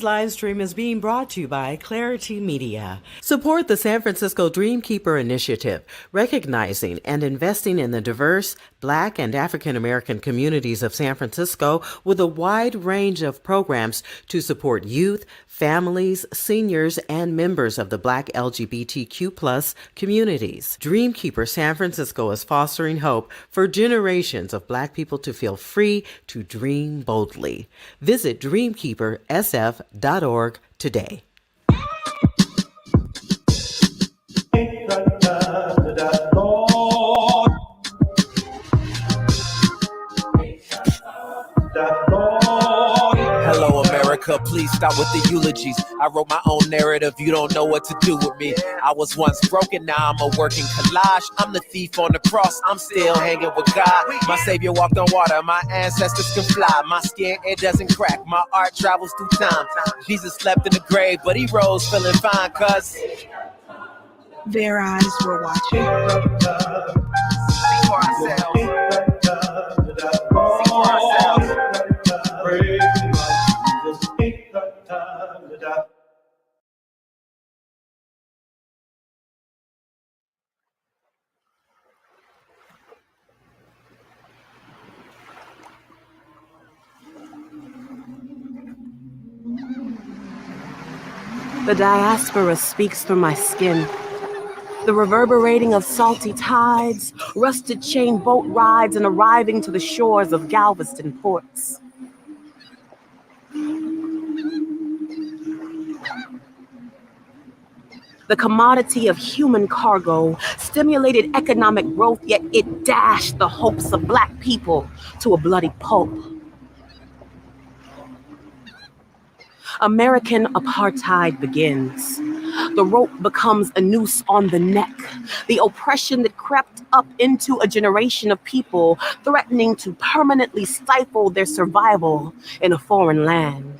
Today's live stream is being brought to you by Clarity Media. Support the San Francisco Dreamkeeper Initiative, recognizing and investing in the diverse Black and African American communities of San Francisco with a wide range of programs to support youth, families, seniors, and members of the Black LGBTQ+ communities. Dreamkeeper San Francisco is fostering hope for generations of Black people to feel free to dream boldly. Visit dreamkeepersf.org today. Hello, America, please stop with the eulogies. I wrote my own narrative, you don't know what to do with me. I was once broken, now I'm a working collage. I'm the thief on the cross, I'm still hanging with God. My savior walked on water, my ancestors can fly. My skin, it doesn't crack, my art travels through time. Jesus slept in the grave, but he rose feeling fine, cause their eyes were watching. See for ourselves. See for ourselves. The diaspora speaks through my skin. The reverberating of salty tides, rusted chain boat rides, and arriving to the shores of Galveston ports. The commodity of human cargo stimulated economic growth, yet it dashed the hopes of Black people to a bloody pulp. American apartheid begins. The rope becomes a noose on the neck. The oppression that crept up into a generation of people, threatening to permanently stifle their survival in a foreign land.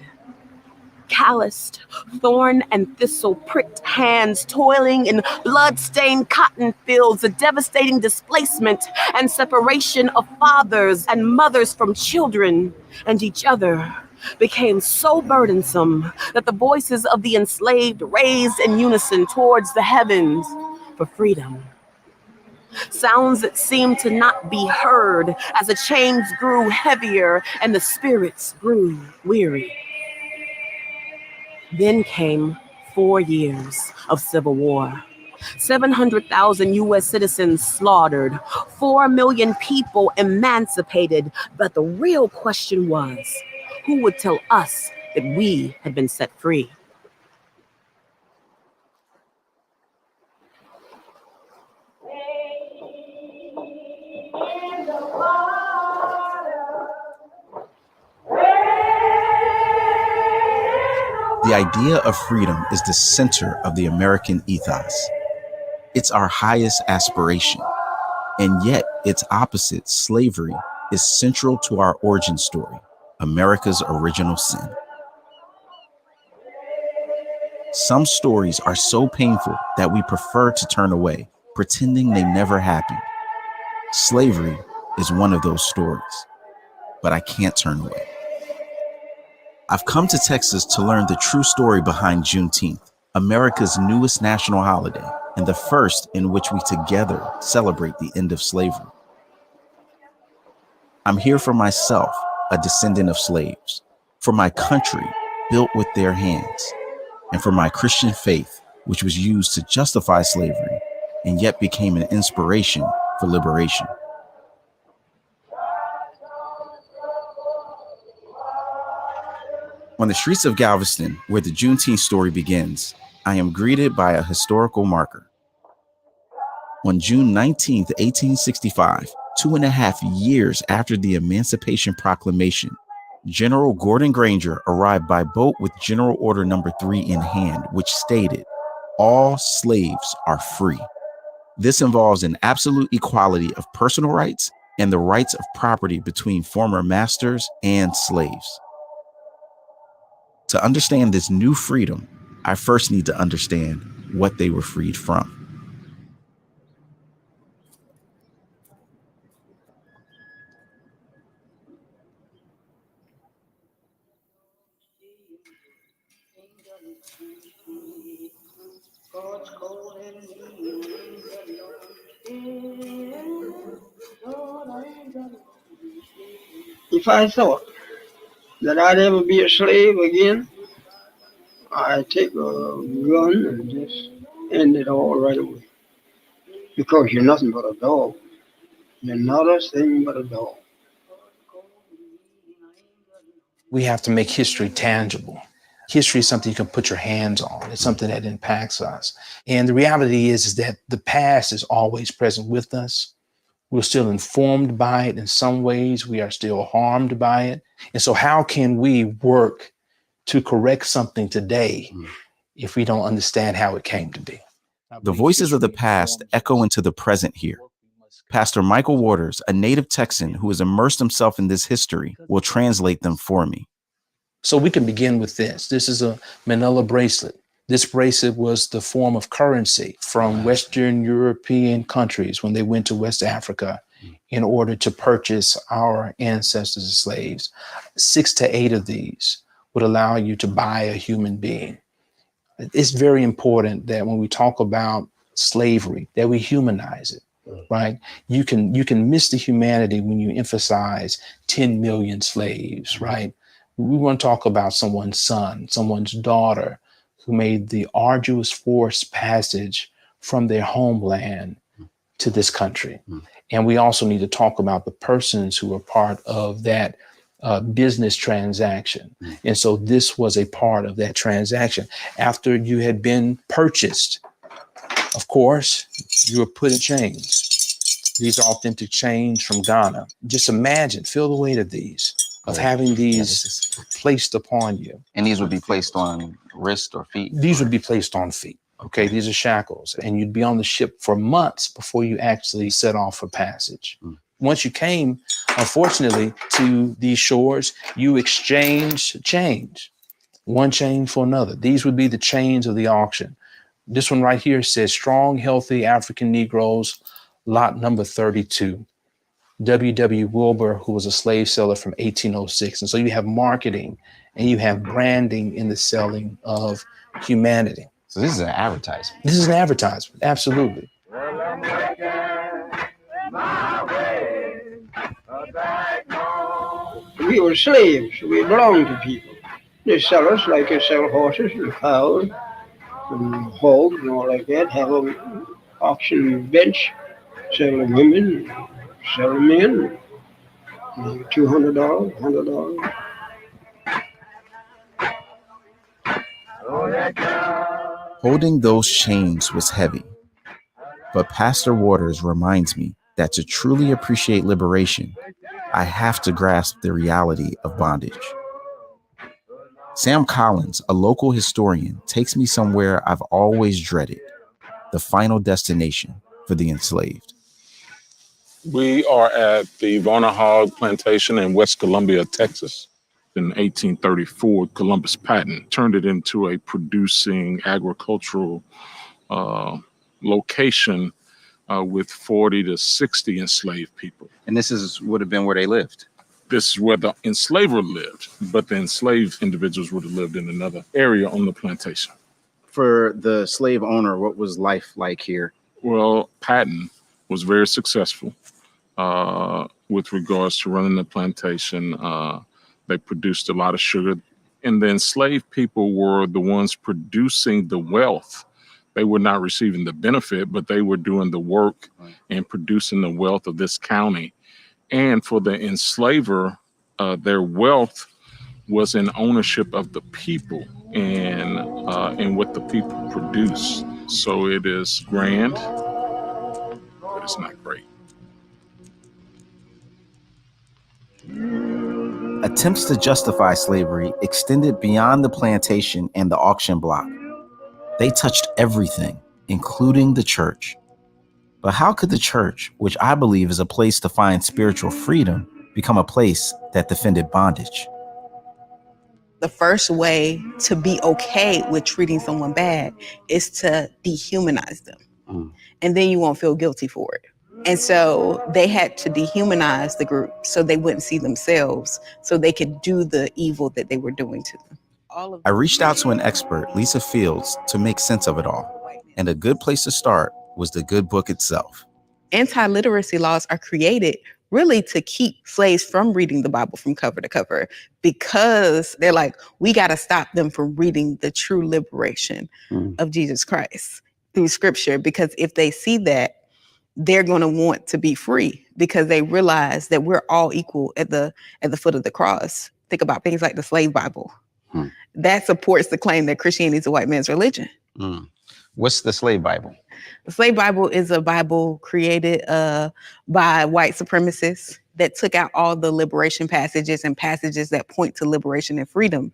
Calloused, thorn and thistle pricked hands toiling in blood-stained cotton fields, a devastating displacement and separation of fathers and mothers from children and each other became so burdensome that the voices of the enslaved raised in unison towards the heavens for freedom. Sounds that seemed to not be heard as the chains grew heavier and the spirits grew weary. Then came 4 years of civil war. 700,000 U.S. citizens slaughtered, 4 million people emancipated. But the real question was, who would tell us that we had been set free? The idea of freedom is the center of the American ethos. It's our highest aspiration, and yet its opposite, slavery, is central to our origin story, America's original sin. Some stories are so painful that we prefer to turn away, pretending they never happened. Slavery is one of those stories, but I can't turn away. I've come to Texas to learn the true story behind Juneteenth, America's newest national holiday, and the first in which we together celebrate the end of slavery. I'm here for myself, a descendant of slaves, for my country built with their hands, and for my Christian faith, which was used to justify slavery and yet became an inspiration for liberation. On the streets of Galveston, where the Juneteenth story begins, I am greeted by a historical marker. On June 19, 1865, 2.5 years after the Emancipation Proclamation, General Gordon Granger arrived by boat with General Order No. 3 in hand, which stated, "All slaves are free." This involves an absolute equality of personal rights and the rights of property between former masters and slaves. To understand this new freedom, I first need to understand what they were freed from. if I thought that I'd ever be a slave again, I'd take a gun and just end it all right away. Because you're nothing but a dog. You're not a thing but a dog. We have to make history tangible. History is something you can put your hands on. It's something that impacts us. And the reality is that the past is always present with us. We're still informed by it in some ways. We are still harmed by it. And so how can we work to correct something today if we don't understand how it came to be? The voices of the past echo into the present here. Pastor Michael Waters, a native Texan who has immersed himself in this history, will translate them for me. So we can begin with this. This is a manila bracelet. This bracelet was the form of currency from Western European countries when they went to West Africa in order to purchase our ancestors as slaves. 6 to 8 of these would allow you to buy a human being. It's very important that when we talk about slavery, that we humanize it, right? You can miss the humanity when you emphasize 10 million slaves, right? We want to talk about someone's son, someone's daughter who made the arduous forced passage from their homeland to this country. And we also need to talk about the persons who are part of that business transaction. And so this was a part of that transaction. After you had been purchased, of course, you were put in chains. These are authentic chains from Ghana. Just imagine, feel the weight of these, of having these placed upon you. And these would be placed on wrist or feet? These would be placed on feet. Okay, these are shackles. And you'd be on the ship for months before you actually set off for passage. Once you came, unfortunately, to these shores, you exchanged chains, one chain for another. These would be the chains of the auction. This one right here says strong, healthy African Negroes, lot number 32. W.W. Wilbur, who was a slave seller from 1806. And so you have marketing and you have branding in the selling of humanity. So this is an advertisement. This is an advertisement, absolutely. We were slaves. We belonged to people. They sell us like they sell horses and cows and hogs and all like that. Have an auction bench, sell the women, sell the men. $200, $100. Holding those chains was heavy. But Pastor Waters reminds me that to truly appreciate liberation, I have to grasp the reality of bondage. Sam Collins, a local historian, takes me somewhere I've always dreaded, the final destination for the enslaved. We are at the Varner Hog Plantation in West Columbia, Texas. In 1834, Columbus Patton turned it into a producing agricultural location with 40 to 60 enslaved people. And this would have been where they lived? This is where the enslaver lived, but the enslaved individuals would have lived in another area on the plantation. For the slave owner, what was life like here? Well, Patton was very successful with regards to running the plantation. They produced a lot of sugar, and the enslaved people were the ones producing the wealth. They were not receiving the benefit, but they were doing the work and producing the wealth of this county. And for the enslaver, their wealth was in ownership of the people and what the people produce. So it is grand, but it's not great. Attempts to justify slavery extended beyond the plantation and the auction block. They touched everything, including the church. But how could the church, which I believe is a place to find spiritual freedom, become a place that defended bondage? The first way to be okay with treating someone bad is to dehumanize them. And then you won't feel guilty for it. And so they had to dehumanize the group so they wouldn't see themselves, so they could do the evil that they were doing to them. I reached out to an expert, Lisa Fields, to make sense of it all. And a good place to start was the good book itself. Anti-literacy laws are created really to keep slaves from reading the Bible from cover to cover, because they're like, we got to stop them from reading the true liberation of Jesus Christ through scripture. Because if they see that, they're going to want to be free, because they realize that we're all equal at the foot of the cross. Think about things like the slave Bible. That supports the claim that Christianity is a white man's religion. What's the slave Bible? The slave Bible is a Bible created by white supremacists that took out all the liberation passages and passages that point to liberation and freedom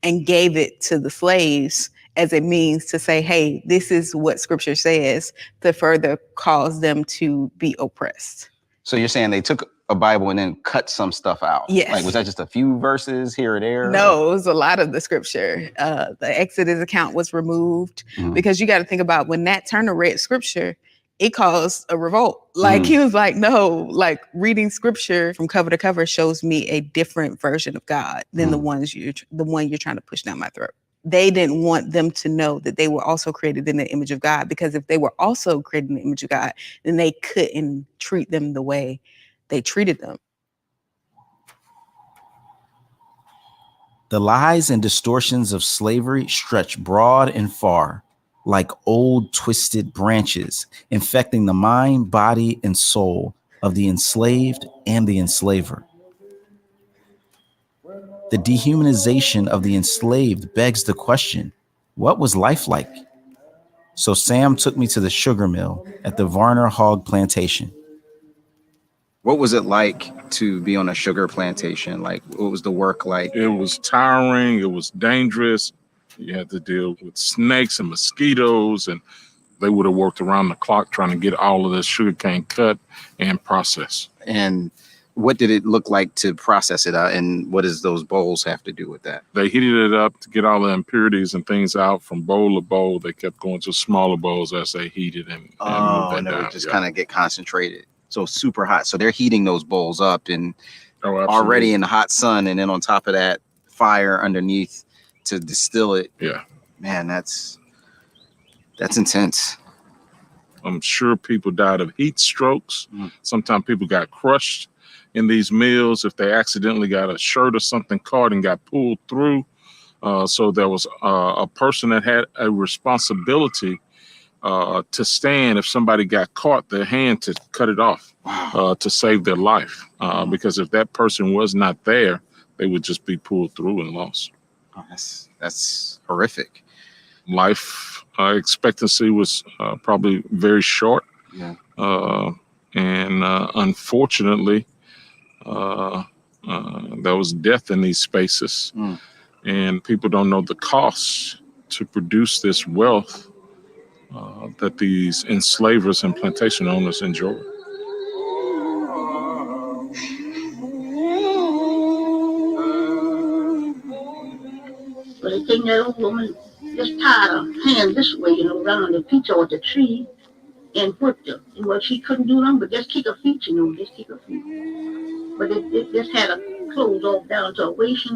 and gave it to the slaves as a means to say, hey, this is what scripture says, to further cause them to be oppressed. So you're saying they took a Bible and then cut some stuff out? Yes. Like, was that just a few verses here or there? No, it was a lot of the scripture. The Exodus account was removed because you got to think about when Nat Turner read scripture, it caused a revolt. Like he was like, no, like reading scripture from cover to cover shows me a different version of God than the one you're trying to push down my throat. They didn't want them to know that they were also created in the image of God, because if they were also created in the image of God, then they couldn't treat them the way they treated them. The lies and distortions of slavery stretch broad and far, like old twisted branches, infecting the mind, body, and soul of the enslaved and the enslaver. The dehumanization of the enslaved begs the question, what was life like? So Sam took me to the sugar mill at the Varner Hog Plantation. What was it like to be on a sugar plantation? Like, what was the work like? It was tiring. It was dangerous. You had to deal with snakes and mosquitoes, and they would have worked around the clock trying to get all of this sugarcane cut and processed. And what did it look like to process it out? And what does those bowls have to do with that? They heated it up to get all the impurities and things out from bowl to bowl. They kept going to smaller bowls as they heated and moved that and it down. would just kind of get concentrated. So super hot. So they're heating those bowls up and already in the hot sun. And then on top of that, fire underneath to distill it. Yeah. Man, that's intense. I'm sure people died of heat strokes. Sometimes people got crushed in these mills if they accidentally got a shirt or something caught and got pulled through. So there was a person that had a responsibility to stand if somebody got caught, their hand to cut it off to save their life. Because if that person was not there, they would just be pulled through and lost. Oh, that's horrific. Life expectancy was probably very short. Yeah. And unfortunately, there was death in these spaces. And people don't know the cost to produce this wealth that these enslavers and plantation owners enjoy. But I think that old woman just tied her hand this way, around the feet of the tree and whipped her. Well, she couldn't do nothing but just kick her feet, just kick her feet. But it just had her clothes all down to her waist,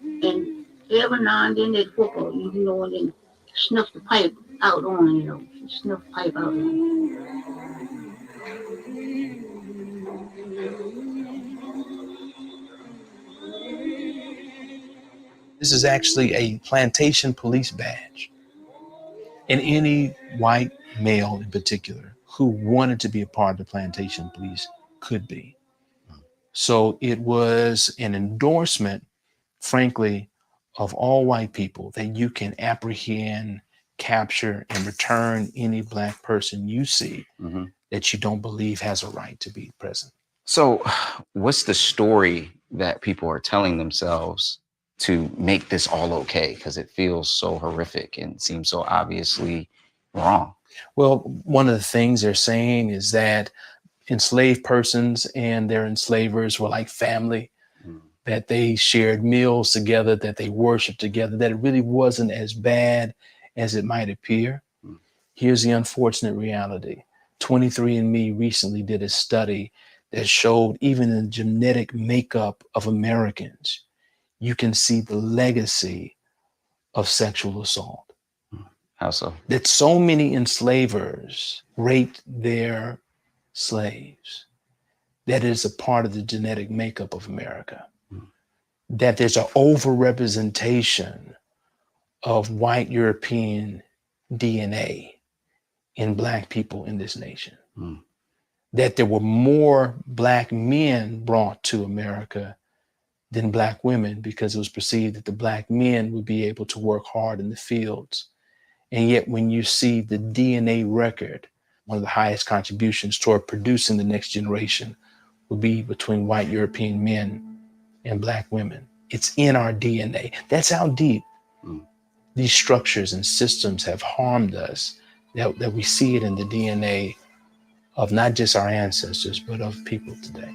and every now and then they'd whip her, and then snuff the pipe out on her, snuff the pipe out on her. This is actually a plantation police badge. And any white male in particular who wanted to be a part of the plantation police could be. So it was an endorsement, frankly, of all white people that you can apprehend, capture, and return any black person you see that you don't believe has a right to be present. So what's the story that people are telling themselves to make this all okay? Because it feels so horrific and seems so obviously wrong. Well, one of the things they're saying is that enslaved persons and their enslavers were like family, that they shared meals together, that they worshiped together, that it really wasn't as bad as it might appear. Here's the unfortunate reality. 23andMe recently did a study that showed even in the genetic makeup of Americans, you can see the legacy of sexual assault. How so? That so many enslavers raped their slaves that is a part of the genetic makeup of America, that there's an overrepresentation of white European DNA in Black people in this nation, that there were more Black men brought to America than Black women because it was perceived that the Black men would be able to work hard in the fields. And yet when you see the DNA record, one of the highest contributions toward producing the next generation will be between white European men and Black women. It's in our DNA. That's how deep these structures and systems have harmed us, that we see it in the DNA of not just our ancestors, but of people today.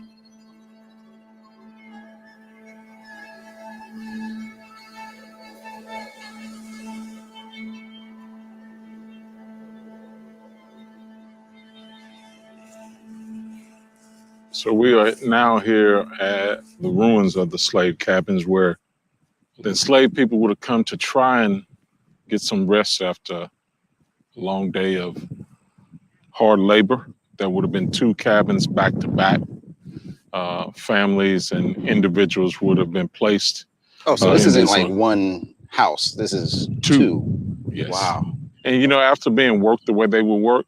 So we are now here at the ruins of the slave cabins where the enslaved people would have come to try and get some rest after a long day of hard labor. There would have been 2 cabins back to back. Families and individuals would have been placed. Oh, so this isn't like one house. This is 2. Yes. Wow. And, after being worked the way they would work,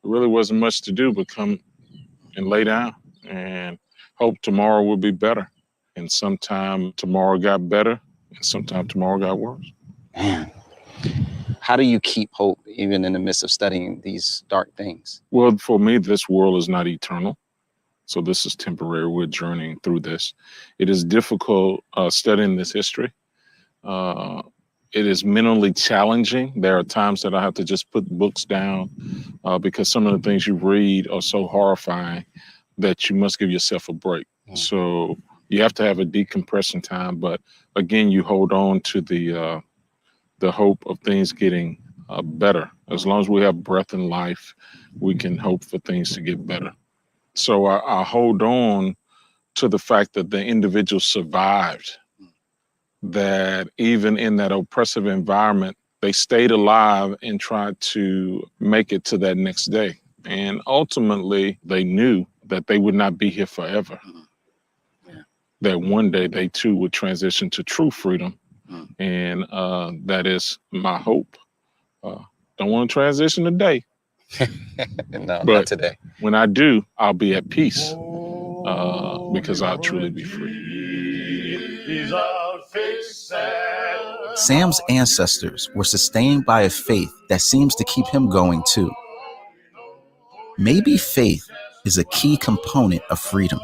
there really wasn't much to do but come and lay down and hope tomorrow will be better. And sometime tomorrow got better and sometime tomorrow got worse. Man, how do you keep hope even in the midst of studying these dark things? Well, for me, this world is not eternal. So this is temporary. We're journeying through this. It is difficult studying this history. It is mentally challenging. There are times that I have to just put books down because some of the things you read are so horrifying that you must give yourself a break. So you have to have a decompression time. But again, you hold on to the hope of things getting better. As long as we have breath in life, we can hope for things to get better. So I hold on to the fact that the individual survived, that even in that oppressive environment, they stayed alive and tried to make it to that next day. And ultimately, they knew that they would not be here forever. That one day they too would transition to true freedom. And that is my hope. Don't want to transition today. No, but not today. When I do, I'll be at peace because I'll truly be free. Sam's ancestors were sustained by a faith that seems to keep him going too. Maybe faith is a key component of freedom.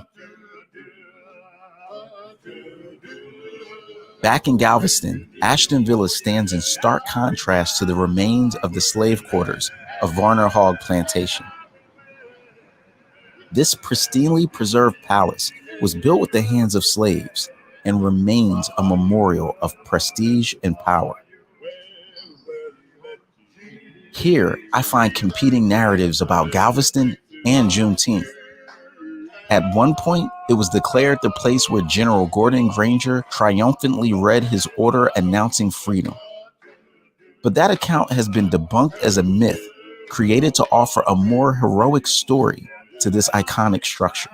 Back in Galveston, Ashton Villa stands in stark contrast to the remains of the slave quarters of Varner Hogg Plantation. This pristinely preserved palace was built with the hands of slaves and remains a memorial of prestige and power. Here, I find competing narratives about Galveston and Juneteenth. At one point, it was declared the place where General Gordon Granger triumphantly read his order announcing freedom. But that account has been debunked as a myth created to offer a more heroic story to this iconic structure.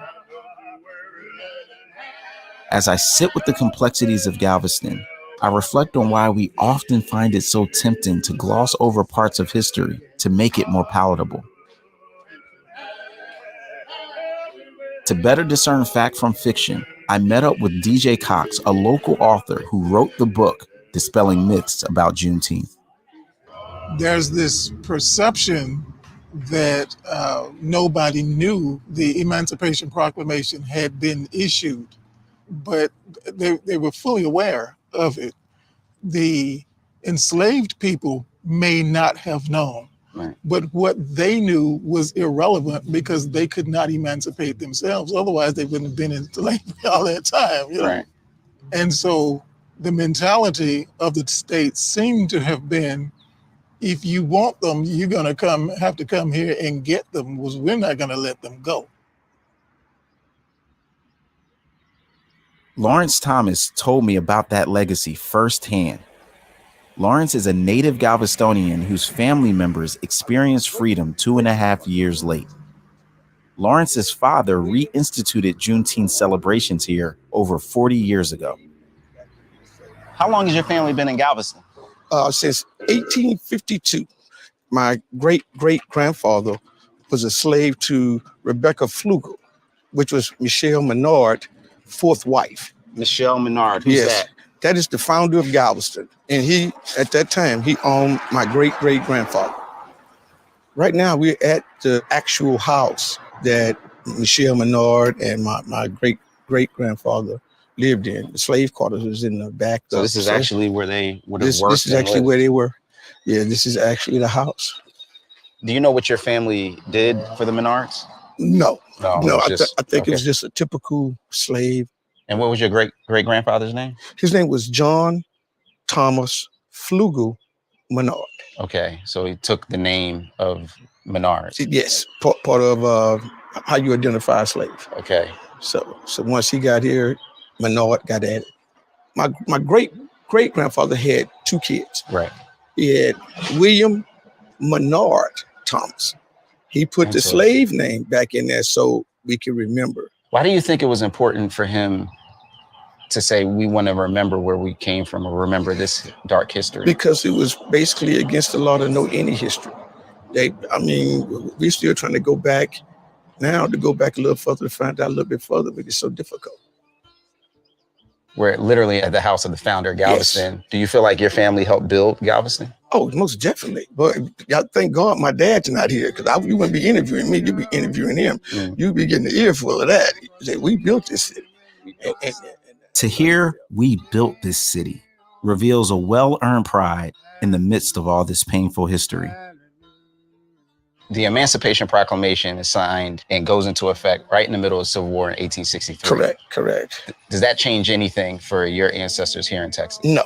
As I sit with the complexities of Galveston, I reflect on why we often find it so tempting to gloss over parts of history to make it more palatable. To better discern fact from fiction, I met up with DJ Cox, a local author who wrote the book Dispelling Myths about Juneteenth. There's this perception that nobody knew the Emancipation Proclamation had been issued, but they were fully aware of it. The enslaved people may not have known. Right. But what they knew was irrelevant because they could not emancipate themselves. Otherwise, they wouldn't have been in slavery all that time. Right. And so the mentality of the state seemed to have been, if you want them, you're going to have to come here and get them, was we're not going to let them go. Lawrence Thomas told me about that legacy firsthand. Lawrence is a native Galvestonian whose family members experienced freedom 2.5 years late. Lawrence's father reinstituted Juneteenth celebrations here over 40 years ago. How long has your family been in Galveston? Since 1852. My great-great-grandfather was a slave to Rebecca Flugel, which was Michelle Menard, fourth wife. Michelle Menard, who's that? That is the founder of Galveston. And he, at that time, he owned my great-great-grandfather. Right now, we're at the actual house that Michelle Menard and my great-great-grandfather lived in. The slave quarters was in the back. So this is actually where they would have worked. This is actually where they were. Yeah, this is actually the house. Do you know what your family did for the Menards? No. I think it was just a typical slave. And what was your great-great-grandfather's name? His name was John Thomas Flugel Menard. Okay, so he took the name of Menard. Yes, part of how you identify a slave. Okay. So once he got here, Menard got added. My great-great-grandfather had two kids. Right. He had William Menard Thomas. He put the slave name back in there so we can remember. Why do you think it was important for him to say we want to remember where we came from or remember this dark history? Because it was basically against the law to know any history. We're still trying to go back now, to go back a little further, to find out a little bit further, but it's so difficult. We're literally at the house of the founder of Galveston. Yes. Do you feel like your family helped build Galveston? Oh, most definitely. But thank God my dad's not here, because you wouldn't be interviewing me, you'd be interviewing him. You'd be getting the earful of that. We built this city. To hear "we built this city" reveals a well-earned pride in the midst of all this painful history. The Emancipation Proclamation is signed and goes into effect right in the middle of the Civil War in 1863. Correct. Does that change anything for your ancestors here in Texas? No,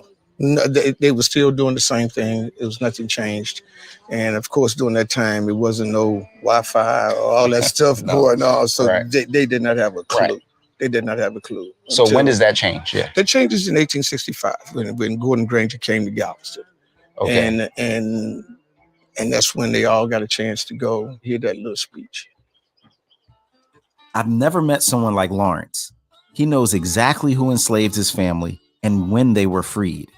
they were still doing the same thing. It was nothing changed. And of course, during that time, it wasn't no Wi-Fi or all that stuff going on. So they did not have a clue. Right. They did not have a clue. So when does that change? Yeah. That changes in 1865 when Gordon Granger came to Galveston. Okay. And that's when they all got a chance to go hear that little speech. I've never met someone like Lawrence. He knows exactly who enslaved his family and when they were freed.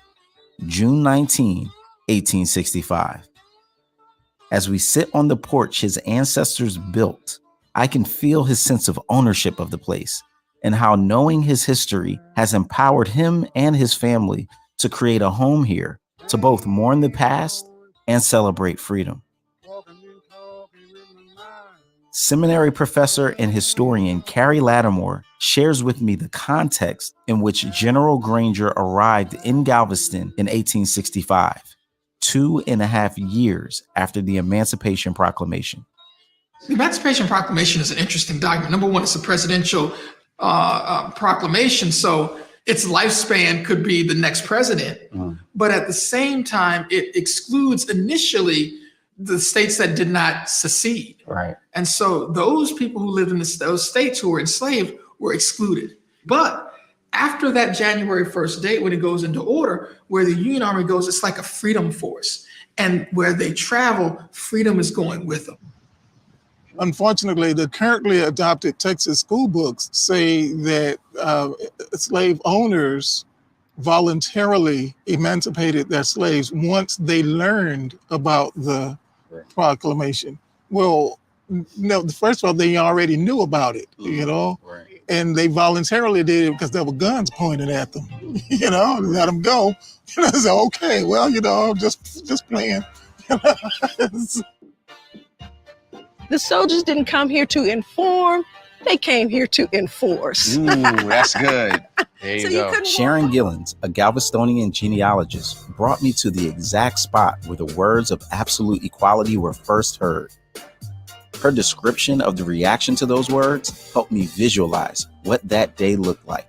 June 19, 1865. As we sit on the porch his ancestors built, I can feel his sense of ownership of the place and how knowing his history has empowered him and his family to create a home here to both mourn the past and celebrate freedom. Seminary professor and historian Carrie Lattimore shares with me the context in which General Granger arrived in Galveston in 1865, 2.5 years after the Emancipation Proclamation. The Emancipation Proclamation is an interesting document. Number one, it's a presidential proclamation, so its lifespan could be the next president. But at the same time, it excludes initially the states that did not secede. Right. And so those people who lived in those states who were enslaved were excluded. But after that January 1st date, when it goes into order, where the Union Army goes, it's like a freedom force. And where they travel, freedom is going with them. Unfortunately, the currently adopted Texas school books say that slave owners voluntarily emancipated their slaves once they learned about the proclamation. Well, no, first of all, they already knew about it, and they voluntarily did it because there were guns pointed at them, let them go. I said, okay, well, just playing. The soldiers didn't come here to inform, they came here to enforce. Ooh, that's good. There you go. Sharon Gillens, a Galvestonian genealogist, brought me to the exact spot where the words of absolute equality were first heard. Her description of the reaction to those words helped me visualize what that day looked like.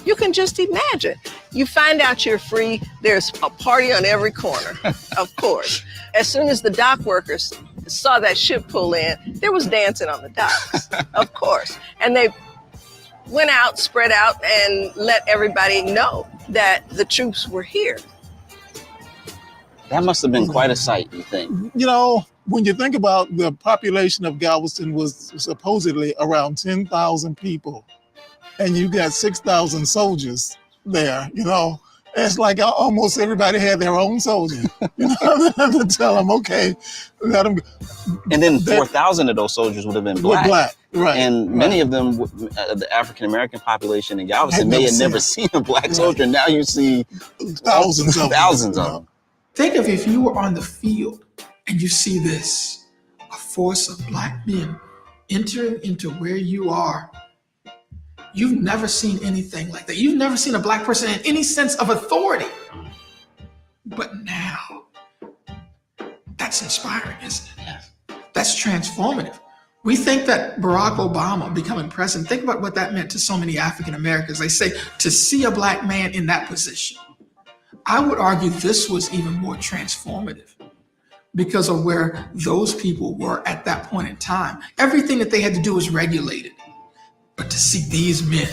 You can just imagine. You find out you're free, there's a party on every corner, of course. As soon as the dock workers saw that ship pull in, there was dancing on the docks, of course. And they went out, spread out, and let everybody know that the troops were here. That must have been quite a sight, you think? You know, when you think about the population of Galveston was supposedly around 10,000 people, and you got 6,000 soldiers there, you know, it's like almost everybody had their own soldier, you know, to tell them, okay, let them. And then 4,000 of those soldiers would have been black. Right. And many of them, the African-American population in Galveston, may have never seen a black soldier. Now you see thousands of them. Think of if you were on the field and you see this, a force of black men entering into where you are. You've never seen anything like that. You've never seen a black person in any sense of authority. But now, that's inspiring, isn't it? Yes. That's transformative. We think that Barack Obama becoming president, think about what that meant to so many African Americans. They say to see a black man in that position. I would argue this was even more transformative because of where those people were at that point in time. Everything that they had to do was regulated. But to see these men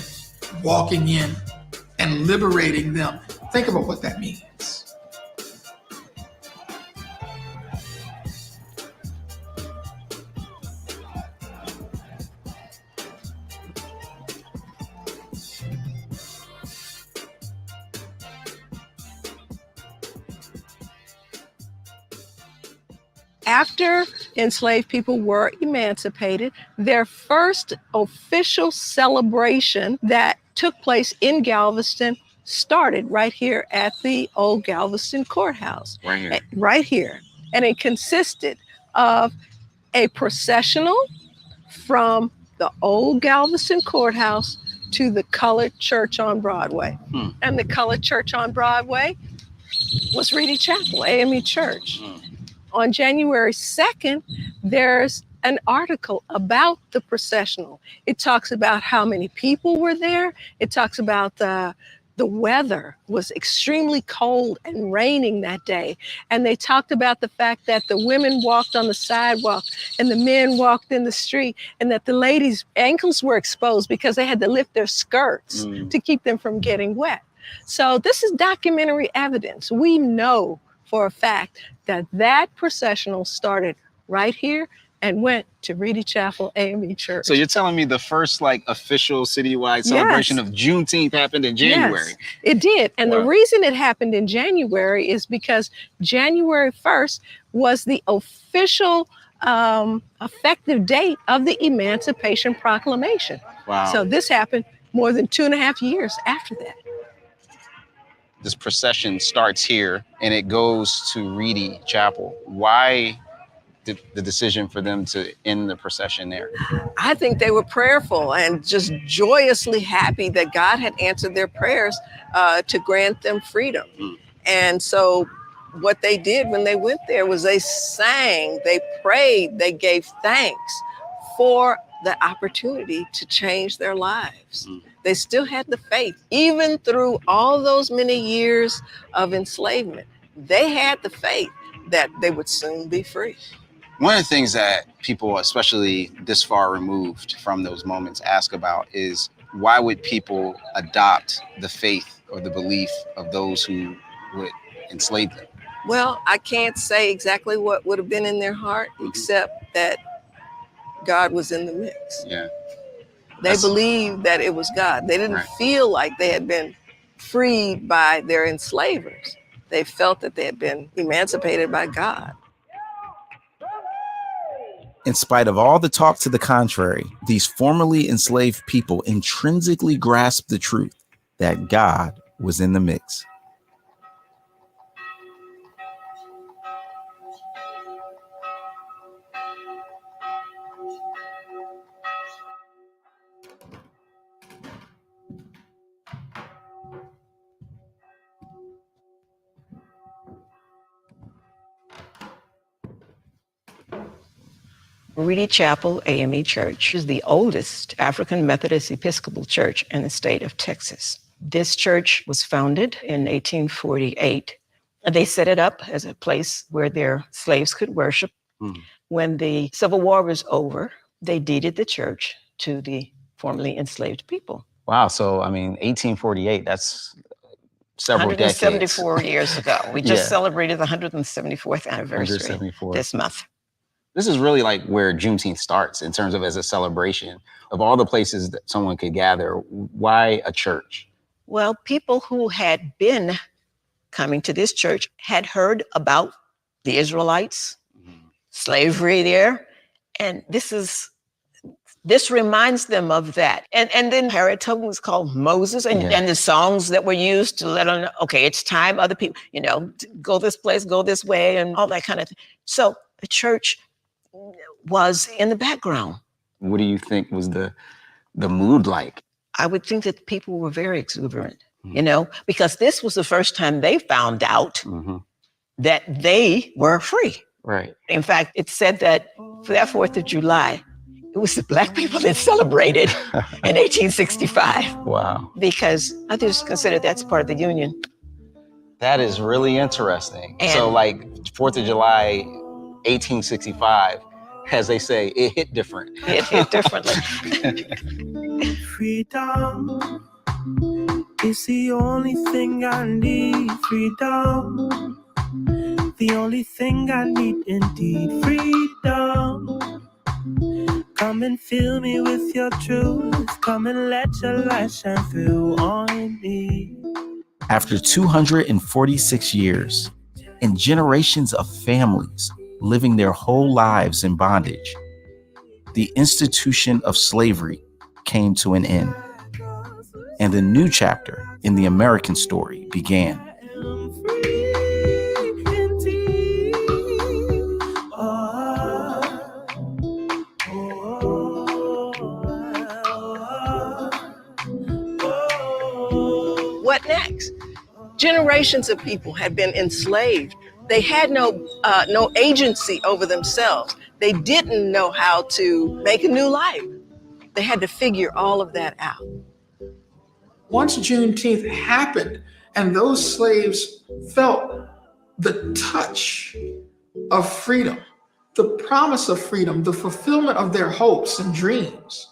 walking in and liberating them, think about what that means. After enslaved people were emancipated, their first official celebration that took place in Galveston started right here at the old Galveston courthouse. Right here. Right here. And it consisted of a processional from the old Galveston courthouse to the colored church on Broadway. And the colored church on Broadway was Reedy Chapel, AME Church. On January 2nd, there's an article about the processional. It talks about how many people were there. It talks about the weather was extremely cold and raining that day. And they talked about the fact that the women walked on the sidewalk and the men walked in the street, and that the ladies' ankles were exposed because they had to lift their skirts to keep them from getting wet. So this is documentary evidence. We know for a fact that that processional started right here and went to Reedy Chapel AME Church. So you're telling me the first official citywide celebration of Juneteenth happened in January? Yes, it did. And the reason it happened in January is because January 1st was the official effective date of the Emancipation Proclamation. Wow. So this happened more than 2.5 years after that. This procession starts here and it goes to Reedy Chapel. Why the decision for them to end the procession there? I think they were prayerful and just joyously happy that God had answered their prayers to grant them freedom. And so what they did when they went there was they sang, they prayed, they gave thanks for the opportunity to change their lives. They still had the faith, even through all those many years of enslavement. They had the faith that they would soon be free. One of the things that people, especially this far removed from those moments, ask about is why would people adopt the faith or the belief of those who would enslave them? Well, I can't say exactly what would have been in their heart, except that God was in the mix. Yeah. They believed that it was God. They didn't feel like they had been freed by their enslavers. They felt that they had been emancipated by God. In spite of all the talk to the contrary, these formerly enslaved people intrinsically grasped the truth that God was in the mix. Reedy Chapel AME Church is the oldest African Methodist Episcopal church in the state of Texas. This church was founded in 1848. They set it up as a place where their slaves could worship. When the Civil War was over, they deeded the church to the formerly enslaved people. Wow. So, I mean, 1848, that's several decades. 174 years ago. We just Yeah. celebrated the 174th anniversary 174. this month. This is really like where Juneteenth starts in terms of as a celebration of all the places that someone could gather. Why a church? Well, people who had been coming to this church had heard about the Israelites, slavery there, and this reminds them of that. And then Harriet Tubman was called Moses, and the songs that were used to let them know, okay, it's time, other people, go this place, go this way, and all that kind of thing. So the church was in the background. What do you think was the mood like? I would think that people were very exuberant, because this was the first time they found out that they were free. Right. In fact, it said that for that 4th of July, it was the Black people that celebrated in 1865. Wow. Because others consider that's part of the Union. That is really interesting. So like 4th of July, 1865, as they say, it hit different. It hit differently. Freedom is the only thing I need. Freedom, the only thing I need indeed. Freedom, come and fill me with your truth. Come and let your light shine through on me. After 246 years and generations of families living their whole lives in bondage, the institution of slavery came to an end, and a new chapter in the American story began. What next? Generations of people had been enslaved. They had no agency over themselves. They didn't know how to make a new life. They had to figure all of that out. Once Juneteenth happened and those slaves felt the touch of freedom, the promise of freedom, the fulfillment of their hopes and dreams,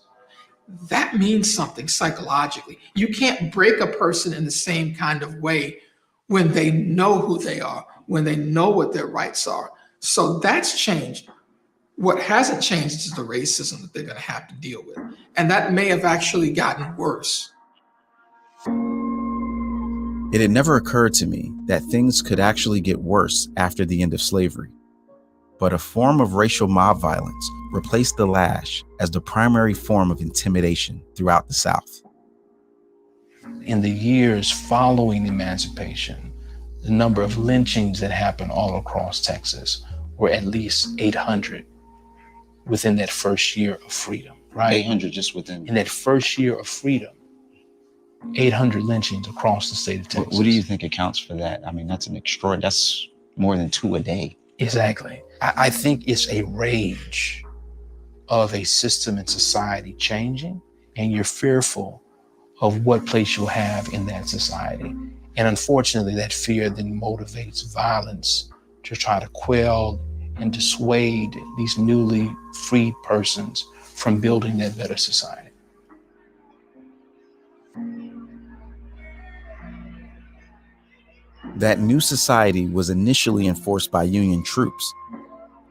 that means something psychologically. You can't break a person in the same kind of way when they know who they are, when they know what their rights are. So that's changed. What hasn't changed is the racism that they're going to have to deal with. And that may have actually gotten worse. It had never occurred to me that things could actually get worse after the end of slavery. But a form of racial mob violence replaced the lash as the primary form of intimidation throughout the South. In the years following emancipation, the number of lynchings that happened all across Texas were at least 800 within that first year of freedom, right? 800 just within. In that first year of freedom, 800 lynchings across the state of Texas. What do you think accounts for that? I mean, that's that's more than 2 a day. Exactly. I think it's a rage of a system and society changing, and you're fearful of what place you'll have in that society. And unfortunately, that fear then motivates violence to try to quell and dissuade these newly freed persons from building that better society. That new society was initially enforced by Union troops,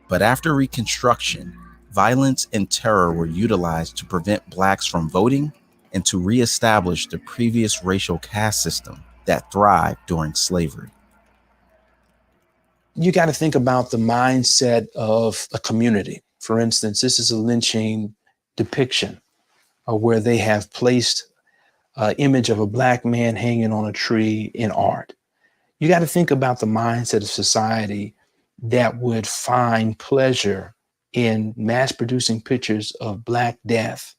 but after Reconstruction, violence and terror were utilized to prevent Blacks from voting and to reestablish the previous racial caste system that thrived during slavery. You got to think about the mindset of a community. For instance, this is a lynching depiction where they have placed an image of a Black man hanging on a tree in art. You got to think about the mindset of society that would find pleasure in mass producing pictures of Black death.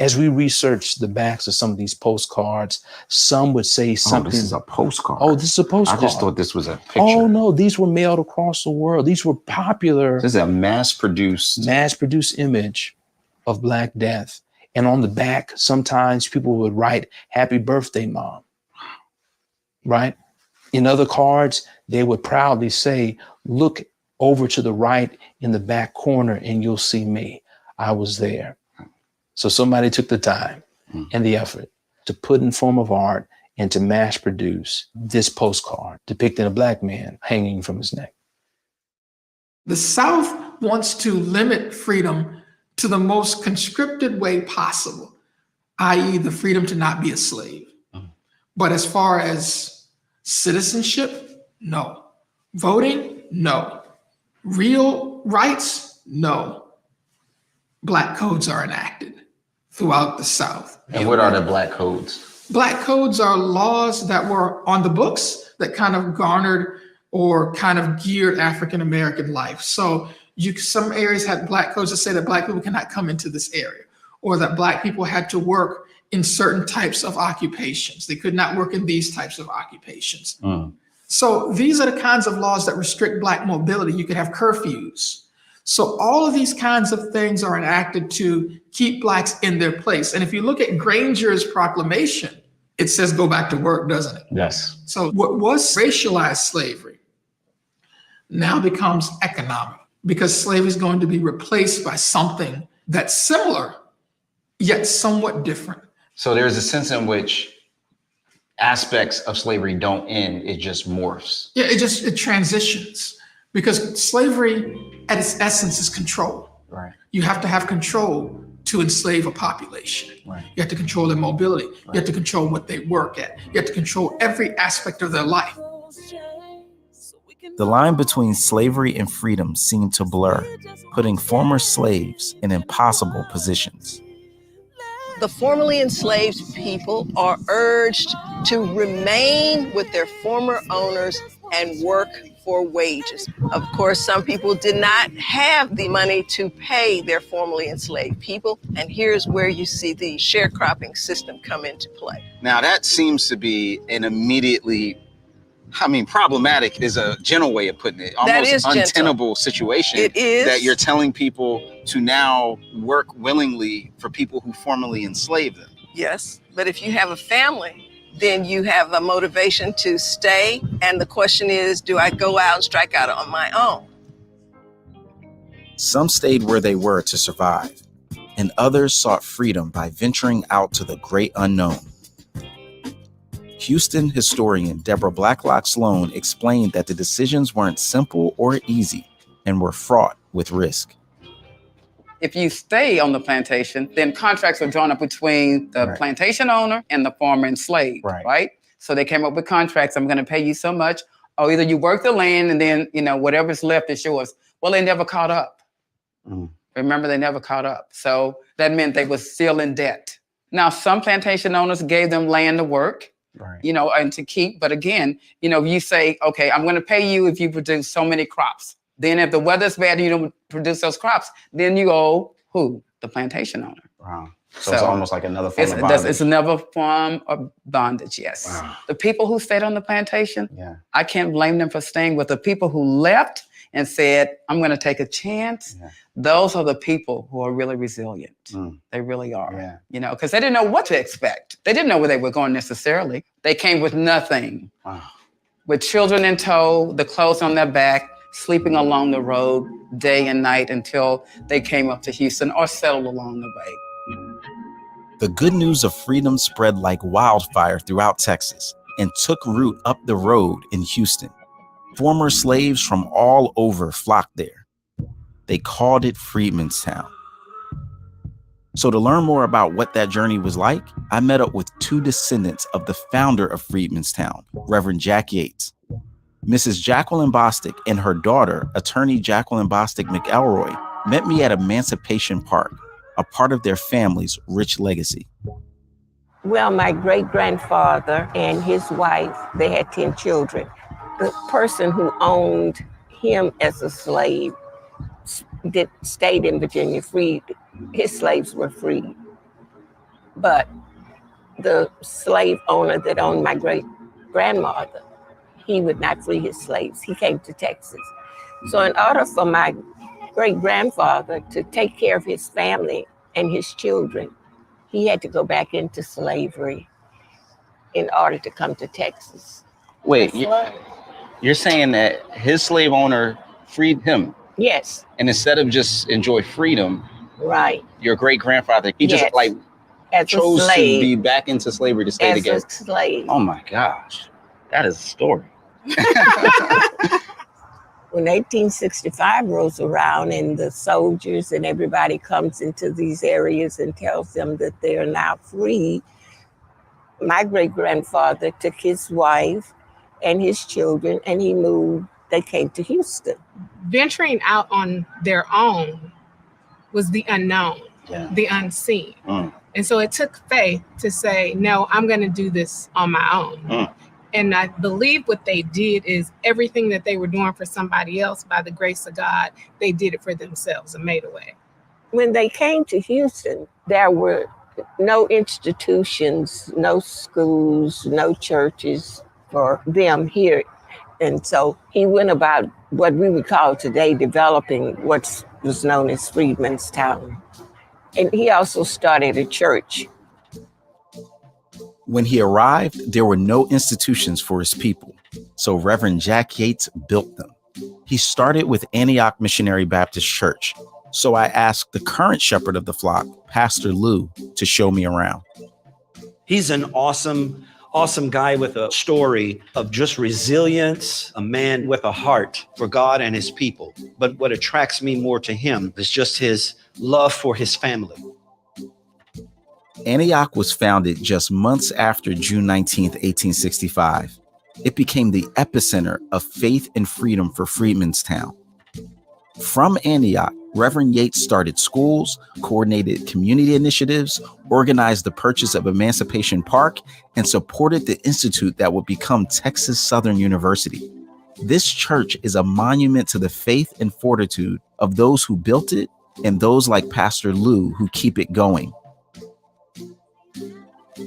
As we research the backs of some of these postcards, some would say something. Oh, this is a postcard. Oh, this is a postcard. I just thought this was a picture. Oh, no, these were mailed across the world. These were popular. This is a mass-produced image of Black death. And on the back, sometimes people would write, "Happy birthday, Mom." Right? In other cards, they would proudly say, "Look over to the right in the back corner and you'll see me. I was there." So somebody took the time and the effort to put in form of art and to mass produce this postcard depicting a Black man hanging from his neck. The South wants to limit freedom to the most conscripted way possible, i.e. the freedom to not be a slave. But as far as citizenship, no. Voting, no. Real rights, no. Black codes are enacted throughout the South. And what are the Black codes? Black codes are laws that were on the books that kind of garnered or kind of geared African-American life. So some areas had Black codes that say that Black people cannot come into this area, or that Black people had to work in certain types of occupations. They could not work in these types of occupations. So these are the kinds of laws that restrict Black mobility. You could have curfews. So all of these kinds of things are enacted to keep Blacks in their place. And if you look at Granger's proclamation, it says go back to work, doesn't it? Yes. So what was racialized slavery now becomes economic, because slavery is going to be replaced by something that's similar, yet somewhat different. So there's a sense in which aspects of slavery don't end, it just morphs. Yeah, it transitions, because slavery at its essence is control. Right. You have to have control to enslave a population. Right. You have to control their mobility. Right. You have to control what they work at. You have to control every aspect of their life. The line between slavery and freedom seemed to blur, putting former slaves in impossible positions. The formerly enslaved people are urged to remain with their former owners and work for wages. Of course, some people did not have the money to pay their formerly enslaved people, and here's where you see the sharecropping system come into play. Now that seems to be an immediately, problematic is a gentle way of putting it. Almost untenable situation. It is. That you're telling people to now work willingly for people who formerly enslaved them. Yes, but if you have a family, then you have a motivation to stay. And the question is, do I go out and strike out on my own? Some stayed where they were to survive, and others sought freedom by venturing out to the great unknown. Houston historian Deborah Blacklock Sloan explained that the decisions weren't simple or easy and were fraught with risk. If you stay on the plantation, then contracts were drawn up between the plantation owner and the former enslaved, right? So they came up with contracts. I'm going to pay you so much, or either you work the land and then, whatever's left is yours. Well, they never caught up. Remember, they never caught up. So that meant they were still in debt. Now, some plantation owners gave them land to work, and to keep. But again, you say, okay, I'm going to pay you if you produce so many crops. Then if the weather's bad and you don't produce those crops, then you owe who? The plantation owner. Wow. So it's almost like another form of bondage. It's another form of bondage, yes. Wow. The people who stayed on the plantation, I can't blame them for staying. With the people who left and said, I'm going to take a chance, those are the people who are really resilient. They really are, because they didn't know what to expect. They didn't know where they were going necessarily. They came with nothing. Wow. With children in tow, the clothes on their back, sleeping along the road day and night until they came up to Houston or settled along the way. The good news of freedom spread like wildfire throughout Texas and took root up the road in Houston. Former slaves from all over flocked there. They called it Freedmanstown. So to learn more about what that journey was like, I met up with two descendants of the founder of Freedmanstown, Reverend Jack Yates. Mrs. Jacqueline Bostic and her daughter, attorney Jacqueline Bostic McElroy, met me at Emancipation Park, a part of their family's rich legacy. Well, my great-grandfather and his wife, they had 10 children. The person who owned him as a slave stayed in Virginia, freed. His slaves were freed. But the slave owner that owned my great-grandmother, he would not free his slaves. He came to Texas. So in order for my great-grandfather to take care of his family and his children, he had to go back into slavery in order to come to Texas. Wait, you're saying that his slave owner freed him? Yes. And instead of just enjoy freedom, right, your great-grandfather, he just chose to slave. be back into slavery to stay As together. a slave. Oh my gosh, that is a story. When 1865 rolls around and the soldiers and everybody comes into these areas and tells them that they are now free, my great-grandfather took his wife and his children and he moved. They came to Houston. Venturing out on their own was the unknown, the unseen. And so it took faith to say, no, I'm going to do this on my own. And I believe what they did is everything that they were doing for somebody else, by the grace of God, they did it for themselves and made a way. When they came to Houston, there were no institutions, no schools, no churches for them here. And so he went about what we would call today developing what was known as Freedman's Town. And he also started a church. When he arrived, there were no institutions for his people, so Reverend Jack Yates built them. He started with Antioch Missionary Baptist Church, so I asked the current shepherd of the flock, Pastor Lou, to show me around. He's an awesome guy with a story of just resilience, a man with a heart for God and his people. But what attracts me more to him is just his love for his family. Antioch was founded just months after June 19th, 1865. It became the epicenter of faith and freedom for Freedman's Town. From Antioch, Reverend Yates started schools, coordinated community initiatives, organized the purchase of Emancipation Park, and supported the institute that would become Texas Southern University. This church is a monument to the faith and fortitude of those who built it and those like Pastor Lou who keep it going.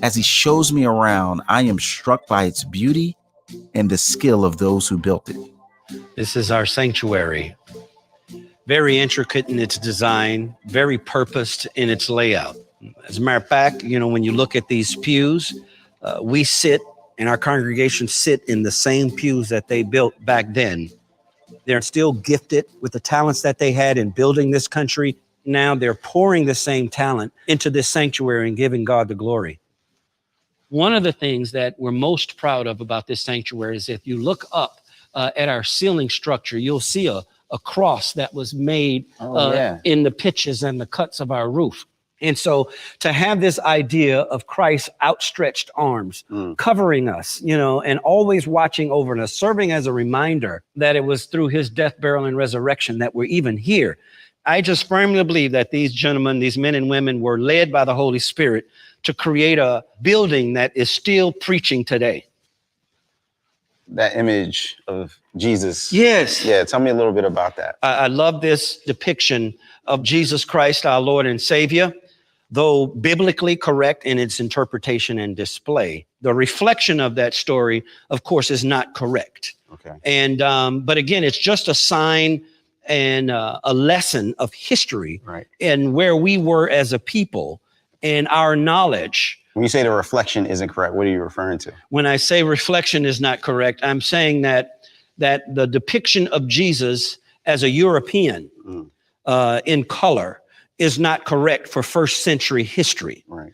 As he shows me around, I am struck by its beauty and the skill of those who built it. This is our sanctuary. Very intricate in its design, very purposed in its layout. As a matter of fact, when you look at these pews, we sit and our congregation sit in the same pews that they built back then. They're still gifted with the talents that they had in building this country. Now they're pouring the same talent into this sanctuary and giving God the glory. One of the things that we're most proud of about this sanctuary is if you look up at our ceiling structure, you'll see a cross that was made in the pitches and the cuts of our roof. And so to have this idea of Christ's outstretched arms covering us, and always watching over us, serving as a reminder that it was through his death, burial, and resurrection that we're even here. I just firmly believe that these gentlemen, these men and women, were led by the Holy Spirit to create a building that is still preaching today. That image of Jesus. Yes. Yeah, tell me a little bit about that. I love this depiction of Jesus Christ, our Lord and Savior, though biblically correct in its interpretation and display. The reflection of that story, of course, is not correct. Okay. And but again, it's just a sign and a lesson of history, right, and where we were as a people and our knowledge. When you say the reflection isn't correct, what are you referring to? When I say reflection is not correct, I'm saying that the depiction of Jesus as a European in color is not correct for first century history. Right.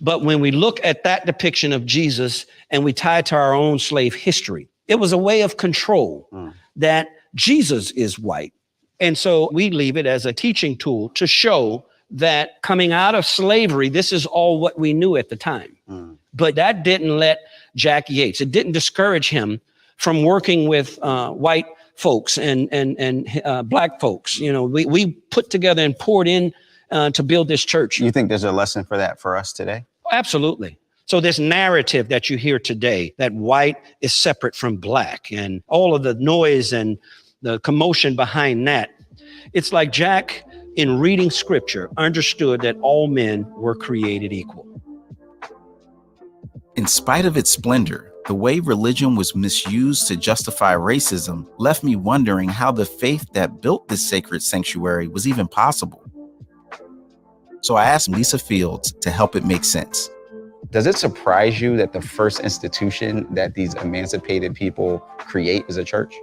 But when we look at that depiction of Jesus and we tie it to our own slave history, it was a way of control that Jesus is white. And so we leave it as a teaching tool to show that coming out of slavery, this is all what we knew at the time. But that didn't let Jack Yates, it didn't discourage him from working with white folks and black folks. We put together and poured in to build this church. You think there's a lesson for that for us today? Absolutely. So this narrative that you hear today, that white is separate from black, and all of the noise and the commotion behind that, it's like Jack, in reading scripture, understood that all men were created equal. In spite of its splendor, the way religion was misused to justify racism left me wondering how the faith that built this sacred sanctuary was even possible. So I asked Lisa Fields to help it make sense. Does it surprise you that the first institution that these emancipated people create is a church?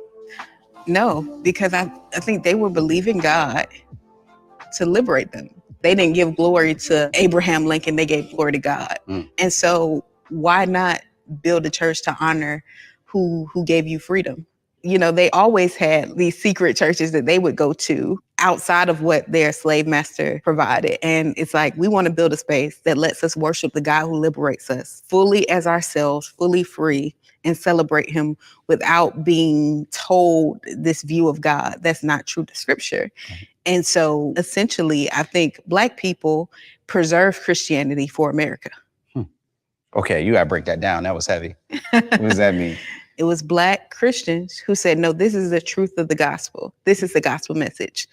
No, because I think they were believing God to liberate them. They didn't give glory to Abraham Lincoln, they gave glory to God. And so why not build a church to honor who gave you freedom? You know, they always had these secret churches that they would go to outside of what their slave master provided. And it's like, we want to build a space that lets us worship the God who liberates us fully as ourselves, fully free, and celebrate him without being told this view of God that's not true to scripture. And so essentially, I think Black people preserve Christianity for America. Okay, you gotta break that down. That was heavy. What does that mean? It was Black Christians who said, no, this is the truth of the gospel. This is the gospel message.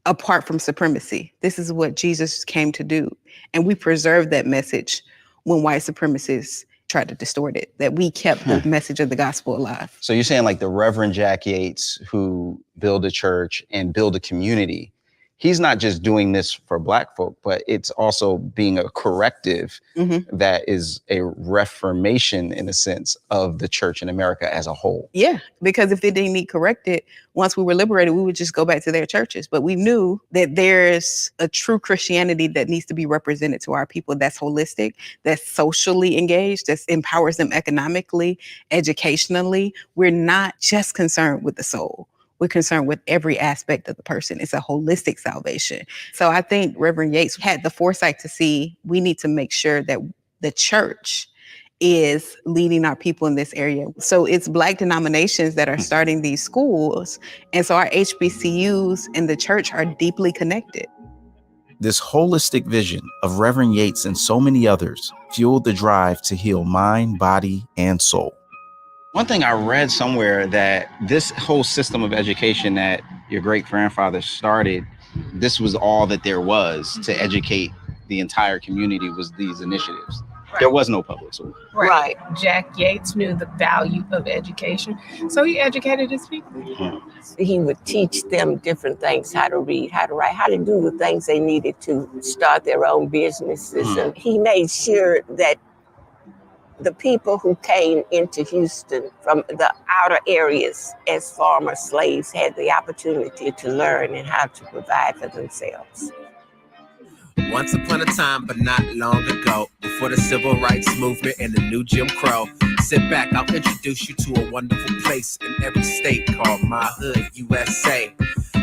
Apart from supremacy, this is what Jesus came to do. And we preserved that message when white supremacists tried to distort it, that we kept the message of the gospel alive. So you're saying like the Reverend Jack Yates, who build a church and build a community, he's not just doing this for Black folk, but it's also being a corrective that is a reformation, in a sense, of the church in America as a whole. Yeah, because if they didn't need corrected, once we were liberated, we would just go back to their churches. But we knew that there's a true Christianity that needs to be represented to our people that's holistic, that's socially engaged, that empowers them economically, educationally. We're not just concerned with the soul. We're concerned with every aspect of the person. It's a holistic salvation. So I think Reverend Yates had the foresight to see we need to make sure that the church is leading our people in this area. So it's Black denominations that are starting these schools. And so our HBCUs and the church are deeply connected. This holistic vision of Reverend Yates and so many others fueled the drive to heal mind, body, and soul. One thing I read somewhere, that this whole system of education that your great-grandfather started, this was all that there was to educate the entire community, was these initiatives. Right. There was no public school. Right. Jack Yates knew the value of education, so he educated his people. He would teach them different things, how to read, how to write, how to do the things they needed to start their own businesses. And he made sure that the people who came into Houston from the outer areas as former slaves had the opportunity to learn and how to provide for themselves. Once upon a time, but not long ago, before the civil rights movement and the new Jim Crow, sit back, I'll introduce you to a wonderful place in every state called My Hood, USA.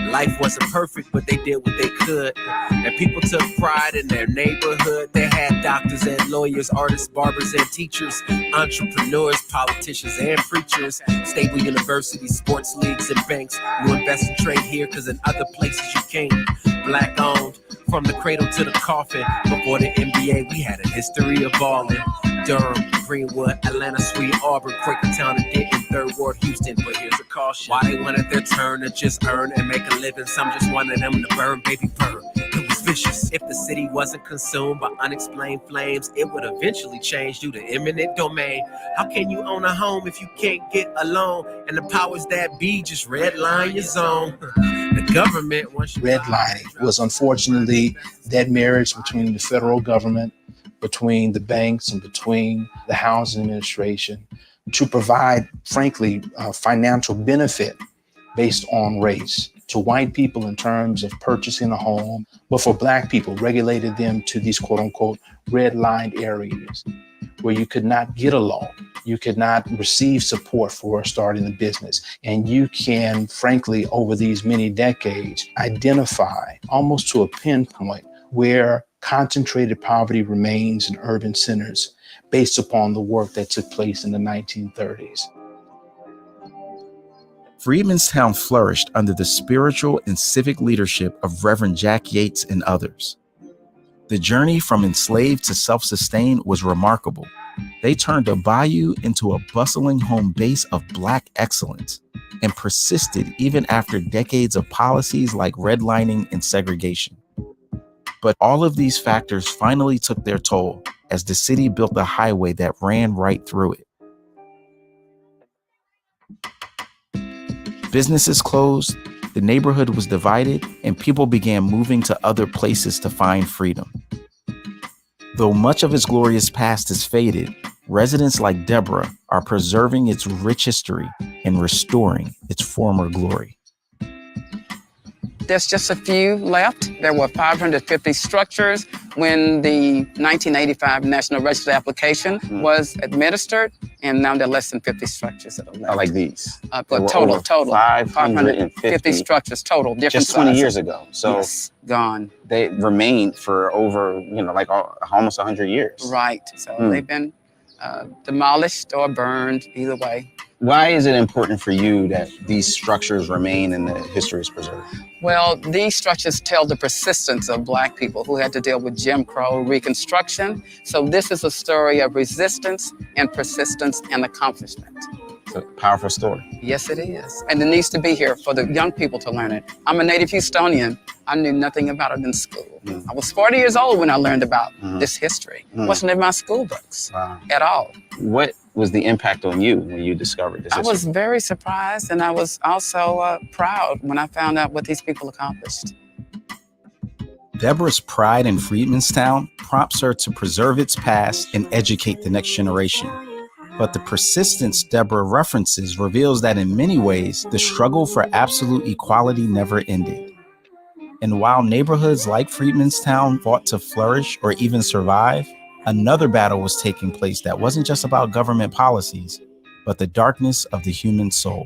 Life wasn't perfect, but they did what they could. And people took pride in their neighborhood. They had doctors and lawyers, artists, barbers and teachers, entrepreneurs, politicians and preachers, stable universities, sports leagues and banks. You invest and trade here, cause in other places you can't. Black owned, from the cradle to the coffin. Before the NBA, we had a history of balling. Durham, Greenwood, Atlanta, Sweet, Auburn, Quakertown, and Denton, Third Ward, Houston. But here's a caution. Why they wanted their turn to just earn and make a living? Some just wanted them to burn, baby, burn. It was vicious. If the city wasn't consumed by unexplained flames, it would eventually change due to eminent domain. How can you own a home if you can't get a loan? And the powers that be just redline your zone. The government wants you. Redlining was unfortunately that marriage between the federal government, between the banks, and between the housing administration to provide, frankly, financial benefit based on race to white people in terms of purchasing a home, but for Black people, regulated them to these quote unquote redlined areas where you could not get a loan. You could not receive support for starting a business. And you can, frankly, over these many decades, identify almost to a pinpoint where concentrated poverty remains in urban centers based upon the work that took place in the 1930s. Freedmanstown flourished under the spiritual and civic leadership of Reverend Jack Yates and others. The journey from enslaved to self-sustained was remarkable. They turned a bayou into a bustling home base of Black excellence and persisted even after decades of policies like redlining and segregation. But all of these factors finally took their toll as the city built a highway that ran right through it. Businesses closed, the neighborhood was divided, and people began moving to other places to find freedom. Though much of its glorious past is faded, residents like Deborah are preserving its rich history and restoring its former glory. There's just a few left. There were 550 structures when the 1985 National Register application was administered, and now there are less than 50 structures that are left. Like these? But total. 550 structures total, different just 20 sizes. years ago. So yes, gone. They remained for over, like almost 100 years. Right. So they've been demolished or burned, either way. Why is it important for you that these structures remain and the history is preserved? Well, these structures tell the persistence of Black people who had to deal with Jim Crow, Reconstruction. So this is a story of resistance and persistence and accomplishment. It's a powerful story. Yes, it is. And it needs to be here for the young people to learn it. I'm a native Houstonian. I knew nothing about it in school. I was 40 years old when I learned about this history. It wasn't in my school books at all. What was the impact on you when you discovered this history? I was very surprised, and I was also proud when I found out what these people accomplished. Deborah's pride in Freedmanstown prompts her to preserve its past and educate the next generation. But the persistence Deborah references reveals that in many ways, the struggle for absolute equality never ended. And while neighborhoods like Freedmanstown fought to flourish or even survive, another battle was taking place that wasn't just about government policies, but the darkness of the human soul.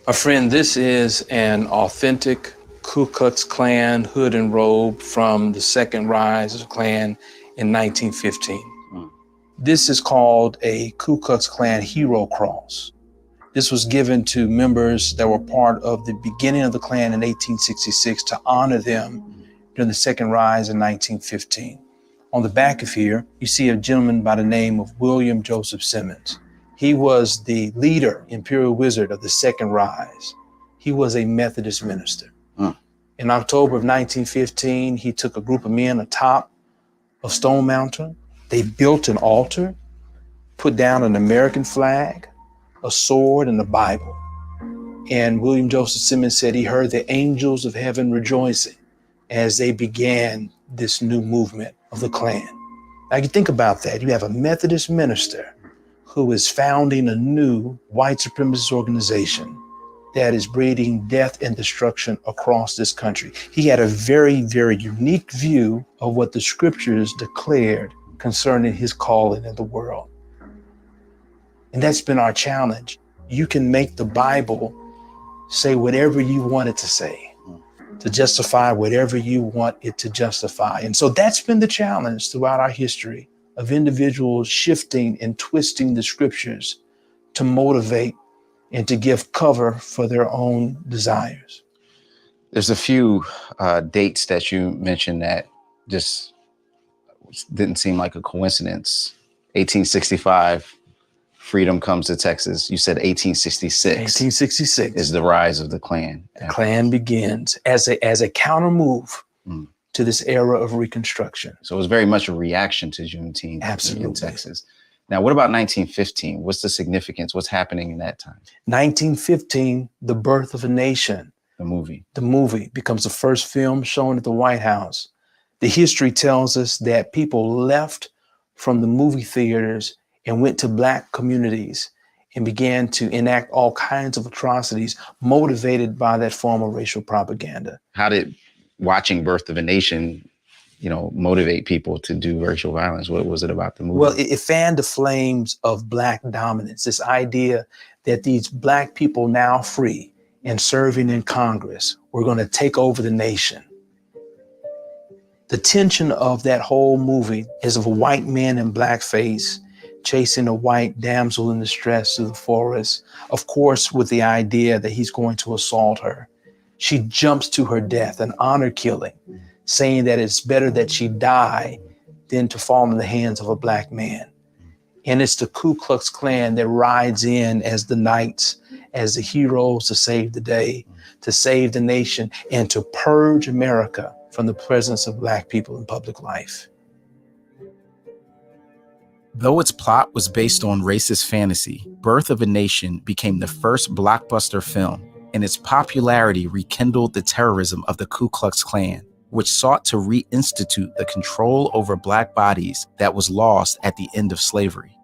My friend, this is an authentic Ku Klux Klan hood and robe from the second rise of the Klan in 1915. This is called a Ku Klux Klan Hero Cross. This was given to members that were part of the beginning of the Klan in 1866 to honor them during the second rise in 1915. On the back of here, you see a gentleman by the name of William Joseph Simmons. He was the leader, Imperial Wizard of the second rise. He was a Methodist minister. In October of 1915, he took a group of men atop of Stone Mountain. They built an altar, put down an American flag, a sword, and a Bible. And William Joseph Simmons said he heard the angels of heaven rejoicing as they began this new movement of the Klan. Now you think about that. You have a Methodist minister who is founding a new white supremacist organization that is breeding death and destruction across this country. He had a very, very unique view of what the scriptures declared concerning his calling in the world. And that's been our challenge. You can make the Bible say whatever you want it to say, to justify whatever you want it to justify. And so that's been the challenge throughout our history of individuals shifting and twisting the scriptures to motivate and to give cover for their own desires. There's a few dates that you mentioned that just didn't seem like a coincidence. 1865, freedom comes to Texas. You said 1866. 1866 is the rise of the Klan. The Klan begins as a counter move to this era of Reconstruction. So it was very much a reaction to Juneteenth. Absolutely. In Texas. Now, what about 1915? What's the significance? What's happening in that time? 1915, The Birth of a Nation. The movie becomes the first film shown at the White House. The history tells us that people left from the movie theaters and went to Black communities and began to enact all kinds of atrocities motivated by that form of racial propaganda. How did watching Birth of a Nation, motivate people to do racial violence? What was it about the movie? Well, it fanned the flames of Black dominance, this idea that these Black people now free and serving in Congress were going to take over the nation. The tension of that whole movie is of a white man in blackface chasing a white damsel in distress through the forest, of course, with the idea that he's going to assault her. She jumps to her death, an honor killing, saying that it's better that she die than to fall in the hands of a Black man. And it's the Ku Klux Klan that rides in as the knights, as the heroes to save the day, to save the nation, and to purge America from the presence of Black people in public life. Though its plot was based on racist fantasy, Birth of a Nation became the first blockbuster film, and its popularity rekindled the terrorism of the Ku Klux Klan, which sought to reinstitute the control over Black bodies that was lost at the end of slavery.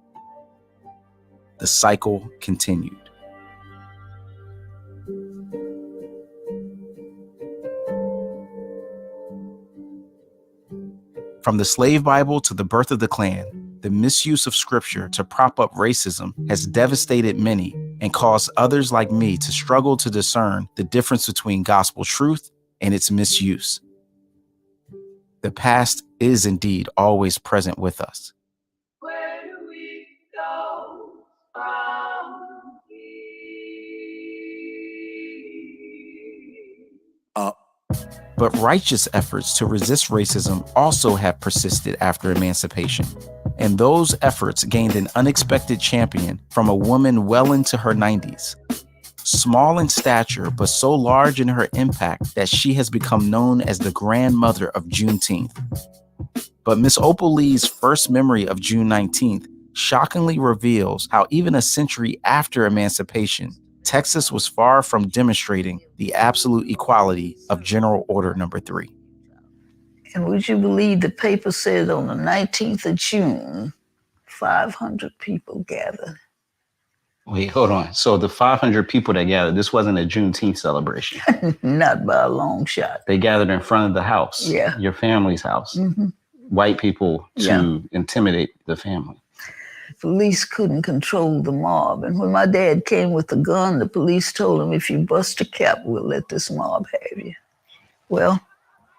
The cycle continued. From the slave Bible to the birth of the Klan, the misuse of scripture to prop up racism has devastated many and caused others like me to struggle to discern the difference between gospel truth and its misuse. The past is indeed always present with us. Where do we go from here? But righteous efforts to resist racism also have persisted after emancipation. And those efforts gained an unexpected champion from a woman well into her 90s. Small in stature, but so large in her impact that she has become known as the grandmother of Juneteenth. But Miss Opal Lee's first memory of June 19th shockingly reveals how even a century after emancipation, Texas was far from demonstrating the absolute equality of General Order Number 3. And would you believe the paper said on the 19th of June, 500 people gathered. Wait, hold on. So the 500 people that gathered, this wasn't a Juneteenth celebration? Not by a long shot. They gathered in front of the house. Yeah. Your family's house. Mm-hmm. White people to intimidate the family. Police couldn't control the mob. And when my dad came with a gun, the police told him, if you bust a cap, we'll let this mob have you. Well,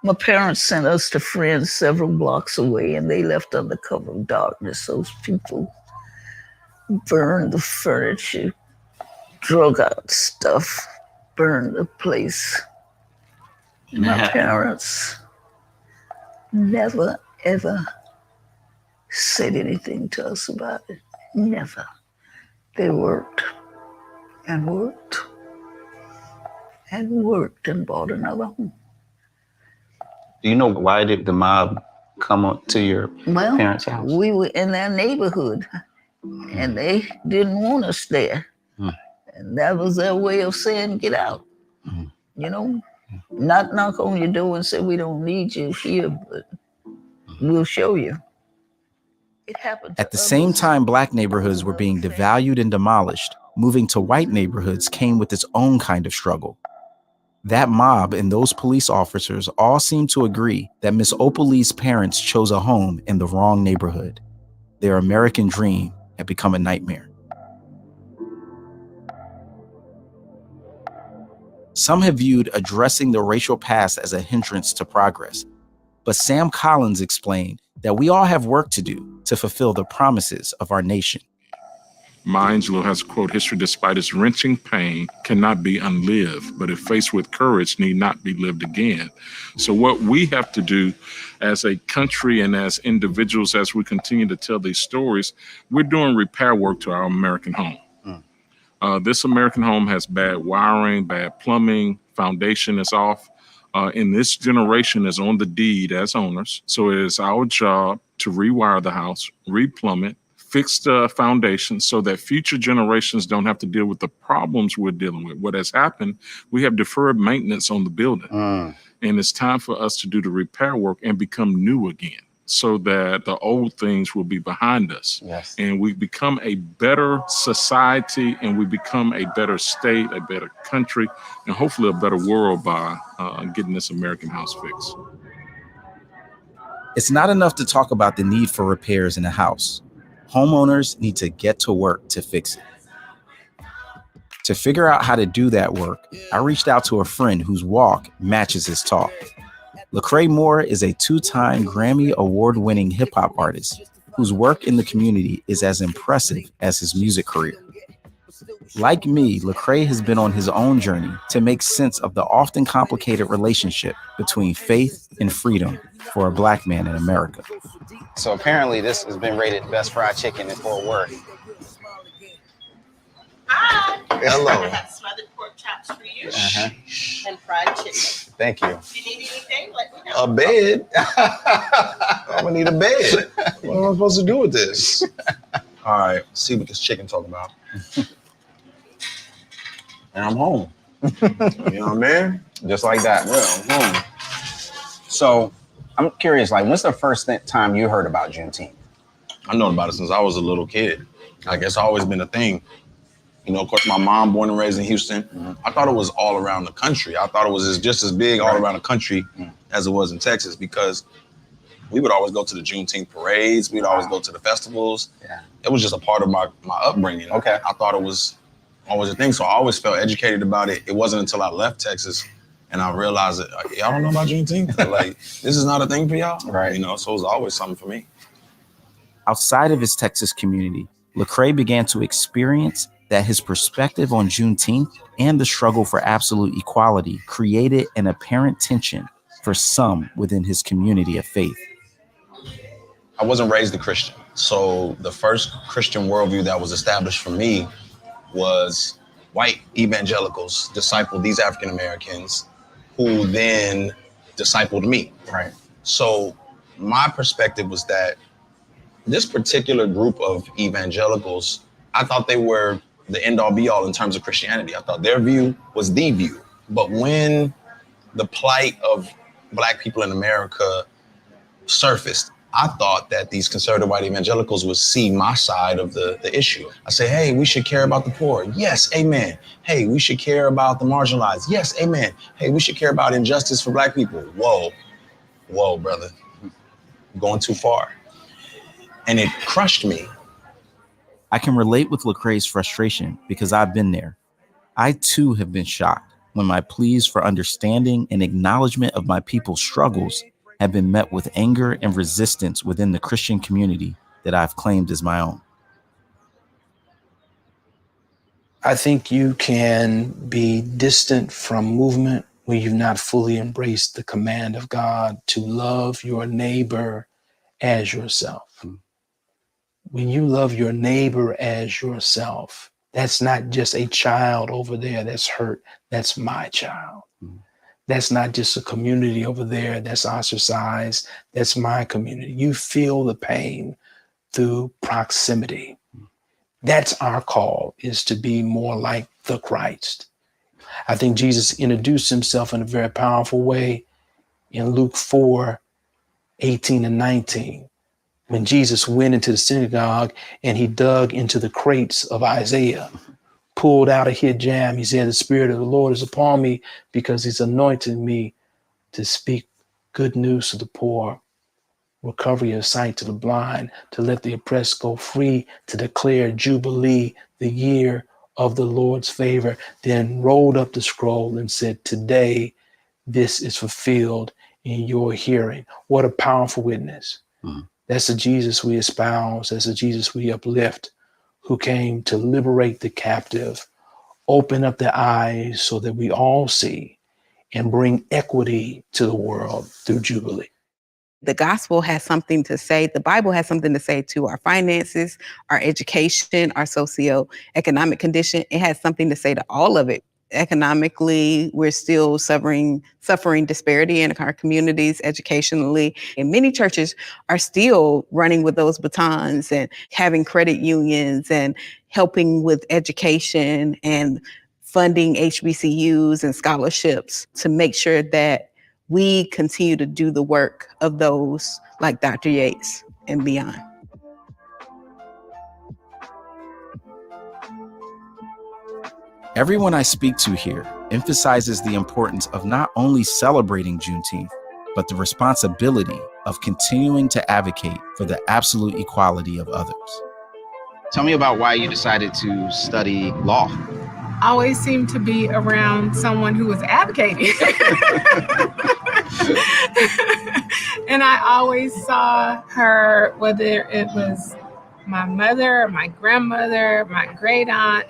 my parents sent us to friends several blocks away, and they left under cover of darkness. Those people burned the furniture, drug out stuff, burned the place. My parents never, ever said anything to us about it. Never. They worked and worked and worked and bought another home. Do you know why did the mob come up to your parents' house? We were in their neighborhood and they didn't want us there. And that was their way of saying, get out. You know, not knock on your door and say, we don't need you here, but we'll show you. It happened. At the same time Black neighborhoods were being devalued and demolished, moving to white neighborhoods came with its own kind of struggle. That mob and those police officers all seemed to agree that Miss Opal Lee's parents chose a home in the wrong neighborhood. Their American dream had become a nightmare. Some have viewed addressing the racial past as a hindrance to progress. But Sam Collins explained that we all have work to do to fulfill the promises of our nation. Maya Angelou has a quote, history despite its wrenching pain cannot be unlived, but if faced with courage need not be lived again. So what we have to do as a country and as individuals, as we continue to tell these stories, we're doing repair work to our American home. This American home has bad wiring, bad plumbing, foundation is off. And this generation is on the deed as owners. So it is our job to rewire the house, replumb it, fix the foundation so that future generations don't have to deal with the problems we're dealing with. What has happened, we have deferred maintenance on the building. And it's time for us to do the repair work and become new again so that the old things will be behind us. Yes. And we become a better society and we become a better state, a better country, and hopefully a better world by getting this American house fixed. It's not enough to talk about the need for repairs in a house. Homeowners need to get to work to fix it. To figure out how to do that work, I reached out to a friend whose walk matches his talk. Lecrae Moore is a 2-time Grammy Award-winning hip-hop artist whose work in the community is as impressive as his music career. Like me, Lecrae has been on his own journey to make sense of the often complicated relationship between faith and freedom for a Black man in America. So apparently this has been rated best fried chicken in Fort Worth. Hi. Hello. I have smothered pork chops for you and fried chicken. Thank you. If you need anything, let me know. A bed? I'm gonna need a bed. What am I supposed to do with this? All right, let's see what this chicken talking about. And I'm home. You know what I mean? Just like that. Yeah, I'm home. So I'm curious, like, when's the first time you heard about Juneteenth? I've known about it since I was a little kid. I guess it's always been a thing. You know, of course, my mom, born and raised in Houston. I thought it was all around the country. I thought it was just as big all around the country as it was in Texas, because we would always go to the Juneteenth parades. We'd always go to the festivals. It was just a part of my upbringing. Okay. I thought it was always a thing. So I always felt educated about it. It wasn't until I left Texas and I realized that y'all don't know about Juneteenth. Like, this is not a thing for y'all. Right. You know, so it was always something for me. Outside of his Texas community, Lecrae began to experience that his perspective on Juneteenth and the struggle for absolute equality created an apparent tension for some within his community of faith. I wasn't raised a Christian. So the first Christian worldview that was established for me was white evangelicals discipled these African Americans who then discipled me. Right. So my perspective was that this particular group of evangelicals, I thought they were the end all be all in terms of Christianity. I thought their view was the view. But when the plight of Black people in America surfaced, I thought that these conservative white evangelicals would see my side of the issue. I say, hey, we should care about the poor. Yes, amen. Hey, we should care about the marginalized. Yes, amen. Hey, we should care about injustice for Black people. Whoa, brother. Going too far. And it crushed me. I can relate with Lecrae's frustration because I've been there. I too have been shocked when my pleas for understanding and acknowledgement of my people's struggles have been met with anger and resistance within the Christian community that I've claimed as my own. I think you can be distant from movement when you've not fully embraced the command of God to love your neighbor as yourself. When you love your neighbor as yourself, that's not just a child over there that's hurt. That's my child. That's not just a community over there that's ostracized. That's my community. You feel the pain through proximity. That's our call, is to be more like the Christ. I think Jesus introduced himself in a very powerful way in Luke 4:18 and 19. When Jesus went into the synagogue and he dug into the crates of Isaiah, pulled out a hijab, he said, the Spirit of the Lord is upon me because he's anointed me to speak good news to the poor, recovery of sight to the blind, to let the oppressed go free, to declare Jubilee, the year of the Lord's favor, then rolled up the scroll and said, today this is fulfilled in your hearing. What a powerful witness. That's the Jesus we espouse. That's the Jesus we uplift, who came to liberate the captive, open up their eyes so that we all see, and bring equity to the world through Jubilee. The gospel has something to say. The Bible has something to say to our finances, our education, our socioeconomic condition. It has something to say to all of it. Economically, we're still suffering disparity in our communities, educationally. And many churches are still running with those batons and having credit unions and helping with education and funding HBCUs and scholarships to make sure that we continue to do the work of those like Dr. Yates and beyond. Everyone I speak to here emphasizes the importance of not only celebrating Juneteenth, but the responsibility of continuing to advocate for the absolute equality of others. Tell me about why you decided to study law. I always seemed to be around someone who was advocating. And I always saw her, whether it was my mother, my grandmother, my great aunt,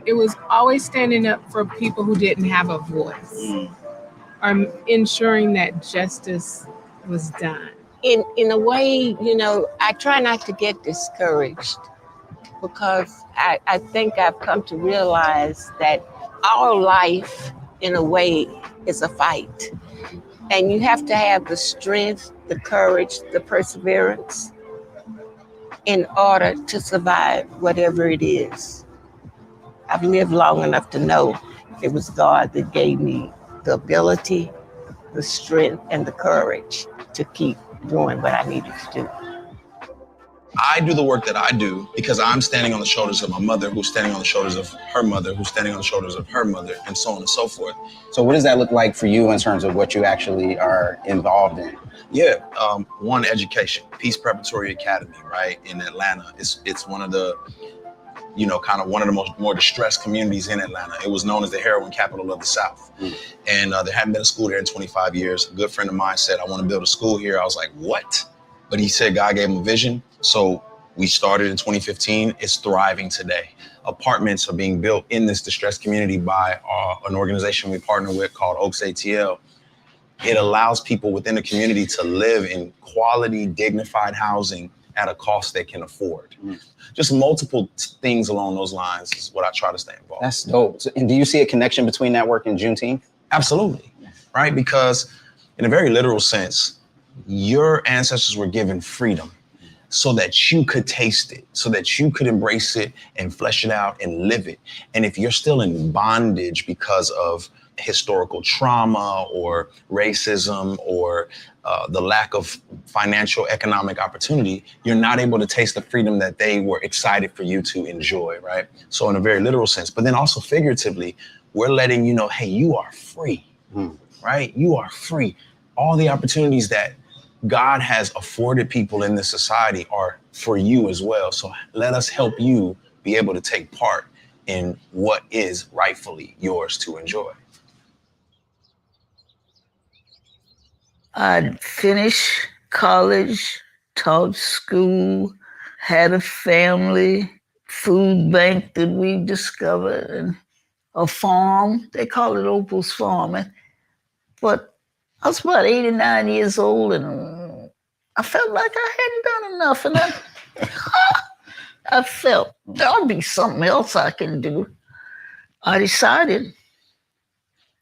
it was always standing up for people who didn't have a voice, or ensuring that justice was done. In a way, you know, I try not to get discouraged, because I think I've come to realize that our life, in a way, is a fight. And you have to have the strength, the courage, the perseverance in order to survive whatever it is. I've lived long enough to know it was God that gave me the ability, the strength, and the courage to keep doing what I needed to do. I do the work that I do because I'm standing on the shoulders of my mother, who's standing on the shoulders of her mother, who's standing on the shoulders of her mother, and so on and so forth. So what does that look like for you in terms of what you actually are involved in? Yeah, one, education, Peace Preparatory Academy, right, in Atlanta. It's one of the, kind of one of the more distressed communities in Atlanta. It was known as the heroin capital of the South. And there hadn't been a school there in 25 years. A good friend of mine said, I want to build a school here. I was like, what? But he said God gave him a vision. So we started in 2015. It's thriving today. Apartments are being built in this distressed community by an organization we partner with called Oaks ATL. It allows people within the community to live in quality, dignified housing at a cost they can afford. Just multiple things along those lines is what I try to stay involved. That's dope. So, and do you see a connection between that work and Juneteenth? Absolutely, right? Because in a very literal sense, your ancestors were given freedom so that you could taste it, so that you could embrace it and flesh it out and live it. And if you're still in bondage because of historical trauma or racism or the lack of financial economic opportunity, you're not able to taste the freedom that they were excited for you to enjoy, right? So in a very literal sense, but then also figuratively, we're letting you know, hey, you are free, right? You are free. All the opportunities that God has afforded people in this society are for you as well. So let us help you be able to take part in what is rightfully yours to enjoy. I'd finished college, taught school, had a family, food bank that we discovered, and a farm. They call it Opal's Farm. But I was about 89 years old, and I felt like I hadn't done enough. And I felt there'll be something else I can do. I decided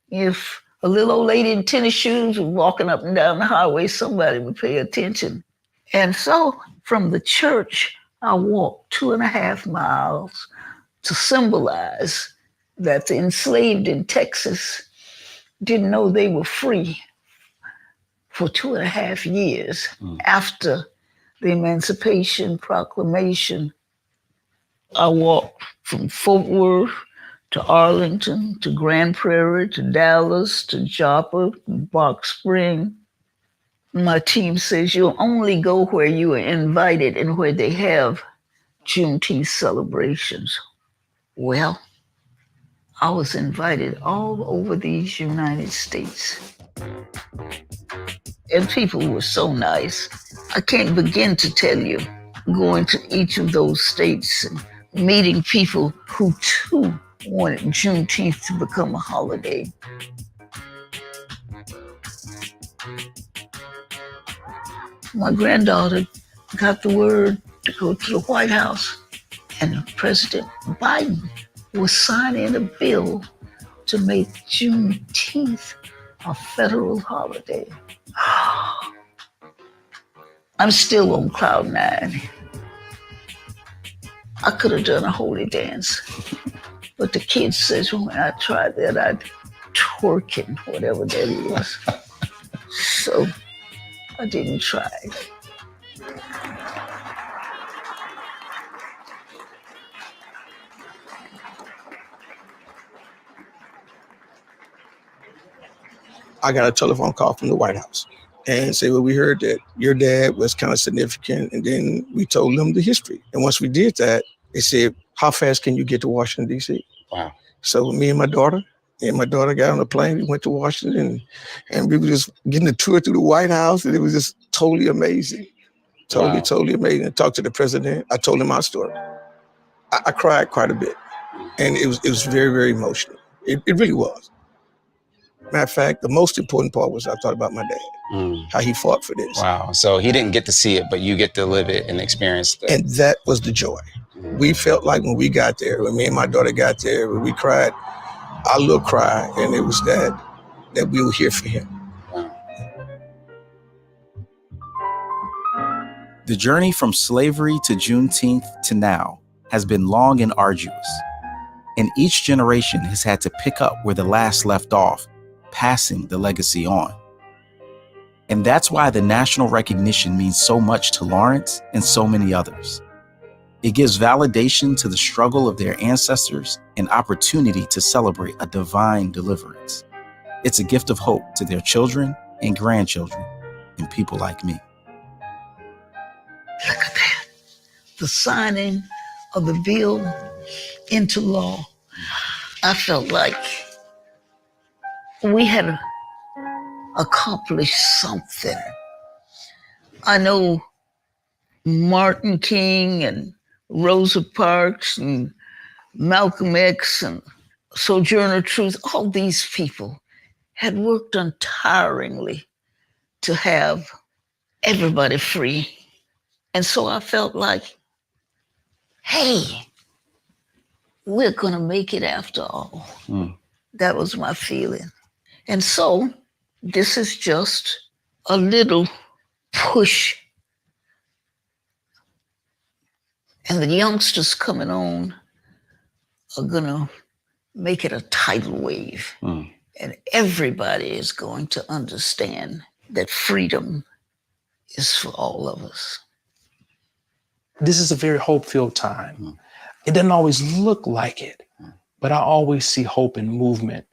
if a little old lady in tennis shoes was walking up and down the highway, somebody would pay attention. And so from the church, I walked 2.5 miles to symbolize that the enslaved in Texas didn't know they were free for 2.5 years after the Emancipation Proclamation. I walked from Fort Worth to Arlington, to Grand Prairie, to Dallas, to Joppa, to Box Spring. My team says you'll only go where you are invited and where they have Juneteenth celebrations. Well, I was invited all over these United States. And people were so nice. I can't begin to tell you, going to each of those states and meeting people who too wanted Juneteenth to become a holiday. My granddaughter got the word to go to the White House, and President Biden was signing a bill to make Juneteenth a federal holiday. I'm still on cloud 9. I could have done a holy dance, but the kid says when I tried that, I'd twerking, whatever that is. So I didn't try. I got a telephone call from the White House and said, well, we heard that your dad was kind of significant. And then we told them the history. And once we did that, they said, how fast can you get to Washington, D.C.? Wow. So me and my daughter got on a plane. We went to Washington and we were just getting a tour through the White House. And it was just totally amazing. Totally amazing. I talked to the president. I told him my story. I cried quite a bit. And it was very, very emotional. It really was. Matter of fact, the most important part was I thought about my dad, how he fought for this. Wow. So he didn't get to see it, but you get to live it and experience it. And that was the joy. We felt like when we got there, when me and my daughter got there, when we cried, our little cry, and it was that we were here for him. The journey from slavery to Juneteenth to now has been long and arduous, and each generation has had to pick up where the last left off, passing the legacy on. And that's why the national recognition means so much to Lawrence and so many others. It gives validation to the struggle of their ancestors and opportunity to celebrate a divine deliverance. It's a gift of hope to their children and grandchildren and people like me. Look at that. The signing of the bill into law. I felt like we had accomplished something. I know Martin King and Rosa Parks and Malcolm X and Sojourner Truth, all these people had worked untiringly to have everybody free. And so I felt like, hey, we're gonna make it after all. That was my feeling. And so this is just a little push. And the youngsters coming on are gonna make it a tidal wave. And everybody is going to understand that freedom is for all of us. This is a very hope-filled time. It doesn't always look like it, but I always see hope and movement.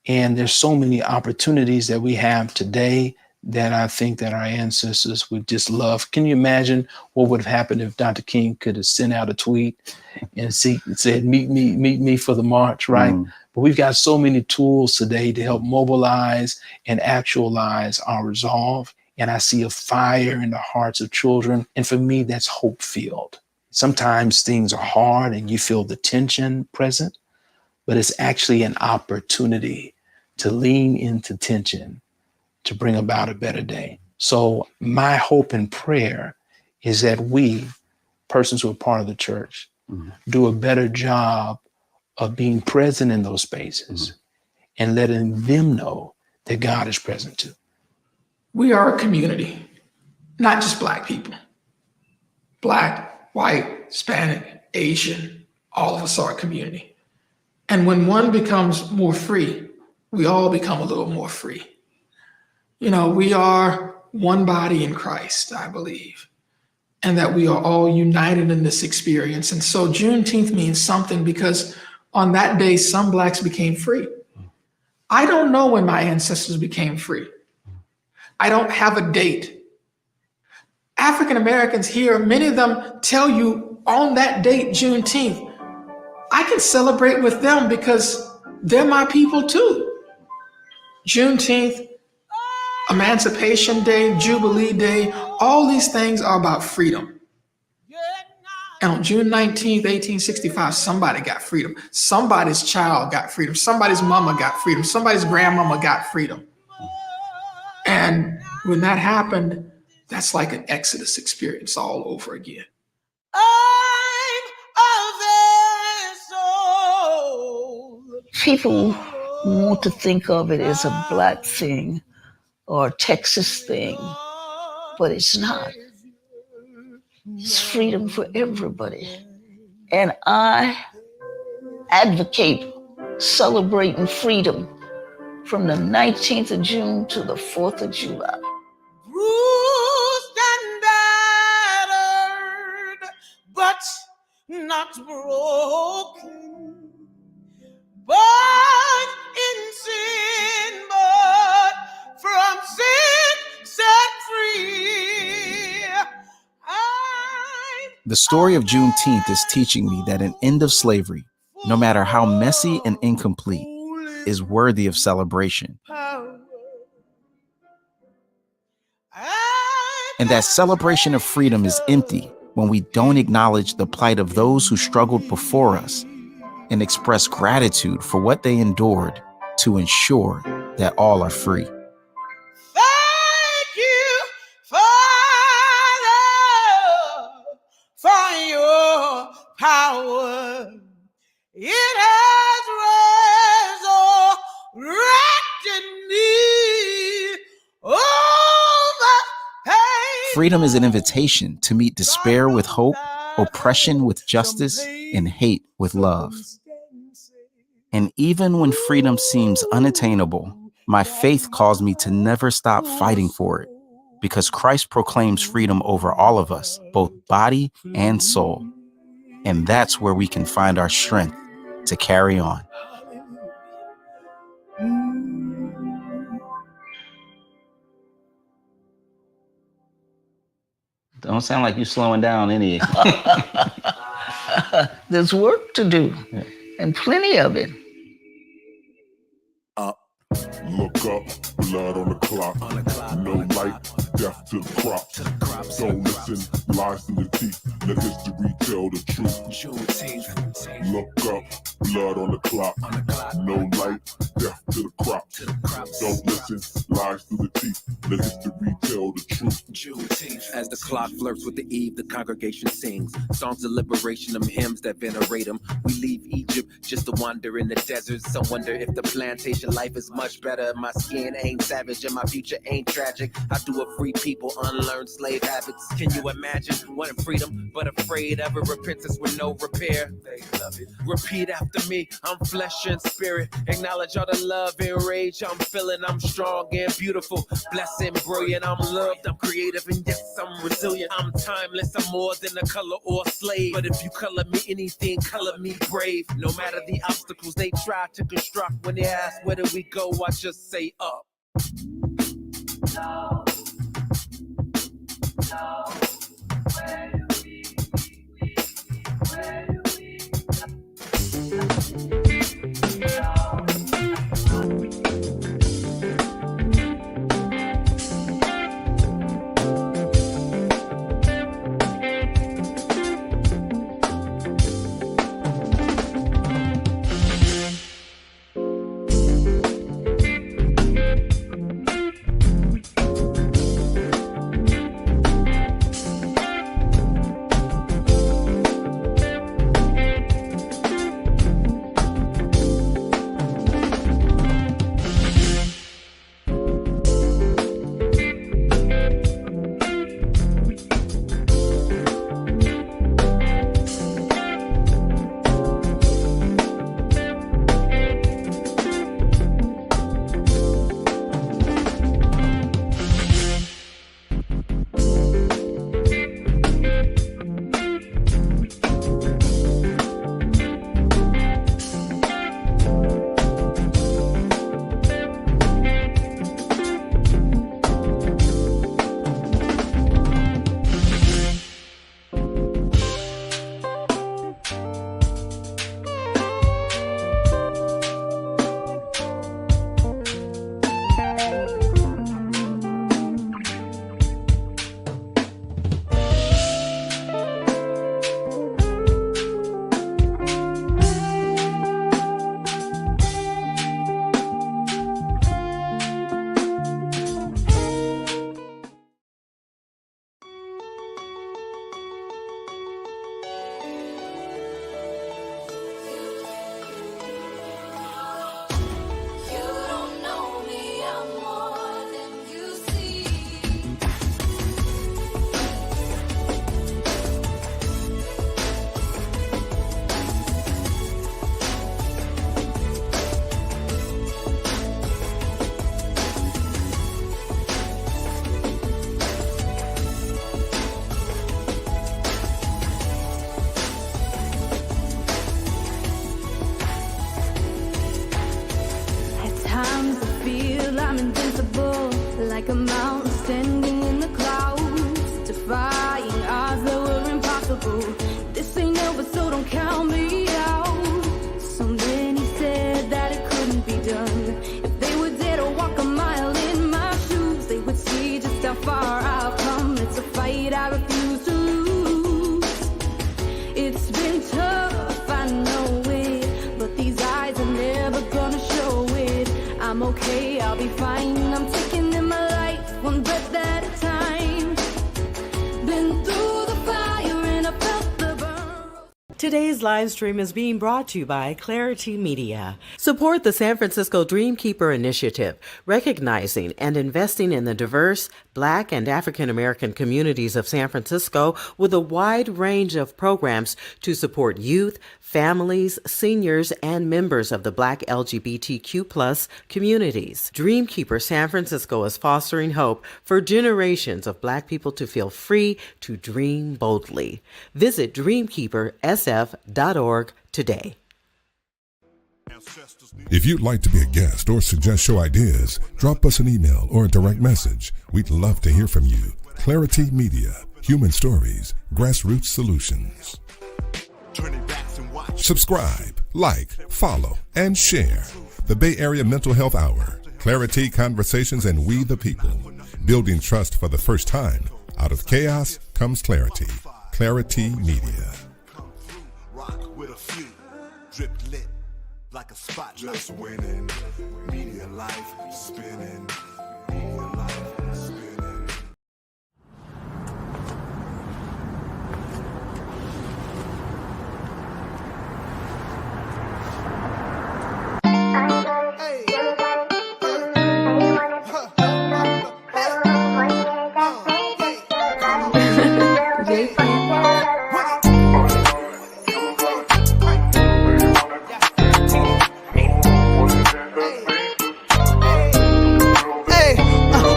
And there's so many opportunities that we have today that I think that our ancestors would just love. Can you imagine what would have happened if Dr. King could have sent out a tweet and said, meet me for the march, right? But we've got so many tools today to help mobilize and actualize our resolve. And I see a fire in the hearts of children. And for me, that's hope-filled. Sometimes things are hard and you feel the tension present, but it's actually an opportunity to lean into tension to bring about a better day. So my hope and prayer is that we, persons who are part of the church, do a better job of being present in those spaces and letting them know that God is present too. We are a community, not just Black people. Black, white, Hispanic, Asian, all of us are a community. And when one becomes more free, we all become a little more free. You know, we are one body in Christ, I believe, and that we are all united in this experience. And so Juneteenth means something because on that day, some Blacks became free. I don't know when my ancestors became free. I don't have a date. African Americans here, many of them tell you on that date, Juneteenth, I can celebrate with them because they're my people too. Juneteenth, Emancipation Day, Jubilee Day, all these things are about freedom. And on June 19th, 1865, somebody got freedom. Somebody's child got freedom. Somebody's mama got freedom. Somebody's grandmama got freedom. And when that happened, that's like an Exodus experience all over again. People want to think of it as a Black thing or a Texas thing, but it's not. It's freedom for everybody. And I advocate celebrating freedom from the 19th of June to the 4th of July. Bruised and battered, but not broken. Born in sin, but from sin set free. The story of Juneteenth is teaching me that an end of slavery, no matter how messy and incomplete, is worthy of celebration. And that celebration of freedom is empty when we don't acknowledge the plight of those who struggled before us and express gratitude for what they endured to ensure that all are free. Thank you, Father, for your power. It has resurrected me over pain. Freedom is an invitation to meet despair with hope, oppression with justice, and hate with love. And even when freedom seems unattainable, my faith calls me to never stop fighting for it, because Christ proclaims freedom over all of us, both body and soul. And that's where we can find our strength to carry on. Don't sound like you're slowing down any. There's work to do, and plenty of it. Look up, blood on the clock. No light, death to the crop. Don't listen, lies to the teeth. Let history tell the truth. Look up, blood on the clock. No light, death to the crop. Don't listen, lies to the teeth. Let history tell the truth. Juneteenth. As the clock flirts with the eve, the congregation sings songs of liberation, them hymns that venerate them. We leave Egypt just to wander in the desert. Some wonder if the plantation life is much better. My skin ain't savage and my future ain't tragic. I do a free people unlearn slave habits. Can you imagine wanting freedom but afraid of a repentance with no repair? They love it. Repeat after me. I'm flesh and spirit. Acknowledge all the love and rage I'm feeling. I'm strong and beautiful, blessed and brilliant. I'm loved, I'm creative, and yes, I'm resilient. I'm timeless, I'm more than a color or a slave. But if you color me anything, color me brave. No matter the obstacles they try to construct, when they ask where do we go, I just say up. No. No. Where do we like a mountain standing in the clouds, defying odds that were impossible. This ain't over, so don't count me out. So many said that it couldn't be done. If they were there to walk a mile in my shoes, they would see just how far I've come. It's a fight I refuse to lose. It's been tough, I know it, but these eyes are never gonna show it. I'm okay, I'll be fine. I'm taking in my life one breath at a time. Been through the fire and I felt the burn. Today's live stream is being brought to you by Clarity Media. Support the San Francisco Dreamkeeper Initiative, recognizing and investing in the diverse Black and African American communities of San Francisco with a wide range of programs to support youth, families, seniors, and members of the Black LGBTQ+ communities. Dreamkeeper San Francisco is fostering hope for generations of Black people to feel free to dream boldly. Visit dreamkeepersf.org today. If you'd like to be a guest or suggest show ideas, drop us an email or a direct message. We'd love to hear from you. Clarity Media, human stories, grassroots solutions. Subscribe, like, follow, and share. The Bay Area Mental Health Hour, Clarity Conversations, and We the People. Building trust for the first time. Out of chaos comes clarity. Clarity Media. Rock with a few, drip lit like a spotlight. Just winning, media life spinning, media life spinning.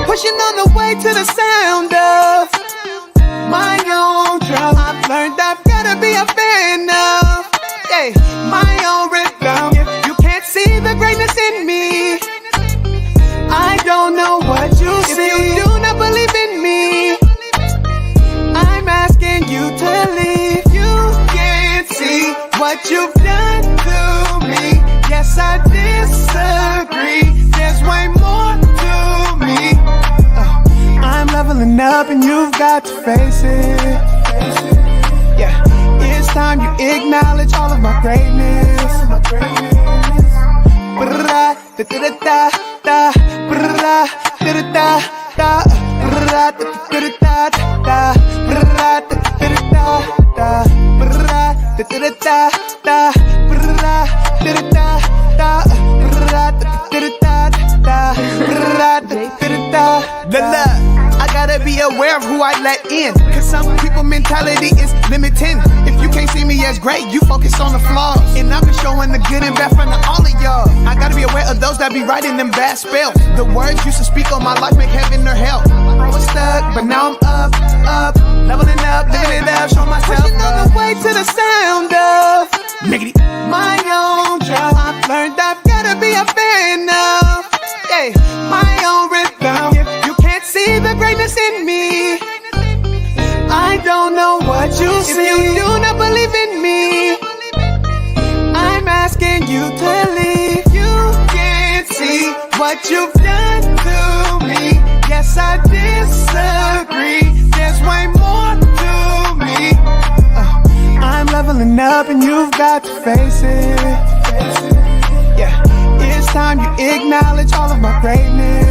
Pushing on the way to the sound of my own drum. I've learned I've gotta be a fan of, my own rhythm. If you can't see the greatness in me, I don't know what you see. If you do not believe in me, I'm asking you to leave. You can't see what you've done to me. Yes, I disagree. There's way more to me. I'm leveling up and you've got to face it. Yeah, it's time you acknowledge all of my greatness. I gotta be aware of who I let in, cause some people mentality is limiting. If you can't see me as great, you focus on the flaws, and I've been showing the good and bad front of all of y'all. I gotta be aware of those that be writing them bad spells. The words used to speak on my life make heaven or hell. I was stuck, but now I'm up, leveling up, living it up, showing myself pushing on the way to the sound of my own drum. I've learned I've gotta be a fan of, my own rhythm. If you can't see the greatness in me, I don't know what you see. If you do not believe in me, I'm asking you to leave. You can't see what you've done to me. Yes, I disagree. There's way more to me. I'm leveling up and you've got to face it. Yeah, it's time you acknowledge all of my greatness.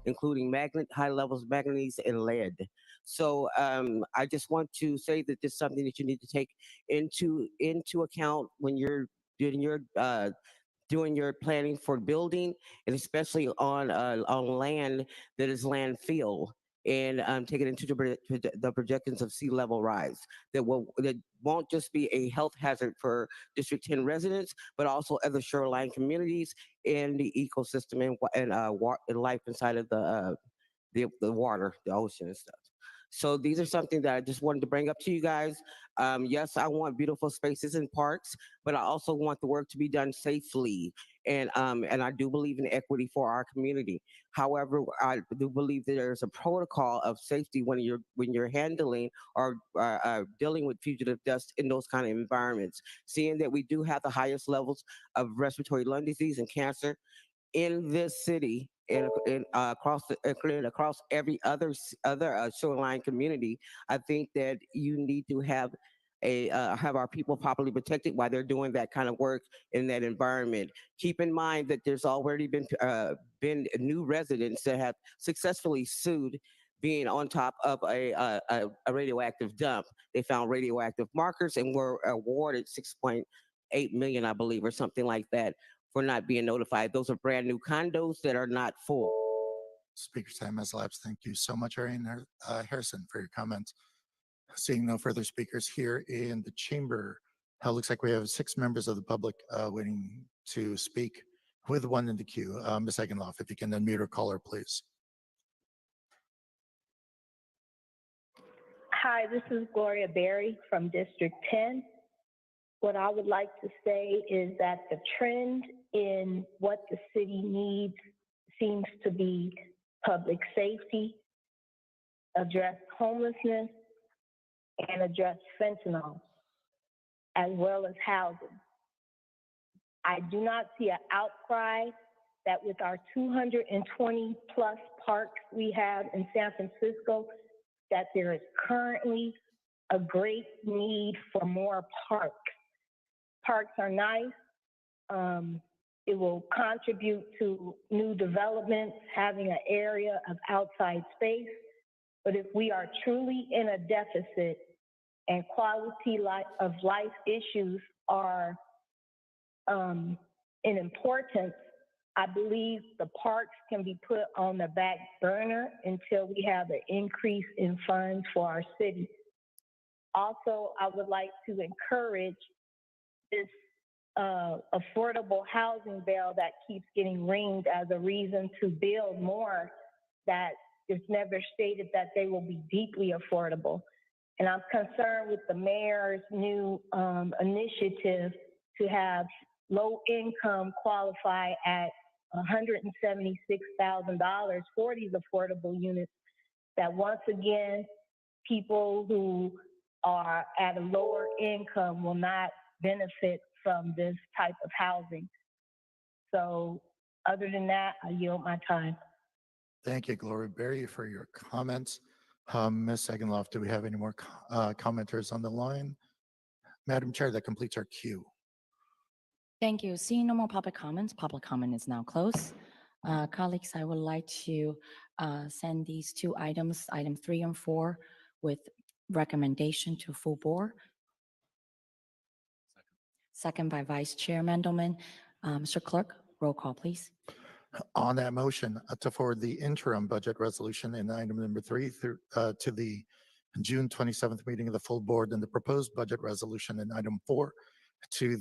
Including high levels of manganese and lead. So I just want to say that this is something that you need to take into account when you're doing your planning for building, and especially on land that is landfill, and taking into the projections of sea level rise that won't just be a health hazard for District 10 residents, but also other shoreline communities and the ecosystem and life inside of the water, the ocean and stuff. So these are something that I just wanted to bring up to you guys. Yes, I want beautiful spaces and parks, but I also want the work to be done safely. And I do believe in equity for our community. However, I do believe that there's a protocol of safety when you're handling or dealing with fugitive dust in those kind of environments. Seeing that we do have the highest levels of respiratory lung disease and cancer in this city and across every other shoreline community. I think that you need to have our people properly protected while they're doing that kind of work in that environment. Keep in mind that there's already been new residents that have successfully sued being on top of a radioactive dump. They found radioactive markers and were awarded $6.8 million, I believe, or something like that, for not being notified. Those are brand new condos that are not full. Speaker's time has elapsed. Thank you so much, Arian Harrison, for your comments. Seeing no further speakers here in the chamber, it looks like we have 6 members of the public waiting to speak, with 1 in the queue. Ms. Egenloff, if you can unmute or caller, please. Hi, this is Gloria Berry from District 10. What I would like to say is that the trend in what the city needs seems to be public safety, address homelessness, and address fentanyl, as well as housing. I do not see an outcry that with our 220 plus parks we have in San Francisco, that there is currently a great need for more parks. Parks are nice. It will contribute to new developments, having an area of outside space. But if we are truly in a deficit and quality of life issues are in importance, I believe the parks can be put on the back burner until we have an increase in funds for our city. Also, I would like to encourage this affordable housing bill that keeps getting ringed as a reason to build more, that is never stated that they will be deeply affordable. And I'm concerned with the mayor's new initiative to have low income qualify at $176,000 for these affordable units, that once again, people who are at a lower income will not benefit from this type of housing. So other than that, I yield my time. Thank you, Gloria Berry, for your comments. Ms. Egenloff, do we have any more commenters on the line? Madam Chair, that completes our queue. Thank you. Seeing no more public comments, public comment is now closed. Colleagues, I would like to send these 2 items, item 3 and 4, with recommendation to full board. Second by Vice Chair Mendelman. Mr. Clerk, roll call, please. On that motion to forward the interim budget resolution in item number 3 through, to the June 27th meeting of the full board, and the proposed budget resolution in item 4 to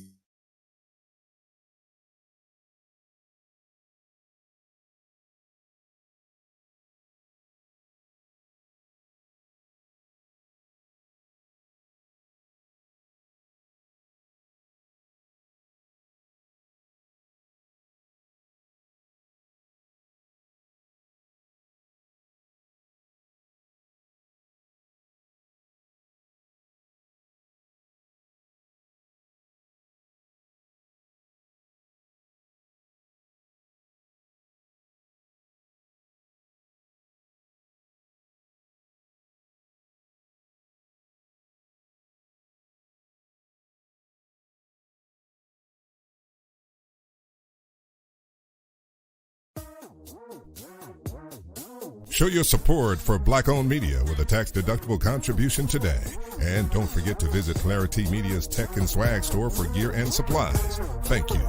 Show your support for Black-owned media with a tax-deductible contribution today. And don't forget to visit Clarity Media's Tech and Swag store for gear and supplies. Thank you.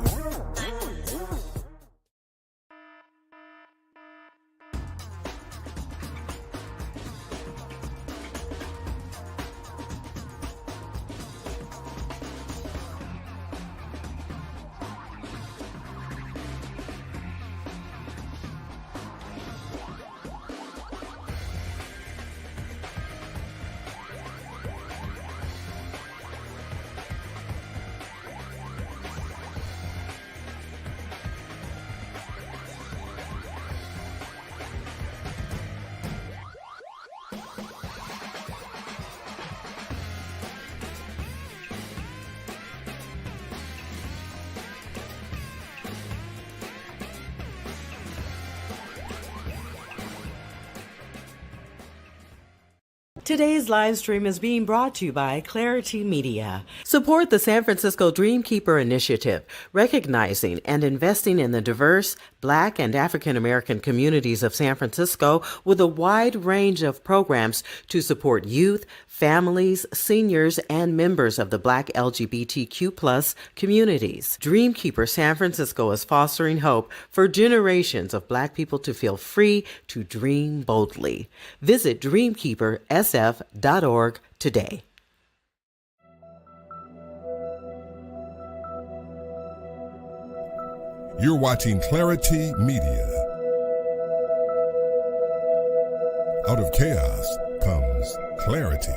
Today's live stream is being brought to you by Clarity Media. Support the San Francisco Dreamkeeper Initiative, recognizing and investing in the diverse Black and African American communities of San Francisco with a wide range of programs to support youth, families, seniors, and members of the Black LGBTQ+ communities. Dreamkeeper San Francisco is fostering hope for generations of Black people to feel free to dream boldly. Visit dreamkeepersf.org today. You're watching Clarity Media. Out of chaos comes clarity.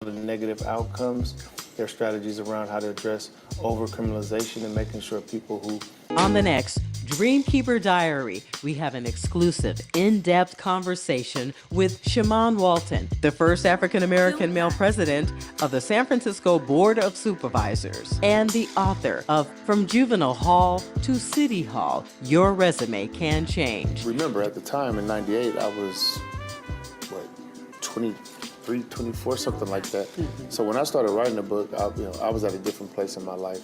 The negative outcomes, their strategies around how to address over-criminalization and making sure people who... On the next Dreamkeeper Diary, we have an exclusive, in-depth conversation with Shaman Walton, the first African-American male president of the San Francisco Board of Supervisors, and the author of From Juvenile Hall to City Hall, Your Resume Can Change. Remember, at the time in 98, I was, 23, 24, something like that. So when I started writing the book, I was at a different place in my life.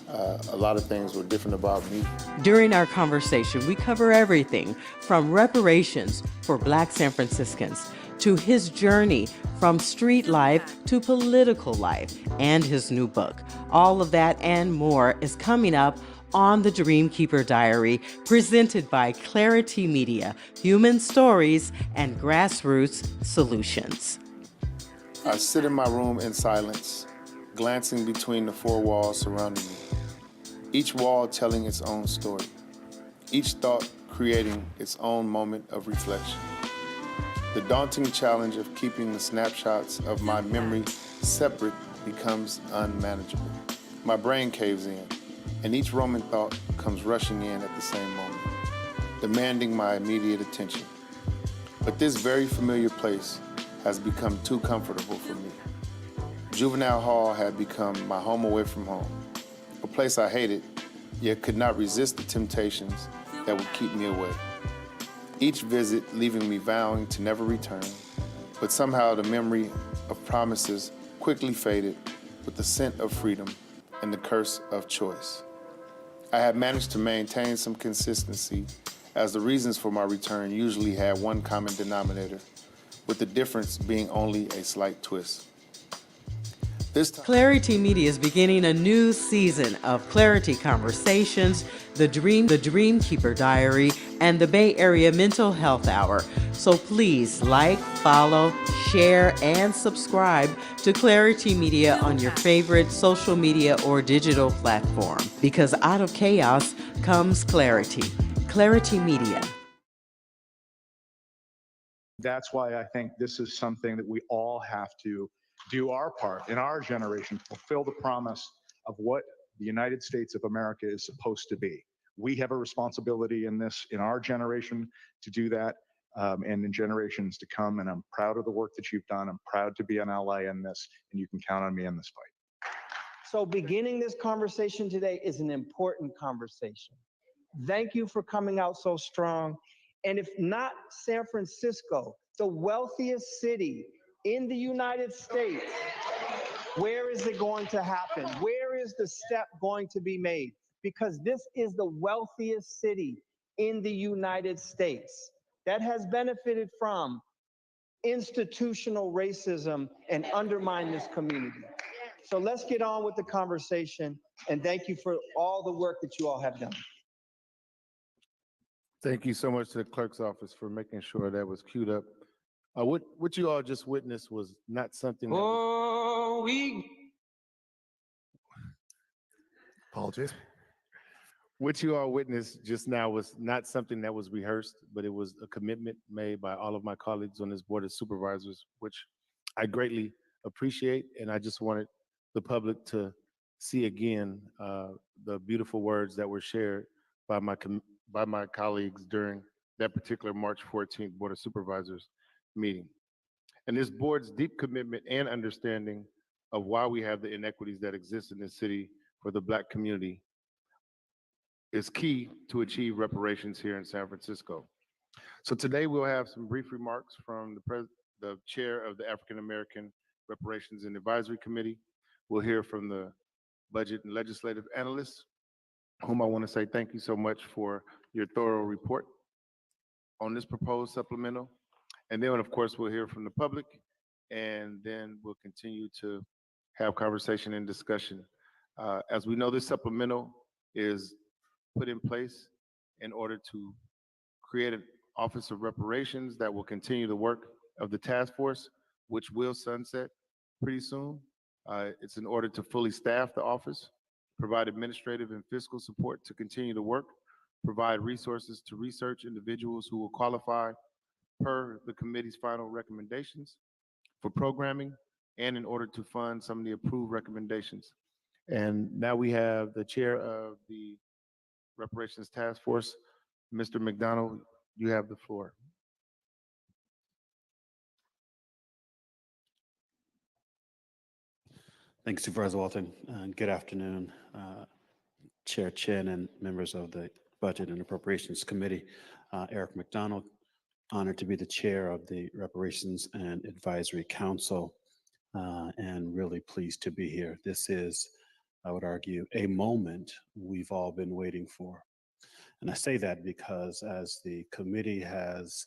A lot of things were different about me. During our conversation, we cover everything from reparations for Black San Franciscans to his journey from street life to political life and his new book. All of that and more is coming up on the Dreamkeeper Diary, presented by Clarity Media, Human Stories and Grassroots Solutions. I sit in my room in silence, glancing between the four walls surrounding me. Each wall telling its own story. Each thought creating its own moment of reflection. The daunting challenge of keeping the snapshots of my memory separate becomes unmanageable. My brain caves in, and each Roman thought comes rushing in at the same moment, demanding my immediate attention. But this very familiar place has become too comfortable for me. Juvenile Hall had become my home away from home, a place I hated, yet could not resist the temptations that would keep me away. Each visit leaving me vowing to never return, but somehow the memory of promises quickly faded with the scent of freedom and the curse of choice. I had managed to maintain some consistency, as the reasons for my return usually had one common denominator, with the difference being only a slight twist. Clarity Media is beginning a new season of Clarity Conversations, the Dreamkeeper Diary, and the Bay Area Mental Health Hour. So please like, follow, share, and subscribe to Clarity Media on your favorite social media or digital platform, because out of chaos comes clarity. Clarity Media. That's why I think this is something that we all have to do our part in our generation, fulfill the promise of what the United States of America is supposed to be. We have a responsibility in this, in our generation, to do that, and in generations to come. And I'm proud of the work that you've done. I'm proud to be an ally in this, and you can count on me in this fight. So beginning this conversation today is an important conversation. Thank you for coming out so strong. And if not San Francisco, the wealthiest city in the United States, where is it going to happen? Where is the step going to be made? Because this is the wealthiest city in the United States that has benefited from institutional racism and undermined this community. So let's get on with the conversation, and thank you for all the work that you all have done. Thank you so much to the clerk's office for making sure that was queued up. What you all just witnessed was not something that Apologies. What you all witnessed just now was not something that was rehearsed, but it was a commitment made by all of my colleagues on this Board of Supervisors, which I greatly appreciate. And I just wanted the public to see again the beautiful words that were shared by my colleagues during that particular March 14th Board of Supervisors meeting. And this board's deep commitment and understanding of why we have the inequities that exist in this city for the Black community is key to achieve reparations here in San Francisco. So today we'll have some brief remarks from the chair of the African American Reparations and Advisory Committee. We'll hear from the budget and legislative analysts, whom I want to say thank you so much for your thorough report on this proposed supplemental. And then, of course, we'll hear from the public, and then we'll continue to have conversation and discussion. As we know, this supplemental is put in place in order to create an Office of Reparations that will continue the work of the task force, which will sunset pretty soon. It's in order to fully staff the office, provide administrative and fiscal support to continue the work, provide resources to research individuals who will qualify per the committee's final recommendations for programming, and in order to fund some of the approved recommendations. And now we have the chair of the Reparations Task Force, Mr. McDonald. You have the floor. Thanks, Supervisor Walton. Good afternoon, Chair Chin and members of the Budget and Appropriations Committee. Eric McDonald, honored to be the chair of the Reparations and Advisory Council, and really pleased to be here. This is, I would argue, a moment we've all been waiting for. And I say that because as the committee has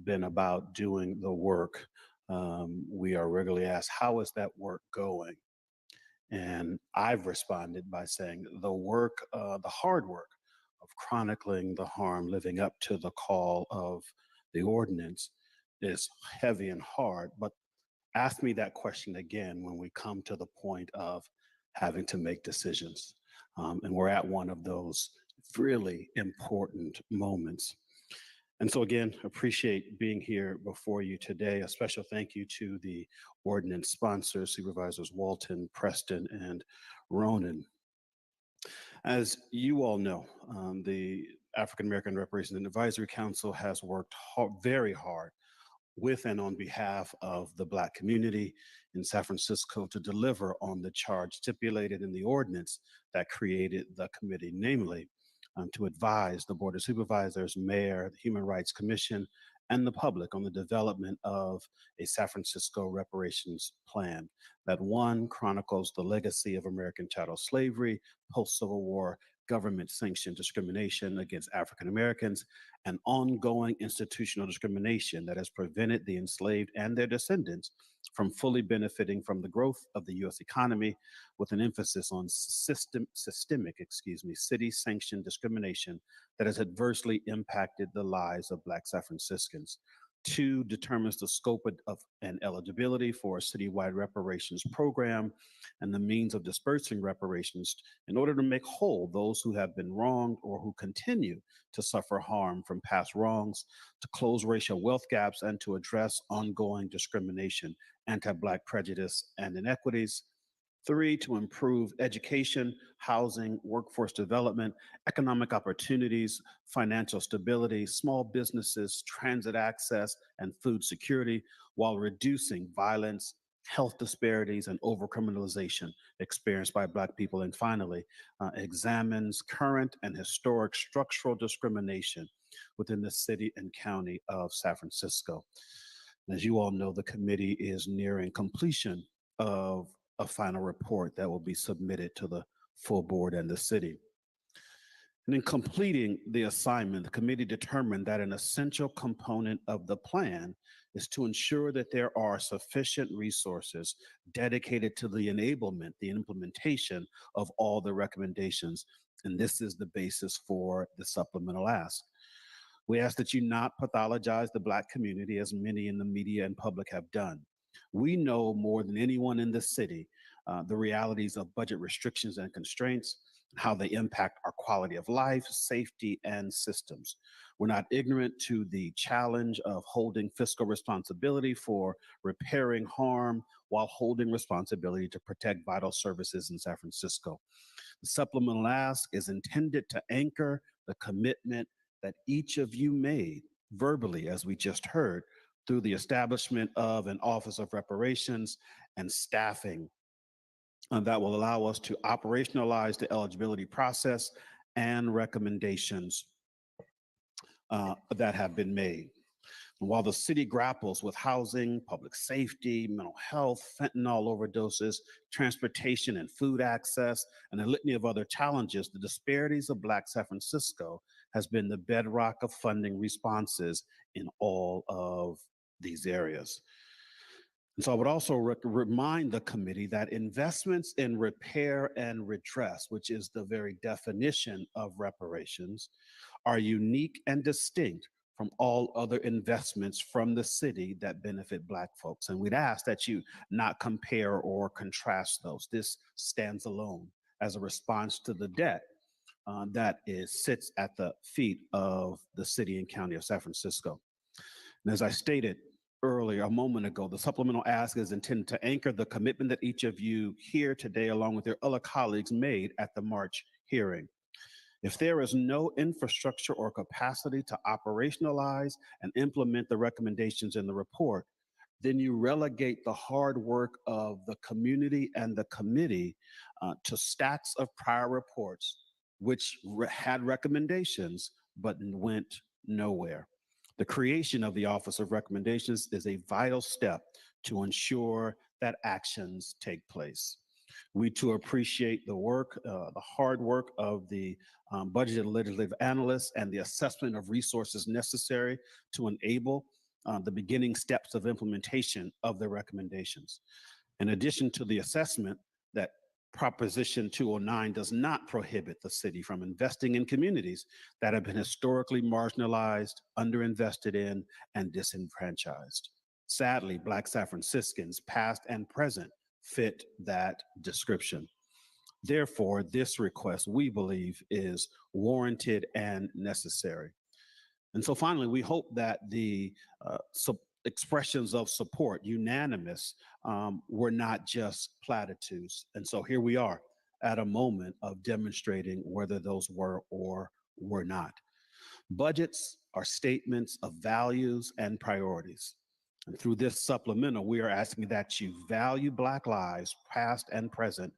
been about doing the work, we are regularly asked, how is that work going? And I've responded by saying the work, the hard work of chronicling the harm, living up to the call of the ordinance is heavy and hard. But ask me that question again when we come to the point of having to make decisions. And we're at one of those really important moments. And so again, appreciate being here before you today. A special thank you to the ordinance sponsors, Supervisors Walton, Preston, and Ronan. As you all know, the African American Reparations and Advisory Council has worked very hard with and on behalf of the Black community in San Francisco to deliver on the charge stipulated in the ordinance that created the committee, namely to advise the Board of Supervisors, Mayor, the Human Rights Commission, and the public on the development of a San Francisco reparations plan that, one, chronicles the legacy of American chattel slavery, post-Civil War government-sanctioned discrimination against African Americans and ongoing institutional discrimination that has prevented the enslaved and their descendants from fully benefiting from the growth of the U.S. economy, with an emphasis on systemic city-sanctioned discrimination that has adversely impacted the lives of Black San Franciscans. 2, determines the scope of and eligibility for a citywide reparations program and the means of dispersing reparations in order to make whole those who have been wronged or who continue to suffer harm from past wrongs, to close racial wealth gaps, and to address ongoing discrimination, anti-Black prejudice, and inequities. 3, to improve education, housing, workforce development, economic opportunities, financial stability, small businesses, transit access, and food security, while reducing violence, health disparities, and overcriminalization experienced by Black people. And finally, examines current and historic structural discrimination within the city and county of San Francisco. As you all know, the committee is nearing completion of a final report that will be submitted to the full board and the city. And in completing the assignment, the committee determined that an essential component of the plan is to ensure that there are sufficient resources dedicated to the enablement, the implementation of all the recommendations. And this is the basis for the supplemental ask. We ask that you not pathologize the Black community, as many in the media and public have done. We know more than anyone in the city the realities of budget restrictions and constraints, how they impact our quality of life, safety, and systems. We're not ignorant to the challenge of holding fiscal responsibility for repairing harm while holding responsibility to protect vital services in San Francisco. The supplemental ask is intended to anchor the commitment that each of you made verbally, as we just heard, through the establishment of an Office of Reparations and staffing that will allow us to operationalize the eligibility process and recommendations that have been made. And while the city grapples with housing, public safety, mental health, fentanyl overdoses, transportation and food access, and a litany of other challenges, the disparities of Black San Francisco has been the bedrock of funding responses in all of these areas. And so I would also remind the committee that investments in repair and redress, which is the very definition of reparations, are unique and distinct from all other investments from the city that benefit Black folks. And we'd ask that you not compare or contrast those. This stands alone as a response to the debt that sits at the feet of the city and county of San Francisco. And as I stated earlier, a moment ago, the supplemental ask is intended to anchor the commitment that each of you here today, along with your other colleagues, made at the March hearing. If there is no infrastructure or capacity to operationalize and implement the recommendations in the report, then you relegate the hard work of the community and the committee to stacks of prior reports, which had recommendations but went nowhere. The creation of the Office of Recommendations is a vital step to ensure that actions take place. We too appreciate the work, the hard work of the budget and legislative analysts and the assessment of resources necessary to enable the beginning steps of implementation of the recommendations. In addition to the assessment that Proposition 209 does not prohibit the city from investing in communities that have been historically marginalized, underinvested in, and disenfranchised. Sadly, Black San Franciscans, past and present, fit that description. Therefore, this request, we believe, is warranted and necessary. And so finally, we hope that the expressions of support, unanimous, were not just platitudes. And so here we are at a moment of demonstrating whether those were or were not. Budgets are statements of values and priorities. And through this supplemental, we are asking that you value Black lives, past and present,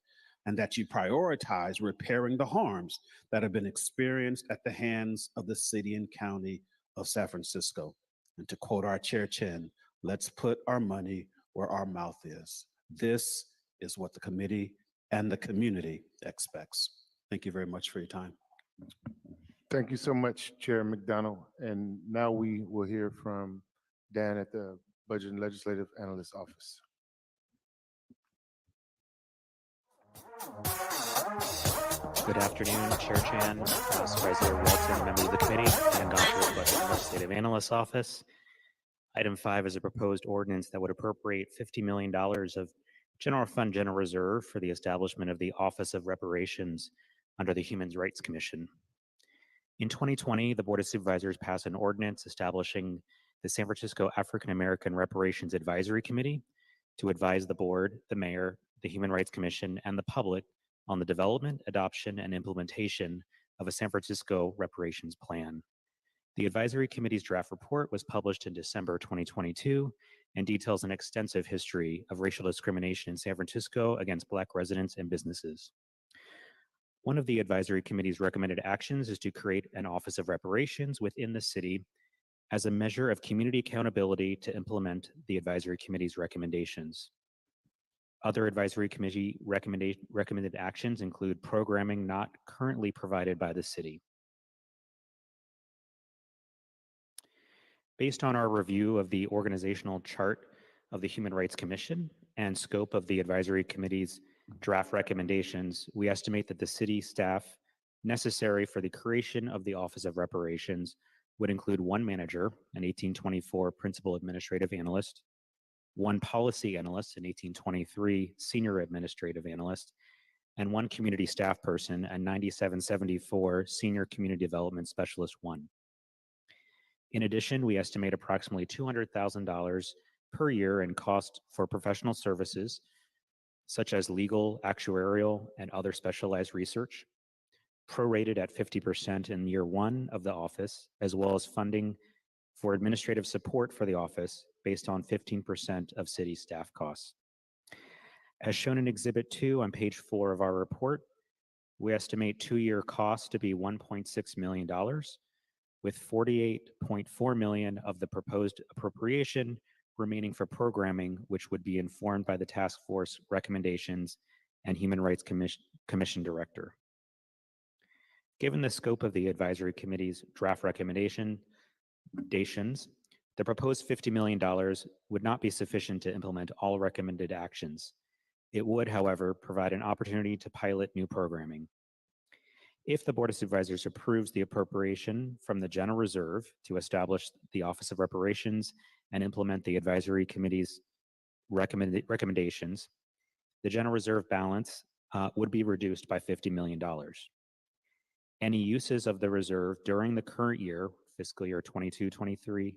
and that you prioritize repairing the harms that have been experienced at the hands of the city and county of San Francisco. And to quote our Chair Chin, let's put our money where our mouth is. This is what the committee and the community expects. Thank you very much for your time. Thank you so much, Chair McDonald. And now we will hear from Dan at the Budget and Legislative Analyst Office. Good afternoon, Chair Chan, Supervisor Walton, members of the committee. Dan Gompers, Budget and Legislative Analyst Office. Item 5 is a proposed ordinance that would appropriate $50 million of general fund general reserve for the establishment of the Office of Reparations under the Human Rights Commission. In 2020, the Board of Supervisors passed an ordinance establishing the San Francisco African American Reparations Advisory Committee to advise the board, the mayor, the Human Rights Commission, and the public on the development, adoption, and implementation of a San Francisco reparations plan. The advisory committee's draft report was published in December 2022 and details an extensive history of racial discrimination in San Francisco against Black residents and businesses. One of the advisory committee's recommended actions is to create an Office of Reparations within the city as a measure of community accountability to implement the advisory committee's recommendations. Other advisory committee recommended actions include programming not currently provided by the city. Based on our review of the organizational chart of the Human Rights Commission and scope of the advisory committee's draft recommendations, we estimate that the city staff necessary for the creation of the Office of Reparations would include one manager, an 1824 principal administrative analyst, one policy analyst, an 1823 senior administrative analyst, and one community staff person, a 9774 senior community development specialist 1. In addition, we estimate approximately $200,000 per year in cost for professional services, such as legal, actuarial, and other specialized research, prorated at 50% in year 1 of the office, as well as funding for administrative support for the office based on 15% of city staff costs. As shown in Exhibit 2 on page 4 of our report, we estimate 2-year costs to be $1.6 million, with $48.4 million of the proposed appropriation remaining for programming, which would be informed by the task force recommendations and Human Rights Commission Director. Given the scope of the advisory committee's draft recommendations, the proposed $50 million would not be sufficient to implement all recommended actions. It would, however, provide an opportunity to pilot new programming. If the Board of Supervisors approves the appropriation from the General Reserve to establish the Office of Reparations and implement the advisory committee's recommendations, the General Reserve balance would be reduced by $50 million. Any uses of the reserve during the current year, fiscal year 22-23,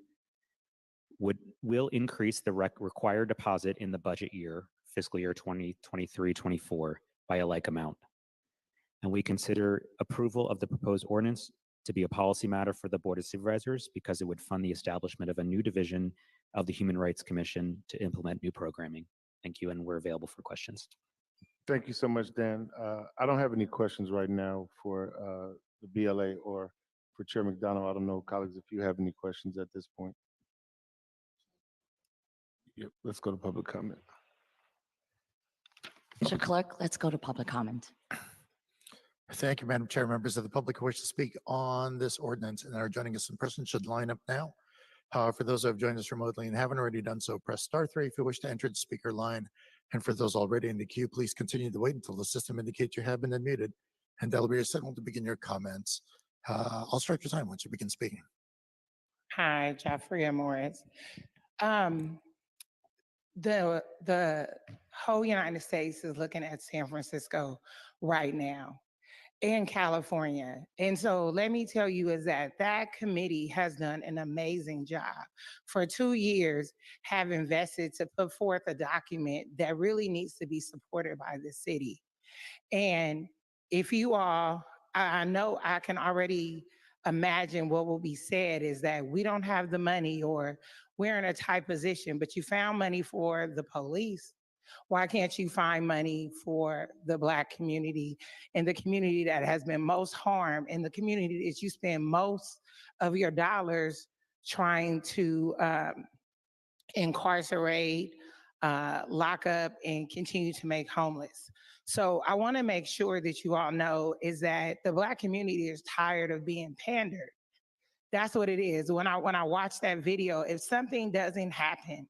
will increase the required deposit in the budget year, fiscal year 2023-24, by a like amount. And we consider approval of the proposed ordinance to be a policy matter for the Board of Supervisors because it would fund the establishment of a new division of the Human Rights Commission to implement new programming. Thank you, and we're available for questions. Thank you so much, Dan. I don't have any questions right now for the BLA or for Chair McDonald. I don't know, colleagues, if you have any questions at this point. Yep, let's go to public comment. Mr. Clerk, let's go to public comment. Thank you, Madam Chair. Members of the public who wish to speak on this ordinance and are joining us in person should line up now. For those who have joined us remotely and haven't already done so, press *3 if you wish to enter the speaker line. And for those already in the queue, please continue to wait until the system indicates you have been unmuted, and that'll be your signal to begin your comments. I'll start your time once you begin speaking. Hi, Jeffrey Morris. The whole United States is looking at San Francisco right now and California. And so let me tell you is that committee has done an amazing job. For 2 years, have invested to put forth a document that really needs to be supported by the city. And if you all, I know I can already imagine what will be said is that we don't have the money or we're in a tight position, but you found money for the police. Why can't you find money for the Black community and the community that has been most harmed and the community that you spend most of your dollars trying to incarcerate, lock up and continue to make homeless. So I want to make sure that you all know is that the Black community is tired of being pandered. That's what it is. When I watch that video, if something doesn't happen,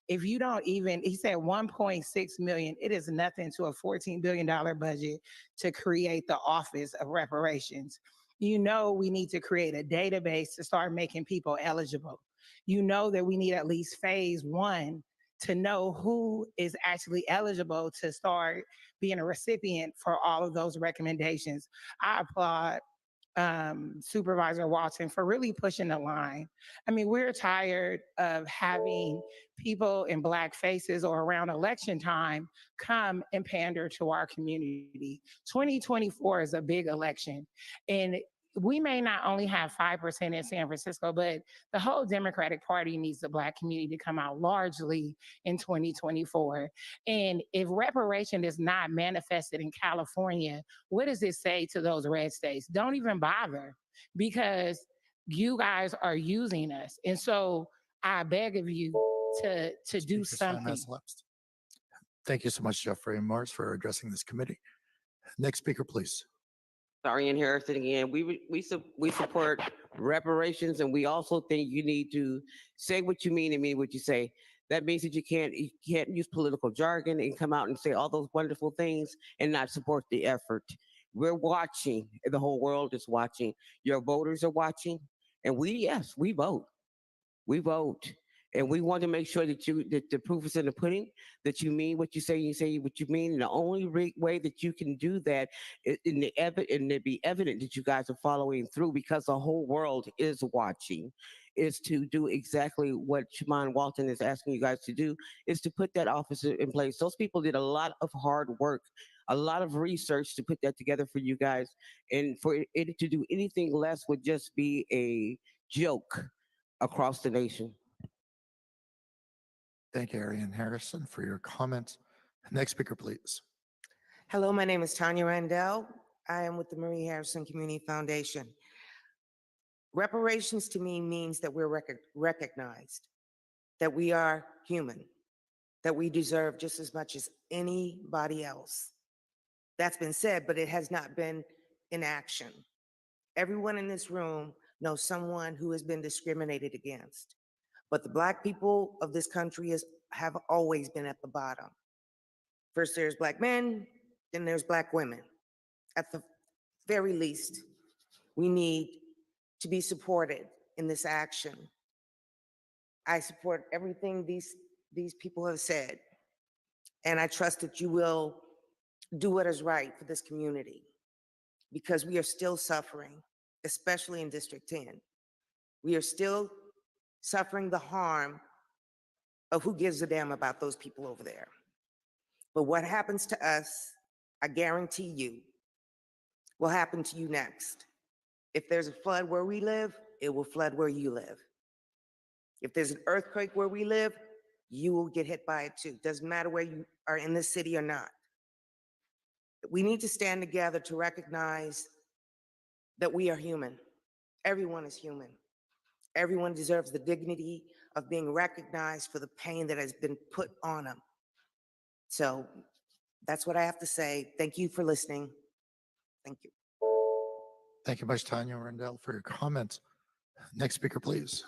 if you don't even, he said 1.6 million, it is nothing to a $14 billion budget to create the Office of Reparations. You know, we need to create a database to start making people eligible. You know that we need at least phase one to know who is actually eligible to start being a recipient for all of those recommendations. I applaud Supervisor Walton for really pushing the line. I mean, we're tired of having people in Black faces or around election time come and pander to our community. 2024 is a big election, and we may not only have 5% in San Francisco, but the whole Democratic Party needs the Black community to come out largely in 2024. And if reparation is not manifested in California, what does it say to those red states? Don't even bother, because you guys are using us. And so I beg of you to do Speaker's time something. has elapsed. Thank you so much, Jeffrey Morris, for addressing this committee. Next speaker, please. Arian Harrison again. We support reparations, and we also think you need to say what you mean and mean what you say. That means that you can't use political jargon and come out and say all those wonderful things and not support the effort. We're watching. The whole world is watching. Your voters are watching, and we vote. We vote. And we want to make sure that the proof is in the pudding, that you mean what you say what you mean. And the only way that you can do that is and it be evident that you guys are following through, because the whole world is watching, is to do exactly what Shimon Walton is asking you guys to do, is to put that office in place. Those people did a lot of hard work, a lot of research to put that together for you guys. And for it to do anything less would just be a joke across the nation. Thank you, Arian Harrison, for your comments. Next speaker, please. Hello, my name is Tanya Randell. I am with the Marie Harrison Community Foundation. Reparations to me means that we're recognized, that we are human, that we deserve just as much as anybody else. That's been said, but it has not been in action. Everyone in this room knows someone who has been discriminated against. But the Black people of this country have always been at the bottom. First there's Black men, then there's Black women. At the very least, we need to be supported in this action. I support everything these people have said, and I trust that you will do what is right for this community, because we are still suffering, especially in District 10. We are still suffering the harm of who gives a damn about those people over there. But what happens to us, I guarantee you, will happen to you next. If there's a flood where we live, it will flood where you live. If there's an earthquake where we live, you will get hit by it too. Doesn't matter where you are in this city or not. We need to stand together to recognize that we are human. Everyone is human. Everyone deserves the dignity of being recognized for the pain that has been put on them. So that's what I have to say. Thank you for listening. Thank you. Thank you much, Tanya Randell, for your comments. Next speaker, please.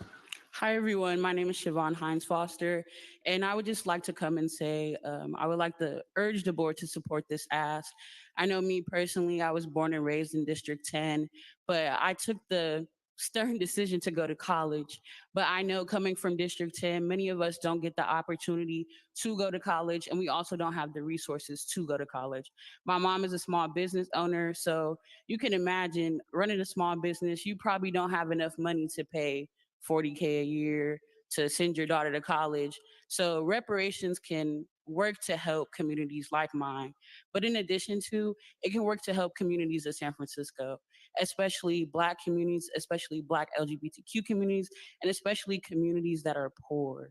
Hi, everyone. My name is Siobhan Hines Foster, and I would just like to come and say I would like to urge the board to support this ask. I know me personally, I was born and raised in District 10, but I took the stern decision to go to college. But I know coming from District 10, many of us don't get the opportunity to go to college, and we also don't have the resources to go to college. My mom is a small business owner, so you can imagine running a small business, you probably don't have enough money to pay $40K a year to send your daughter to college. So reparations can work to help communities like mine. But in addition to, it can work to help communities of San Francisco, especially Black communities, especially Black LGBTQ communities, and especially communities that are poor.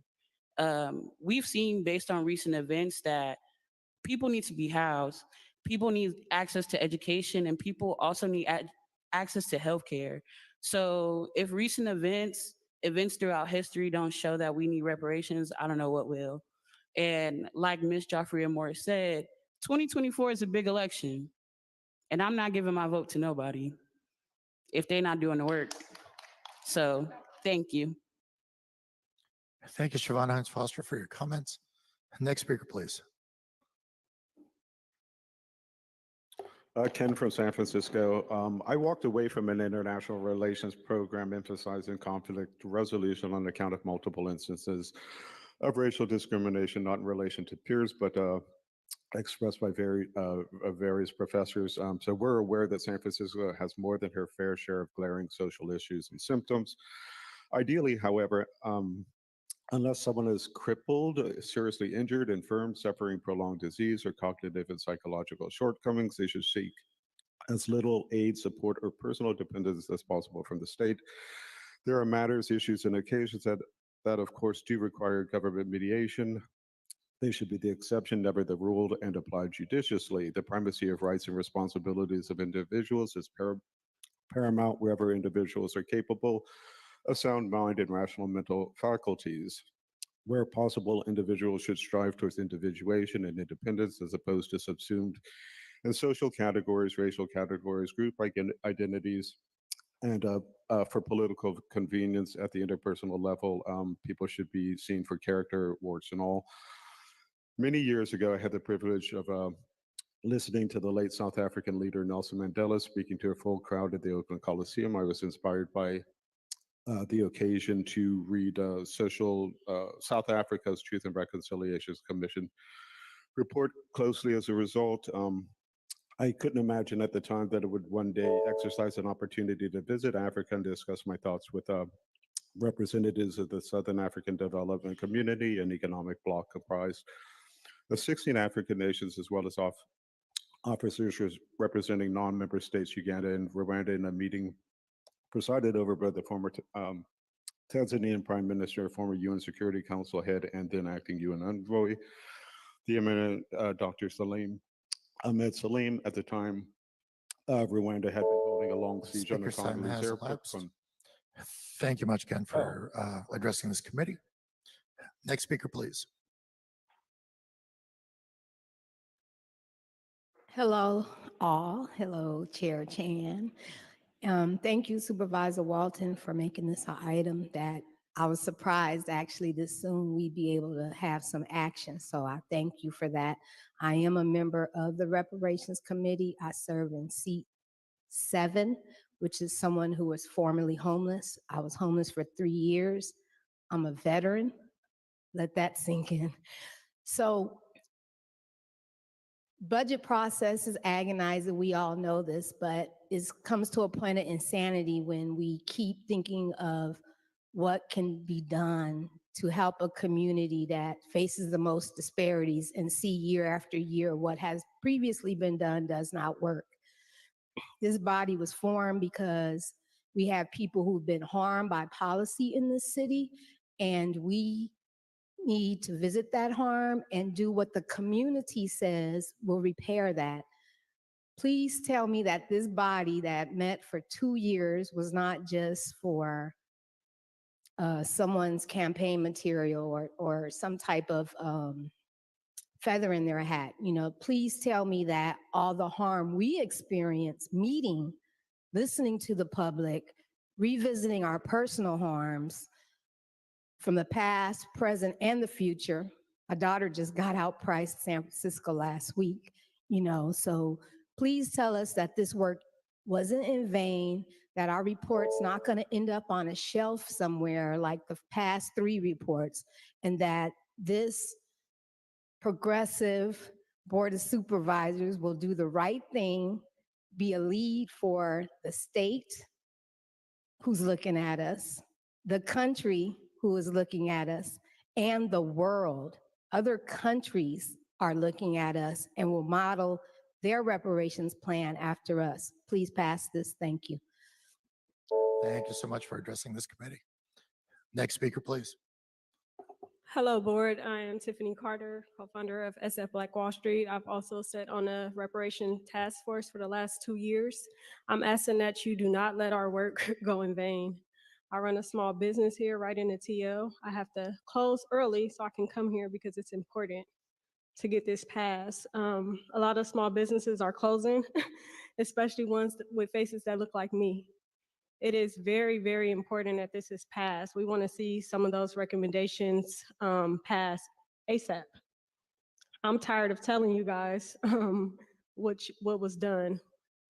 We've seen based on recent events that people need to be housed, people need access to education, and people also need access to healthcare. So if recent events throughout history don't show that we need reparations, I don't know what will. And like Ms. Joffrey Moore said, 2024 is a big election. And I'm not giving my vote to nobody if they're not doing the work. So thank you. Thank you, Siobhan Hines Foster, for your comments. Next speaker, please. Ken from San Francisco. I walked away from an international relations program emphasizing conflict resolution on account of multiple instances of racial discrimination, not in relation to peers, but expressed by various professors. So we're aware that San Francisco has more than her fair share of glaring social issues and symptoms. Ideally, however, unless someone is crippled, seriously injured, infirm, suffering prolonged disease, or cognitive and psychological shortcomings, they should seek as little aid, support, or personal dependence as possible from the state. There are matters, issues, and occasions that of course, do require government mediation. They should be the exception, never the rule, and applied judiciously. The primacy of rights and responsibilities of individuals is paramount wherever individuals are capable of sound mind and rational mental faculties. Where possible, individuals should strive towards individuation and independence as opposed to subsumed in social categories, racial categories, group identities, and for political convenience at the interpersonal level, people should be seen for character, warts, and all. Many years ago, I had the privilege of listening to the late South African leader Nelson Mandela speaking to a full crowd at the Oakland Coliseum. I was inspired by the occasion to read South Africa's Truth and Reconciliation Commission report closely. As a result, I couldn't imagine at the time that it would one day exercise an opportunity to visit Africa and discuss my thoughts with representatives of the Southern African Development Community, an economic bloc comprised of 16 African nations, as well as officers representing non-member states, Uganda and Rwanda, in a meeting presided over by the former Tanzanian Prime Minister, former UN Security Council head, and then acting UN envoy, the eminent Dr. Ahmed Salim. At the time, Rwanda had been holding a long siege on the Speaker's time Congolese has airport. elapsed. Thank you much, Ken, for addressing this committee. Next speaker, please. Hello, all. Hello, Chair Chan. Thank you, Supervisor Walton, for making this an item that I was surprised actually this soon we'd be able to have some action. So I thank you for that. I am a member of the Reparations Committee. I serve in seat 7, which is someone who was formerly homeless. I was homeless for 3 years. I'm a veteran. Let that sink in. So budget process is agonizing. We all know this, but it comes to a point of insanity when we keep thinking of what can be done to help a community that faces the most disparities and see year after year what has previously been done does not work. This body was formed because we have people who've been harmed by policy in this city, and we need to visit that harm and do what the community says will repair that. Please tell me that this body that met for 2 years was not just for someone's campaign material or some type of feather in their hat. You know, please tell me that all the harm we experience meeting, listening to the public, revisiting our personal harms from the past, present, and the future. My daughter just got outpriced San Francisco last week, you know, so please tell us that this work wasn't in vain, that our report's not going to end up on a shelf somewhere like the past 3 reports, and that this progressive Board of Supervisors will do the right thing, be a lead for the state who's looking at us, the country who is looking at us, and the world. Other countries are looking at us and will model their reparations plan after us. Please pass this. Thank you. Thank you so much for addressing this committee. Next speaker, please. Hello, board. I am Tiffany Carter, co-founder of SF Black Wall Street. I've also sat on a reparation task force for the last 2 years. I'm asking that you do not let our work go in vain. I run a small business here right in the TL. I have to close early so I can come here because it's important to get this passed. A lot of small businesses are closing, especially ones with faces that look like me. It is very, very important that this is passed. We want to see some of those recommendations passed ASAP. I'm tired of telling you guys what was done.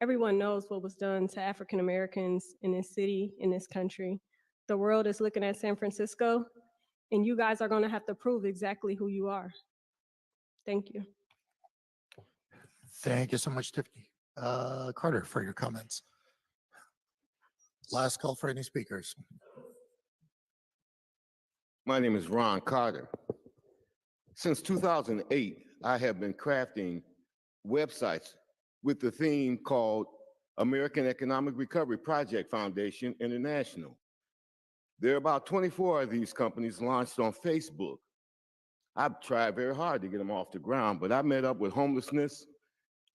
Everyone knows what was done to African Americans in this city, in this country. The world is looking at San Francisco, and you guys are going to have to prove exactly who you are. Thank you. Thank you so much, Tiffany. Carter, for your comments. Last call for any speakers. My name is Ron Carter. Since 2008, I have been crafting websites with the theme called American Economic Recovery Project Foundation International. There are about 24 of these companies launched on Facebook. I've tried very hard to get them off the ground, but I met up with homelessness,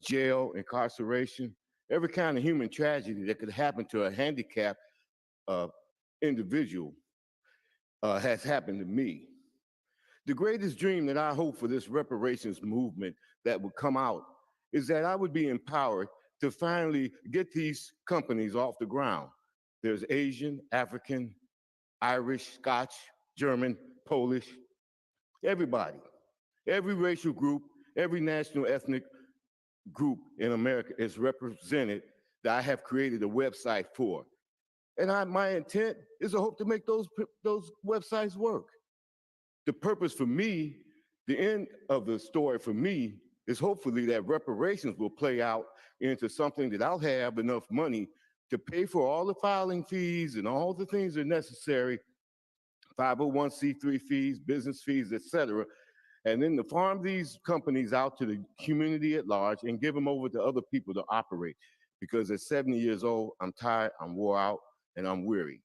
jail, incarceration, every kind of human tragedy that could happen to a handicapped individual has happened to me. The greatest dream that I hope for this reparations movement that would come out is that I would be empowered to finally get these companies off the ground. There's Asian, African, Irish, Scotch, German, Polish, everybody, every racial group, every national ethnic group in America is represented that I have created a website for. And my intent is to hope to make those websites work. The purpose for me, the end of the story for me, is hopefully that reparations will play out into something that I'll have enough money to pay for all the filing fees and all the things that are necessary, 501c3 fees, business fees, etc., and then to farm these companies out to the community at large and give them over to other people to operate. Because at 70 years old, I'm tired, I'm wore out, and I'm weary.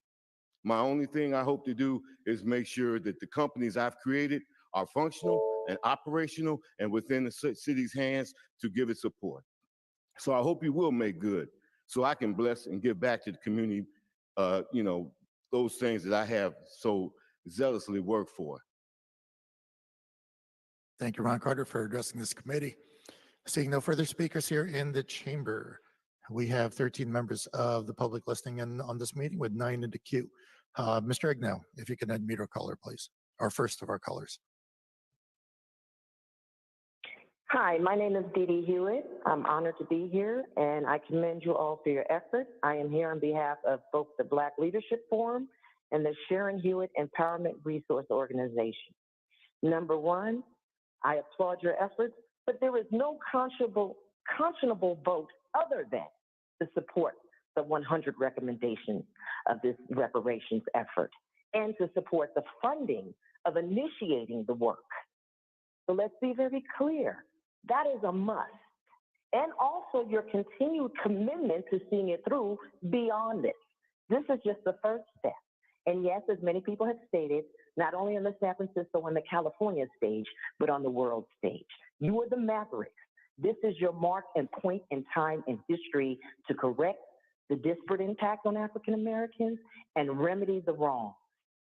My only thing I hope to do is make sure that the companies I've created are functional and operational and within the city's hands to give it support. So I hope you will make good so I can bless and give back to the community, those things that I have so zealously worked for. Thank you, Ron Carter, for addressing this committee. Seeing no further speakers here in the chamber, we have 13 members of the public listening in on this meeting with 9 in the queue. Mr. Ignow, if you can unmute our caller, please, our first of our callers. Hi, my name is Dee Dee Hewitt. I'm honored to be here, and I commend you all for your efforts. I am here on behalf of both the Black Leadership Forum and the Sharon Hewitt Empowerment Resource Organization. Number one, I applaud your efforts, but there is no conscionable vote other than to support the 100 recommendations of this reparations effort and to support the funding of initiating the work. So let's be very clear. That is a must. And also your continued commitment to seeing it through beyond it. This is just the first step. And yes, as many people have stated, not only on the San Francisco and the California stage, but on the world stage. You are the mavericks. This is your mark and point in time in history to correct the disparate impact on African Americans and remedy the wrong.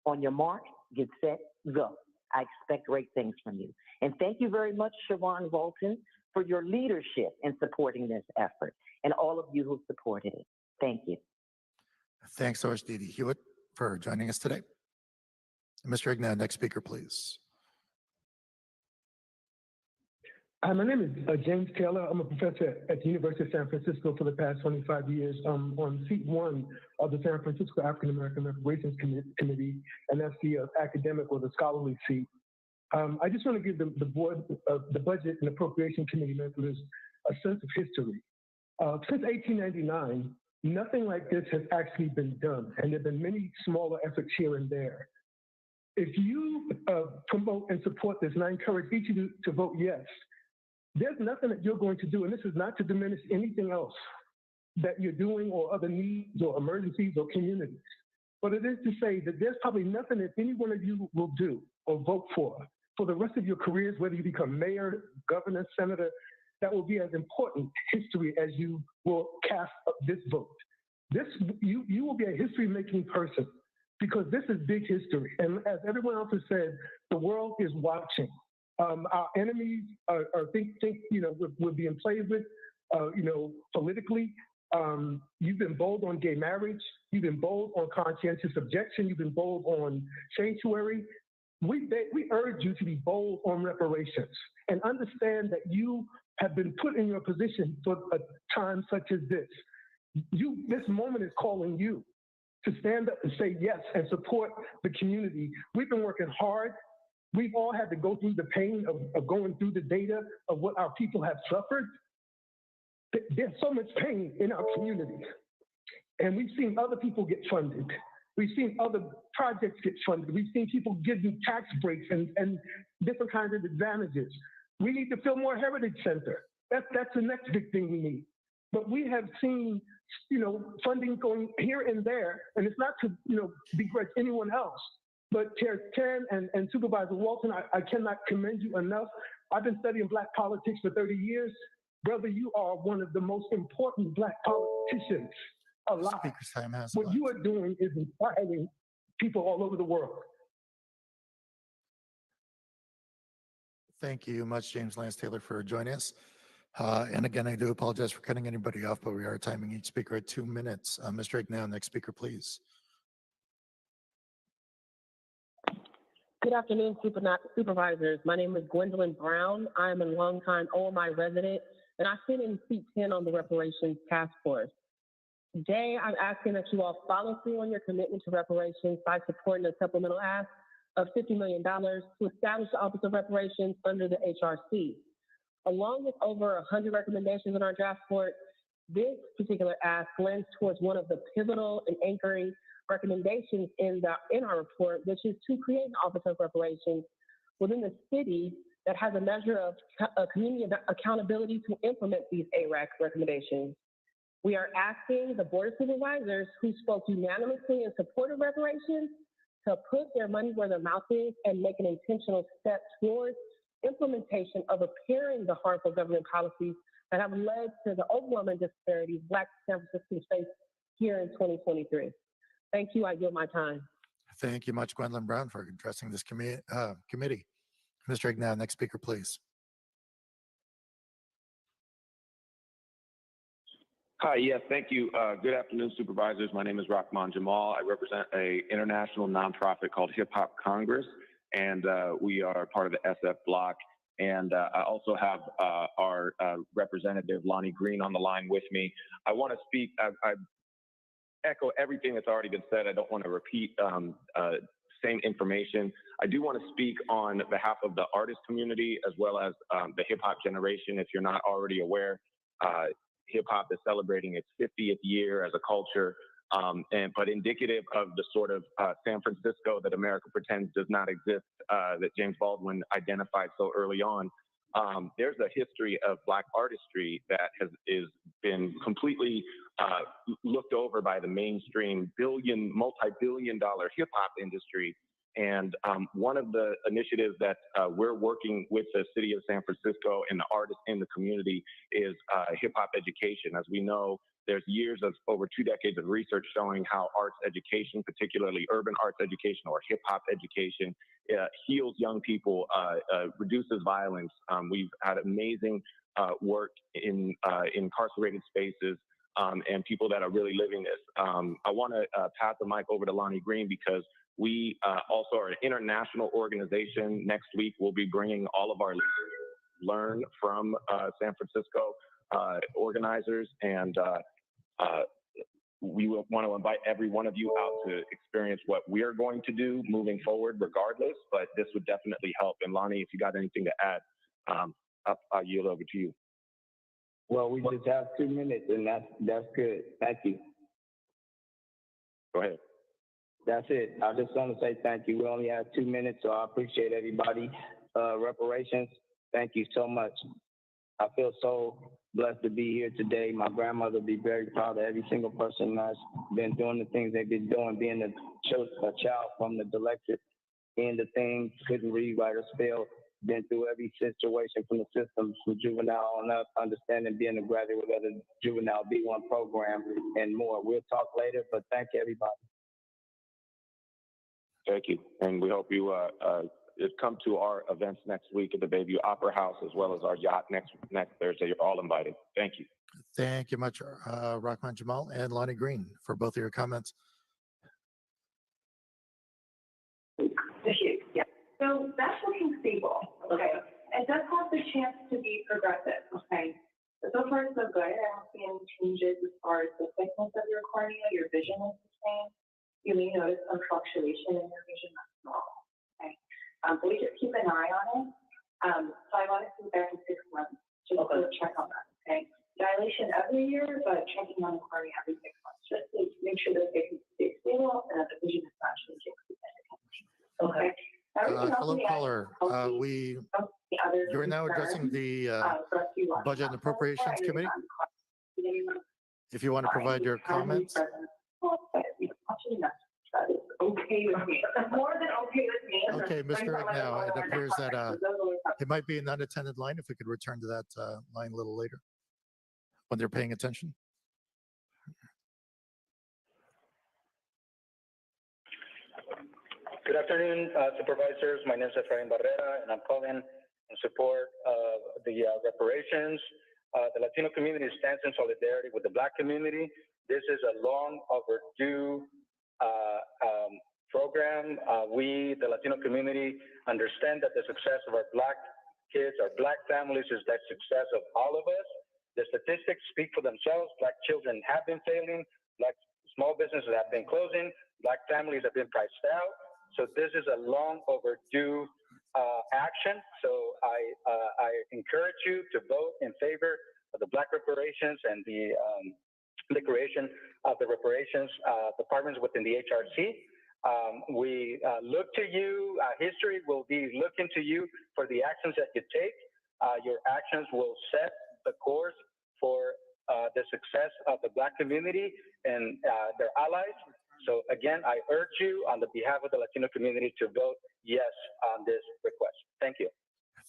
On your mark, get set, go. I expect great things from you. And thank you very much, Siobhan Walton, for your leadership in supporting this effort and all of you who supported it. Thank you. Thanks so much, Dee Dee Hewitt, for joining us today. Mr. Ignow, next speaker, please. Hi, my name is James Taylor. I'm a professor at the University of San Francisco for the past 25 years. I'm on seat 1 of the San Francisco African American Reparations Committee, and that's the academic or the scholarly seat. I just want to give the board, the Budget and Appropriation Committee members a sense of history. Since 1899, nothing like this has actually been done, and there have been many smaller efforts here and there. If you promote and support this, and I encourage each of you to vote yes, there's nothing that you're going to do, and this is not to diminish anything else that you're doing or other needs or emergencies or communities, but it is to say that there's probably nothing that any one of you will do or vote for the rest of your careers, whether you become mayor, governor, senator, that will be as important history as you will cast this vote. You will be a history-making person because this is big history. And as everyone else has said, the world is watching. Our enemies are we're being played with, politically. You've been bold on gay marriage. You've been bold on conscientious objection. You've been bold on sanctuary. We urge you to be bold on reparations and understand that you have been put in your position for a time such as this. This moment is calling you to stand up and say yes and support the community. We've been working hard. We've all had to go through the pain of going through the data of what our people have suffered. There's so much pain in our community. And we've seen other people get funded. We've seen other projects get funded. We've seen people give you tax breaks and different kinds of advantages. We need to build more heritage center. That's the next big thing we need. But we have seen, funding going here and there, and it's not to, begrudge anyone else. But Chair Chen and Supervisor Walton, I cannot commend you enough. I've been studying Black politics for 30 years. Brother, you are one of the most important Black politicians alive. Speaker's time has What you are doing is inspiring people all over the world. Thank you much, James Lance Taylor, for joining us. And again, I do apologize for cutting anybody off, but we are timing each speaker at 2 minutes. Mr. Ignau, next speaker, please. Good afternoon, supervisors. My name is Gwendolyn Brown. I am a longtime OMI resident, and I sit in seat 10 on the Reparations Task Force. Today, I'm asking that you all follow through on your commitment to reparations by supporting a supplemental ask of $50 million to establish the Office of Reparations under the HRC. Along with over 100 recommendations in our draft report, this particular ask lends towards one of the pivotal and anchoring recommendations in our report, which is to create an Office of Reparations within the city that has a measure of community accountability to implement these ARAC recommendations. We are asking the Board of Supervisors, who spoke unanimously in support of reparations, to put their money where their mouth is and make an intentional step towards implementation of repairing the harmful government policies that have led to the overwhelming disparities Black San Franciscans face here in 2023. Thank you. I yield my time. Thank you much, Gwendolyn Brown, for addressing this committee. Mr. Ignau, next speaker, please. Hi, yes, thank you. Good afternoon, supervisors. My name is Rahman Jamal. I represent an international nonprofit called Hip Hop Congress, and we are part of the SF block. And I also have our representative, Lonnie Green, on the line with me. I want to speak, I echo everything that's already been said. I don't want to repeat same information. I do want to speak on behalf of the artist community as well as the hip hop generation. If you're not already aware, hip hop is celebrating its 50th year as a culture, but indicative of the sort of San Francisco that America pretends does not exist, that James Baldwin identified so early on. There's a history of Black artistry that is been completely looked over by the mainstream multi-billion dollar hip hop industry. And one of the initiatives that we're working with the city of San Francisco and the artists in the community is hip hop education. As we know, there's years of over 2 decades of research showing how arts education, particularly urban arts education or hip hop education, heals young people, reduces violence. We've had amazing work in incarcerated spaces and people that are really living this. I want to pass the mic over to Lonnie Green because we also are an international organization. Next week, we'll be bringing all of our leaders learn from San Francisco organizers, and we will want to invite every one of you out to experience what we are going to do moving forward regardless, but this would definitely help. And Lonnie, if you got anything to add, I'll yield over to you. Well, we just have 2 minutes, and that's good. Thank you. Go ahead. That's it. I just want to say thank you. We only have 2 minutes, so I appreciate everybody. Reparations, thank you so much. I feel so blessed to be here today. My grandmother would be very proud of every single person that's been doing the things they've been doing, being a child from the dyslexic end of things, couldn't read, write, or spell, been through every situation from the system, from juvenile on up, understanding being a graduate of the juvenile B1 program and more. We'll talk later, but thank you, everybody. Thank you. And we hope you come to our events next week at the Bayview Opera House, as well as our yacht next Thursday. You're all invited. Thank you. Thank you much, Rahman Jamal and Lonnie Green, for both of your comments. Thank you. Yeah. So that's looking stable. Okay. It does have the chance to be progressive. Okay. But so far, so good. I don't see any changes as far as the thickness of your cornea. Your vision is the same. You may notice some fluctuation in your vision. That's normal. Okay. But we just keep an eye on it. So I want to see back in 6 months just to check on that. Okay. Dilation every year, but checking on the cornea every 6 months, just to make sure that they can stay stable and that the vision is not changing significantly. Okay. Hello, caller. You're now addressing the Budget and Appropriations Committee. If you want to provide your comments. That is okay with me. More than okay with me. Okay, Mr. Ignow, it appears that it might be an unattended line. If we could return to that line a little later when they're paying attention. Good afternoon, supervisors. My name is Efrain Barrera, and I'm calling in support of the reparations. The Latino community stands in solidarity with the Black community. This is a long overdue program. We, the Latino community, understand that the success of our Black kids, our Black families, is the success of all of us. The statistics speak for themselves. Black children have been failing. Black small businesses have been closing. Black families have been priced out. So this is a long overdue action. So I encourage you to vote in favor of the Black reparations and the creation of the reparations departments within the HRC. We look to you, history will be looking to you for the actions that you take. Your actions will set the course for the success of the Black community and their allies. So again, I urge you on the behalf of the Latino community to vote yes on this request. Thank you.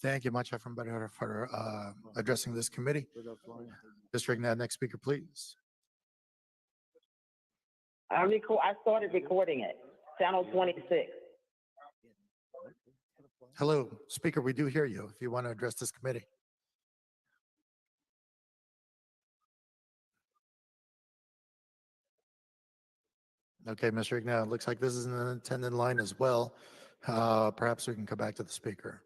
Thank you much, Efrain Barrera, for addressing this committee. District next speaker, please. I started recording it. Channel 26. Hello, speaker, we do hear you if you want to address this committee. Okay, Mr. Ignow, it looks like this is an unattended line as well. Perhaps we can come back to the speaker.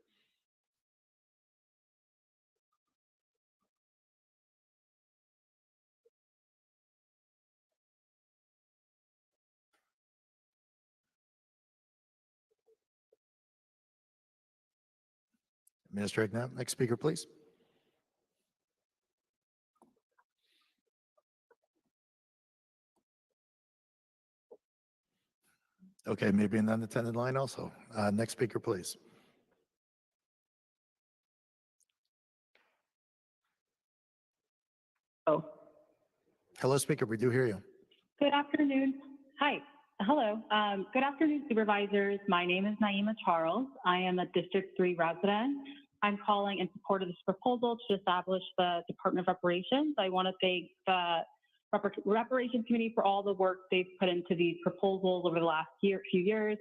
Minister Ignow, next speaker, please. Okay, maybe an unattended line also. Next speaker, please. Oh. Hello, speaker, we do hear you. Good afternoon. Hi. Hello. Good afternoon, supervisors. My name is Naima Charles. I am a District 3 resident. I'm calling in support of this proposal to establish the Department of Reparations. I want to thank the Reparations Committee for all the work they've put into these proposals over the last few years.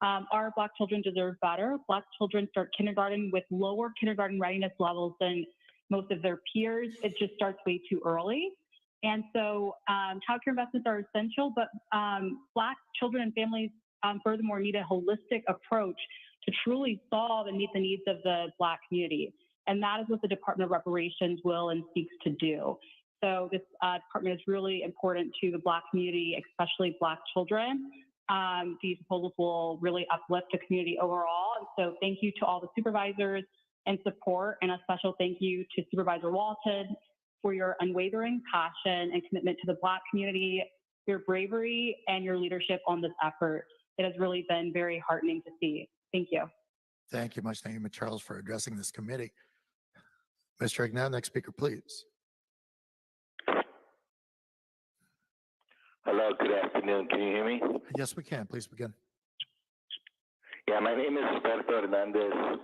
Our Black children deserve better. Black children start kindergarten with lower kindergarten readiness levels than most of their peers. It just starts way too early. And so childcare investments are essential, but Black children and families furthermore need a holistic approach to truly solve and meet the needs of the Black community. And that is what the Department of Reparations will and seeks to do. So this department is really important to the Black community, especially Black children. These proposals will really uplift the community overall. And so thank you to all the supervisors and support, and a special thank you to Supervisor Walton for your unwavering passion and commitment to the Black community, your bravery, and your leadership on this effort. It has really been very heartening to see. Thank you. Thank you much, Naima Charles, for addressing this committee. Mr. Ignow, next speaker, please. Hello, good afternoon. Can you hear me? Yes, we can. Please begin. Yeah, my name is Roberto Hernandez,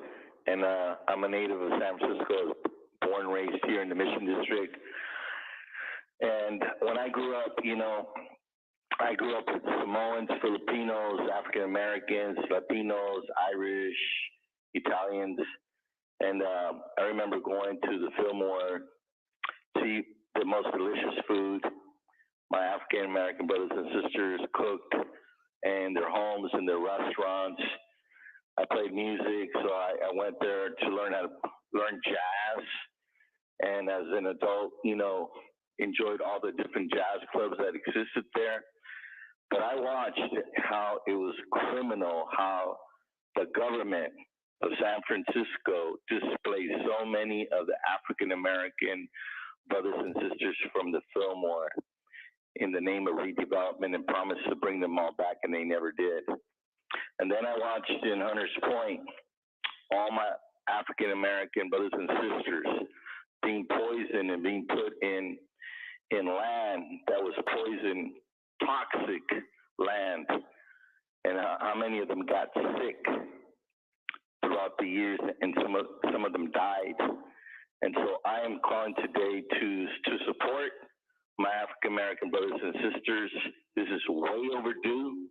and I'm a native of San Francisco, born and raised here in the Mission District. And when I grew up, you know, I grew up with Samoans, Filipinos, African Americans, Latinos, Irish, Italians, and I remember going to the Fillmore to eat the most delicious food. My African American brothers and sisters cooked in their homes, in their restaurants. I played music, so I went there to learn how to learn jazz. And as an adult, you know, enjoyed all the different jazz clubs that existed there. But I watched how it was criminal, how the government of San Francisco displaced so many of the African American brothers and sisters from the Fillmore in the name of redevelopment and promised to bring them all back, and they never did. And then I watched in Hunters Point all my African American brothers and sisters being poisoned and being put in land that was poisoned, toxic land, and how many of them got sick throughout the years, and some of them died. And so I am calling today to support my African American brothers and sisters. This is way overdue,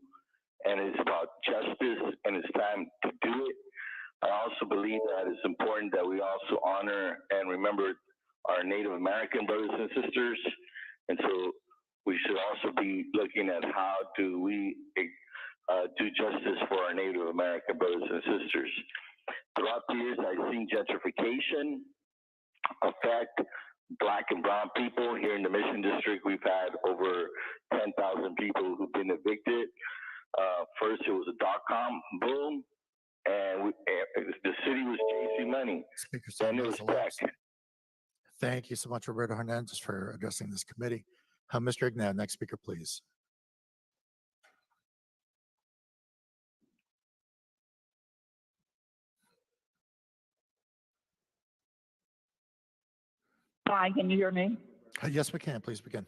and it's about justice, and it's time to do it. I also believe that it's important that we also honor and remember our Native American brothers and sisters. And so we should also be looking at how do we do justice for our Native American brothers and sisters. Throughout the years, I've seen gentrification affect Black and brown people. Here in the Mission District, we've had over 10,000 people who've been evicted. First, it was a dot-com boom, and the city was chasing money. Then it was tech. Thank you so much, Roberto Hernandez, for addressing this committee. Mr. Ignat, next speaker, please. Hi, can you hear me? Yes, we can. Please begin.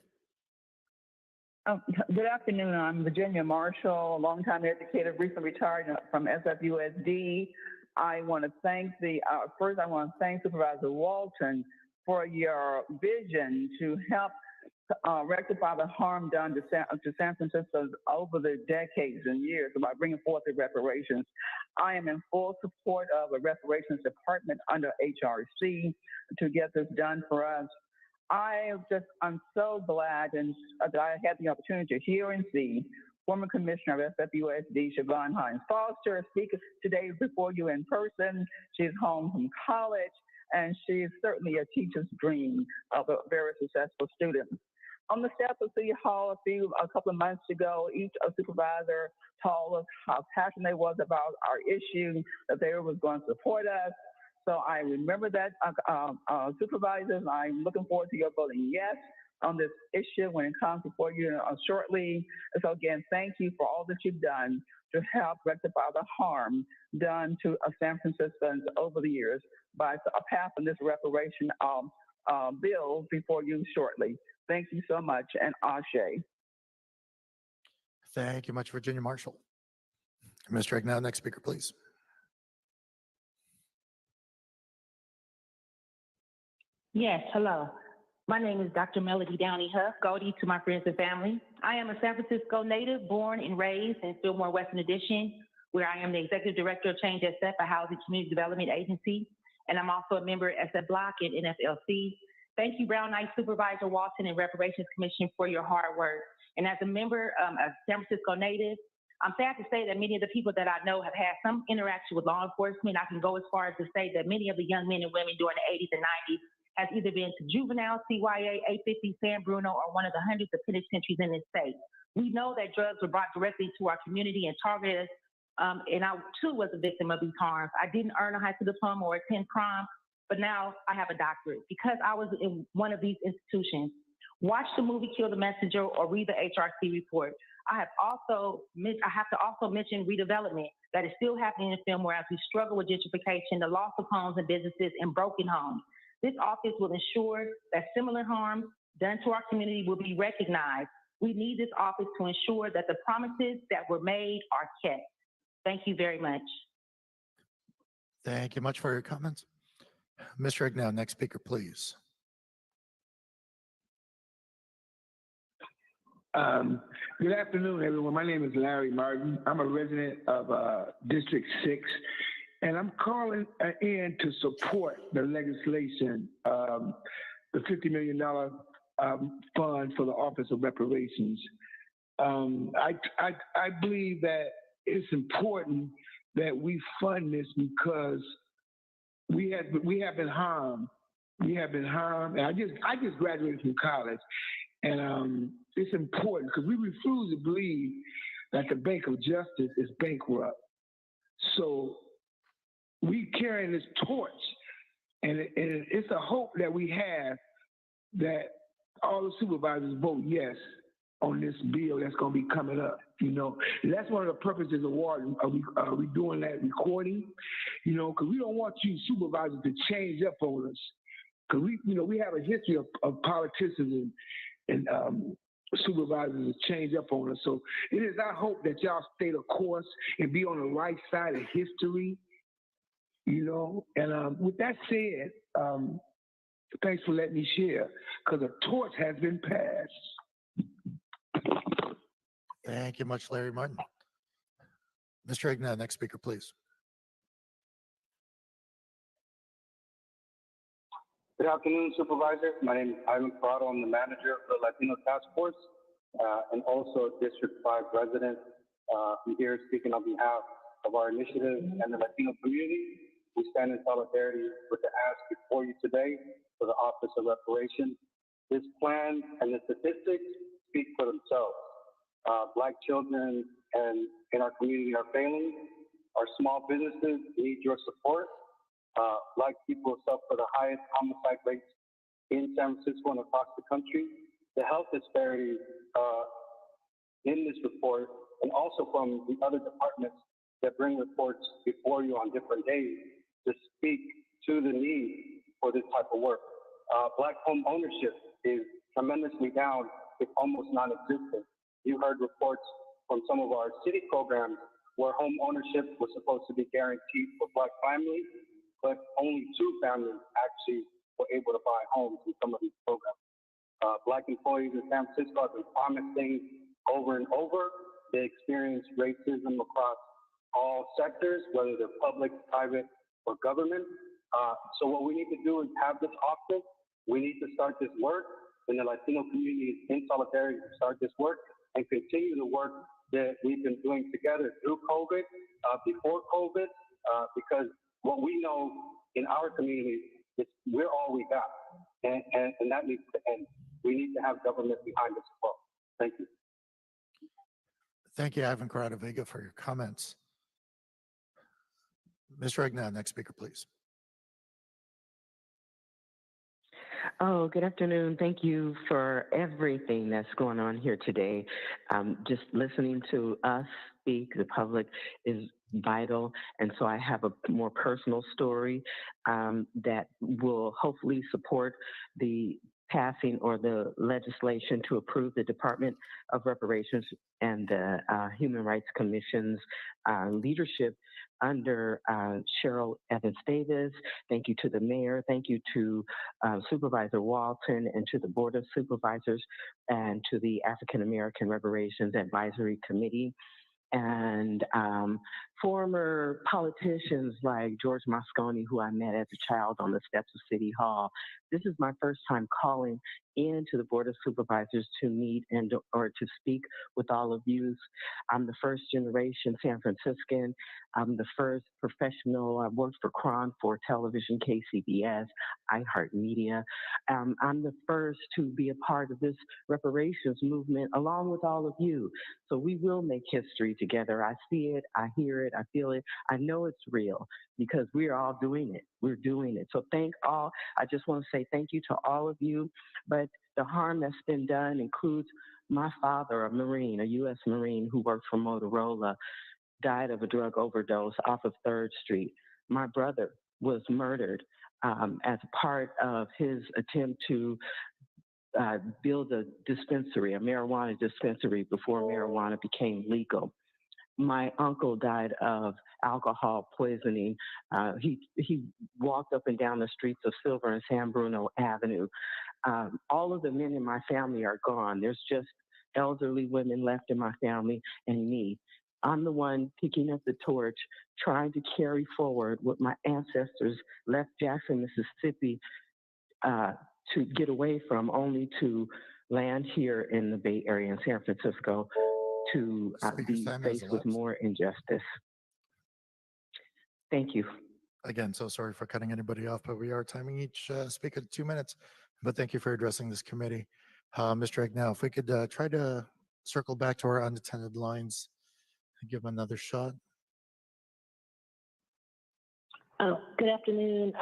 Good afternoon. I'm Virginia Marshall, a longtime educator, recently retired from SFUSD. I want to thank first I want to thank Supervisor Walton for your vision to help rectify the harm done to San Francisco over the decades and years by bringing forth the reparations. I am in full support of a reparations department under HRC to get this done for us. I'm so glad that I had the opportunity to hear and see former Commissioner of SFUSD, Siobhan Hines Foster, speak today before you in person. She's home from college, and she's certainly a teacher's dream of a very successful student. On the steps of City Hall a couple of months ago, each supervisor told us how passionate they was about our issue, that they was going to support us. So I remember that, supervisors. I'm looking forward to your voting yes on this issue when it comes before you shortly. So again, thank you for all that you've done to help rectify the harm done to San Franciscans over the years by passing this reparation bill before you shortly. Thank you so much, and Ashe. Thank you much, Virginia Marshall. Mr. Ignat, next speaker, please. Yes, hello. My name is Dr. Melody Downey Huff, Goldie to my friends and family. I am a San Francisco native, born and raised in Fillmore Western Addition, where I am the Executive Director of Change SF, a housing community development agency, and I'm also a member at SF Block and NFLC. Thank you, Brown Knight Supervisor Walton and Reparations Commission for your hard work. And as a member of San Francisco native, I'm sad to say that many of the people that I know have had some interaction with law enforcement. I can go as far as to say that many of the young men and women during the 80s and 90s has either been to juvenile, CYA, 850, San Bruno, or one of the hundreds of penitentiaries in this state. We know that drugs were brought directly to our community and targeted us, and I too was a victim of these harms. I didn't earn a high school diploma or attend prom, but now I have a doctorate because I was in one of these institutions. Watch the movie Kill the Messenger or read the HRC report. I have to also mention redevelopment that is still happening in Fillmore as we struggle with gentrification, the loss of homes and businesses, and broken homes. This office will ensure that similar harm done to our community will be recognized. We need this office to ensure that the promises that were made are kept. Thank you very much. Thank you much for your comments. Mr. Ignat, next speaker, please. Um, Good afternoon, everyone. My name is Larry Martin. I'm a resident of District 6, and I'm calling in to support the legislation, the $50 million fund for the Office of Reparations. I believe that it's important that we fund this because we have been harmed. We have been harmed, and I just graduated from college, and it's important because we refuse to believe that the Bank of Justice is bankrupt. So we carrying this torch, and it's a hope that we have that all the supervisors vote yes on this bill that's going to be coming up. You know, that's one of the purposes of war. Are we doing that recording? You know, because we don't want you supervisors to change up on us. Because we have a history of politicians and supervisors to change up on us. So it is our hope that y'all stay the course and be on the right side of history. You know, and with that said, thanks for letting me share, because a torch has been passed. Thank you much, Larry Martin. Mr. Ignat, next speaker, please. Good afternoon, Supervisor. My name is Ivan Prado. I'm the manager of the Latino Task Force and also a District 5 resident. I'm here speaking on behalf of our initiative and the Latino community. We stand in solidarity with the ask before you today for the Office of Reparations. This plan and the statistics speak for themselves. Black children and in our community are failing. Our small businesses need your support. Black people suffer the highest homicide rates in San Francisco and across the country. The health disparities in this report, and also from the other departments that bring reports before you on different days, to speak to the need for this type of work. Black home ownership is tremendously down, it's almost non-existent. You heard reports from some of our city programs where home ownership was supposed to be guaranteed for Black families, but only 2 families actually were able to buy homes in some of these programs. Black employees in San Francisco have been promised things over and over. They experience racism across all sectors, whether they're public, private, or government. So what we need to do is have this office. We need to start this work, and the Latino community is in solidarity to start this work and continue the work that we've been doing together through COVID, before COVID, because what we know in our community is we're all we got, and that needs to end. We need to have government behind us as well. Thank you. Thank you, Ivan Corrado-Vega, for your comments. Mr. Ignat, next speaker, please. Oh, good afternoon. Thank you for everything that's going on here today. Just listening to us speak, the public, is vital. And so I have a more personal story that will hopefully support the passing or the legislation to approve the Department of Reparations and the Human Rights Commission's leadership under Cheryl Evans Davis. Thank you to the mayor. Thank you to Supervisor Walton and to the Board of Supervisors and to the African American Reparations Advisory Committee. And former politicians like George Moscone, who I met as a child on the steps of City Hall. This is my first time calling in to the Board of Supervisors to meet and or to speak with all of you. I'm the first generation San Franciscan. I'm the first professional. I worked for KRON, for television, KCBS, iHeartMedia. I'm the first to be a part of this reparations movement along with all of you. So we will make history together. I see it, I hear it, I feel it. I know it's real because we're all doing it. We're doing it. So thank all. I just want to say thank you to all of you. But the harm that's been done includes my father, a Marine, a U.S. Marine who worked for Motorola, died of a drug overdose off of 3rd Street. My brother was murdered as part of his attempt to build a dispensary, a marijuana dispensary before marijuana became legal. My uncle died of alcohol poisoning. He walked up and down the streets of Silver and San Bruno Avenue. All of the men in my family are gone. There's just elderly women left in my family, and me. I'm the one picking up the torch, trying to carry forward what my ancestors left Jackson, Mississippi to get away from, only to land here in the Bay Area in San Francisco to Speaker's be time has faced with elapsed. more injustice. Thank you. Again, so sorry for cutting anybody off, but we are timing each speaker to 2 minutes. But thank you for addressing this committee. Mr. Agnell, if we could try to circle back to our unattended lines and give them another shot. Good afternoon,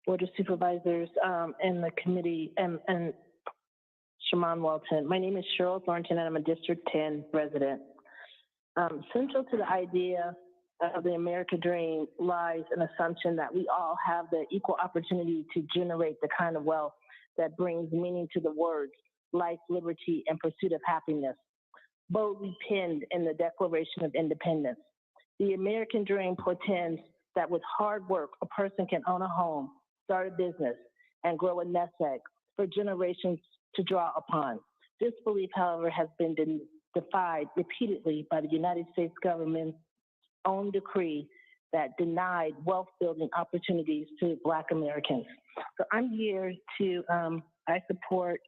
Board of Supervisors and the committee and Shaman Walton. My name is Cheryl Thornton and I'm a District 10 resident. Central to the idea of the American dream lies an assumption that we all have the equal opportunity to generate the kind of wealth that brings meaning to the words life, liberty, and pursuit of happiness, boldly penned in the Declaration of Independence. The American dream portends that with hard work, a person can own a home, start a business, and grow a nest egg for generations to draw upon. This belief, however, has been defied repeatedly by the United States government's own decree that denied wealth-building opportunities to Black Americans. So I'm here to, I support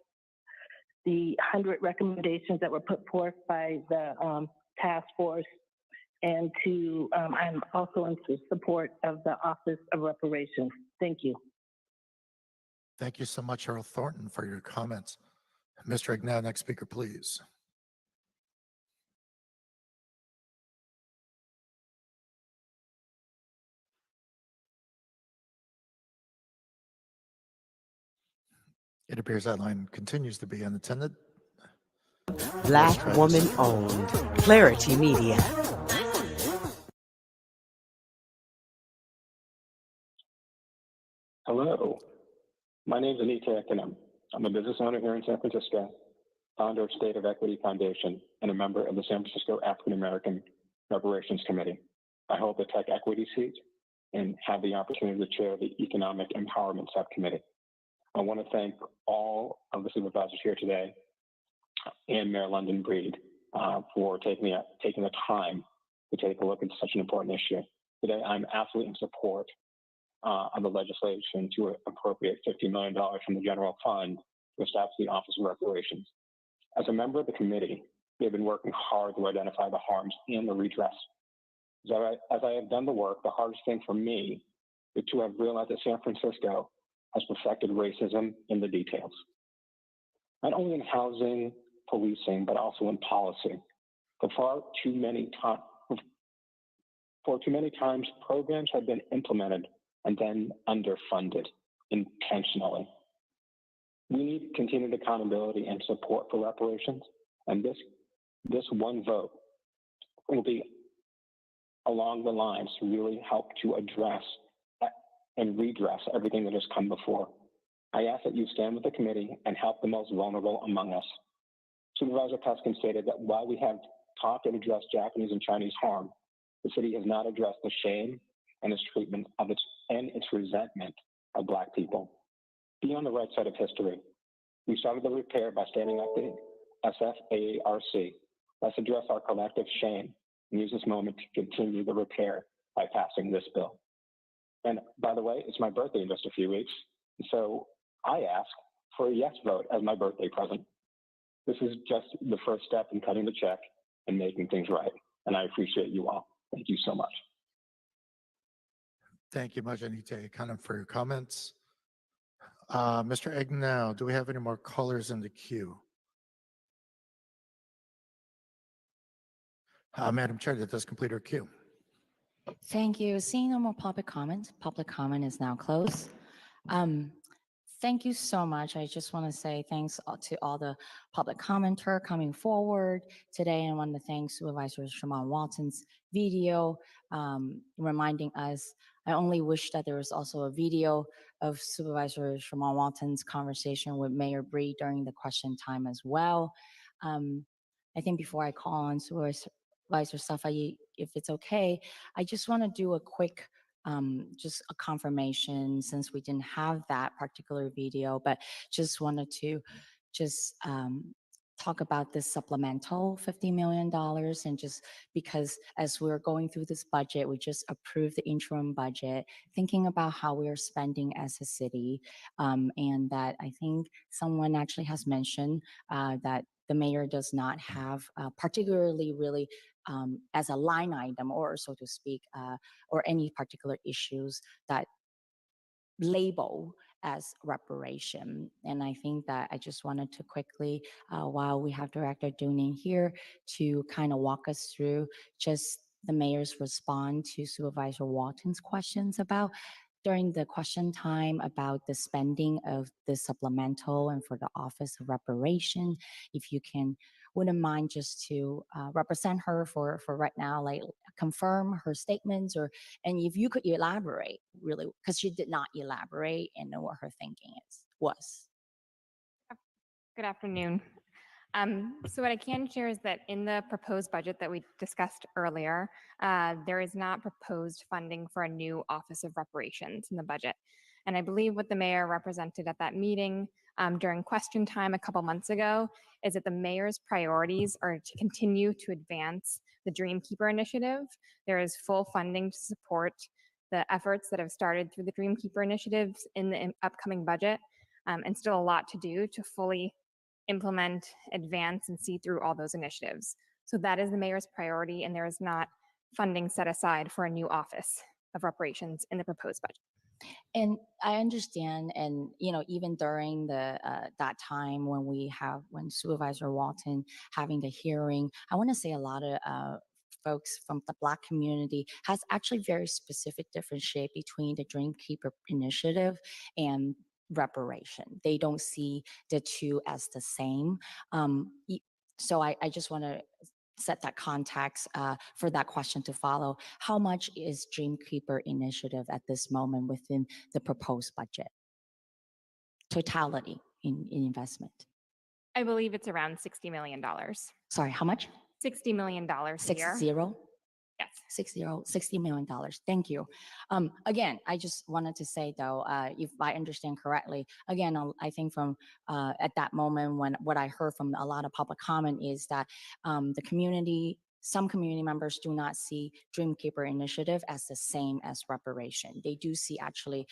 the 100 recommendations that were put forth by the task force, and I'm also in support of the Office of Reparations. Thank you. Thank you so much, Cheryl Thornton, for your comments. Mr. Agnell, next speaker, please. It appears that line continues to be unattended. Black woman owned. Clarity Media. Hello, my name is Anita Ekanam. I'm a business owner here in San Francisco, founder of State of Equity Foundation, and a member of the San Francisco African American Reparations Committee. I hold the Tech Equity seat and have the opportunity to chair the Economic Empowerment Subcommittee. I want to thank all of the supervisors here today and Mayor London Breed for taking the time to take a look at such an important issue. Today, I'm absolutely in support of the legislation to appropriate $50 million from the general fund to establish the Office of Reparations. As a member of the committee, we have been working hard to identify the harms and the redress. As I have done the work, the hardest thing for me is to have realized that San Francisco has perfected racism in the details. Not only in housing, policing, but also in policy. For too many times, programs have been implemented and then underfunded intentionally. We need continued accountability and support for reparations, and this one vote will be along the lines to really help to address and redress everything that has come before. I ask that you stand with the committee and help the most vulnerable among us. Supervisor Peskin stated that while we have talked and addressed Japanese and Chinese harm, the city has not addressed the shame and its treatment of its resentment of Black people. Be on the right side of history. We started the repair by standing up the SFARC. Let's address our collective shame and use this moment to continue the repair by passing this bill. And by the way, it's my birthday in just a few weeks, so I ask for a yes vote as my birthday present. This is just the first step in cutting the check and making things right, and I appreciate you all. Thank you so much. Thank you much, Anita, kind of for your comments. Mr. Agnell, do we have any more callers in the queue? Madam Chair, that does complete our queue. Thank you. Seeing no more public comment is now closed. Thank you so much. I just want to say thanks to all the public commenter coming forward today, and want to thank Supervisor Shaman Walton's video reminding us. I only wish that there was also a video of Supervisor Shaman Walton's conversation with Mayor Breed during the question time as well. I think before I call on Supervisor Safai, if it's okay, I just want to do a quick just a confirmation, since we didn't have that particular video, but just wanted to just talk about this supplemental $50 million, and just because as we're going through this budget, we just approved the interim budget, thinking about how we are spending as a city, and that I think someone actually has mentioned that the mayor does not have particularly really as a line item, or so to speak, or any particular issues that label as reparation. And I think that I just wanted to quickly, while we have Director Dooning here, to kind of walk us through just the mayor's response to Supervisor Walton's questions about during the question time about the spending of the supplemental and for the Office of Reparation. If you wouldn't mind just to represent her for right now, like confirm her statements, or and if you could elaborate really, because she did not elaborate and know what her thinking was. Good afternoon. So what I can share is that in the proposed budget that we discussed earlier, there is not proposed funding for a new Office of Reparations in the budget. And I believe what the mayor represented at that meeting during question time a couple months ago is that the mayor's priorities are to continue to advance the Dreamkeeper initiative. There is full funding to support the efforts that have started through the Dreamkeeper initiatives in the upcoming budget, and still a lot to do to fully implement, advance, and see through all those initiatives. So that is the mayor's priority, and there is not funding set aside for a new Office of Reparations in the proposed budget. And I understand, and even during the that time when Supervisor Walton having the hearing, I want to say a lot of folks from the Black community has actually very specific differentiate between the Dreamkeeper initiative and reparation. They don't see the two as the same. So I just want to set that context for that question to follow. How much is Dreamkeeper initiative at this moment within the proposed budget? Totality in investment. I believe it's around $60 million. Sorry, how much? $60 million a year. 60? Yes. $60 million. Thank you. Again, I just wanted to say though, if I understand correctly, again, I think from at that moment when what I heard from a lot of public comment is that some community members do not see Dreamkeeper initiative as the same as reparation. They do see actually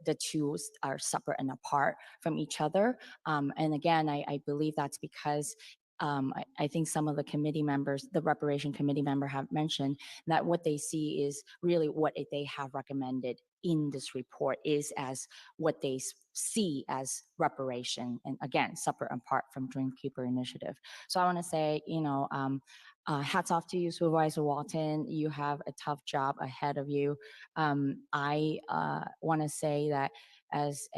the two are separate and apart from each other. And again, I believe that's because I think some of the committee members, the reparation committee member have mentioned that what they see is really what they have recommended in this report is as what they see as reparation, and again, separate and apart from Dreamkeeper initiative. So I want to say, hats off to you, Supervisor Walton. You have a tough job ahead of you. I want to say that as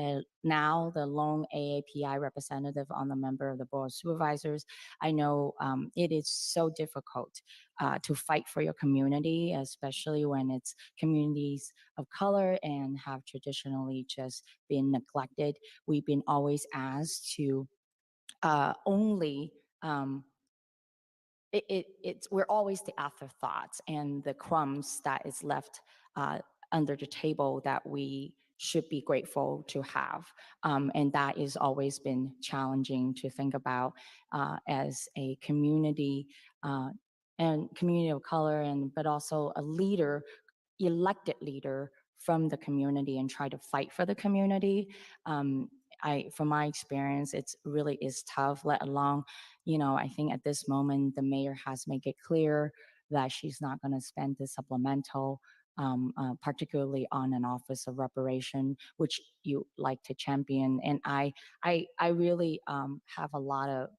now the lone AAPI representative on the member of the Board of Supervisors, I know it is so difficult to fight for your community, especially when it's communities of color and have traditionally just been neglected. We've been always asked to only we're always the afterthoughts and the crumbs that is left under the table that we should be grateful to have. And that has always been challenging to think about as a community and community of color, but also a leader, elected leader from the community, and try to fight for the community. From my experience, it's really is tough, let alone, I think at this moment, the mayor has made it clear that she's not going to spend the supplemental, particularly on an Office of Reparation, which you like to champion. And I really have a lot of,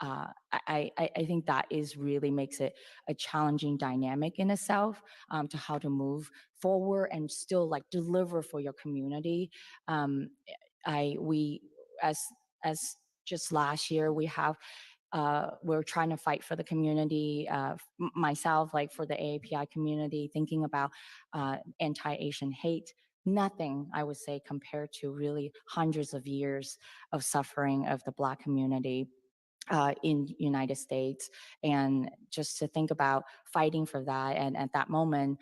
I think that is really makes it a challenging dynamic in itself to how to move forward and still like deliver for your community. As just last year, we're trying to fight for the community, myself, like for the AAPI community, thinking about anti-Asian hate. Nothing, I would say, compared to really hundreds of years of suffering of the Black community in United States. And just to think about fighting for that, and at that moment,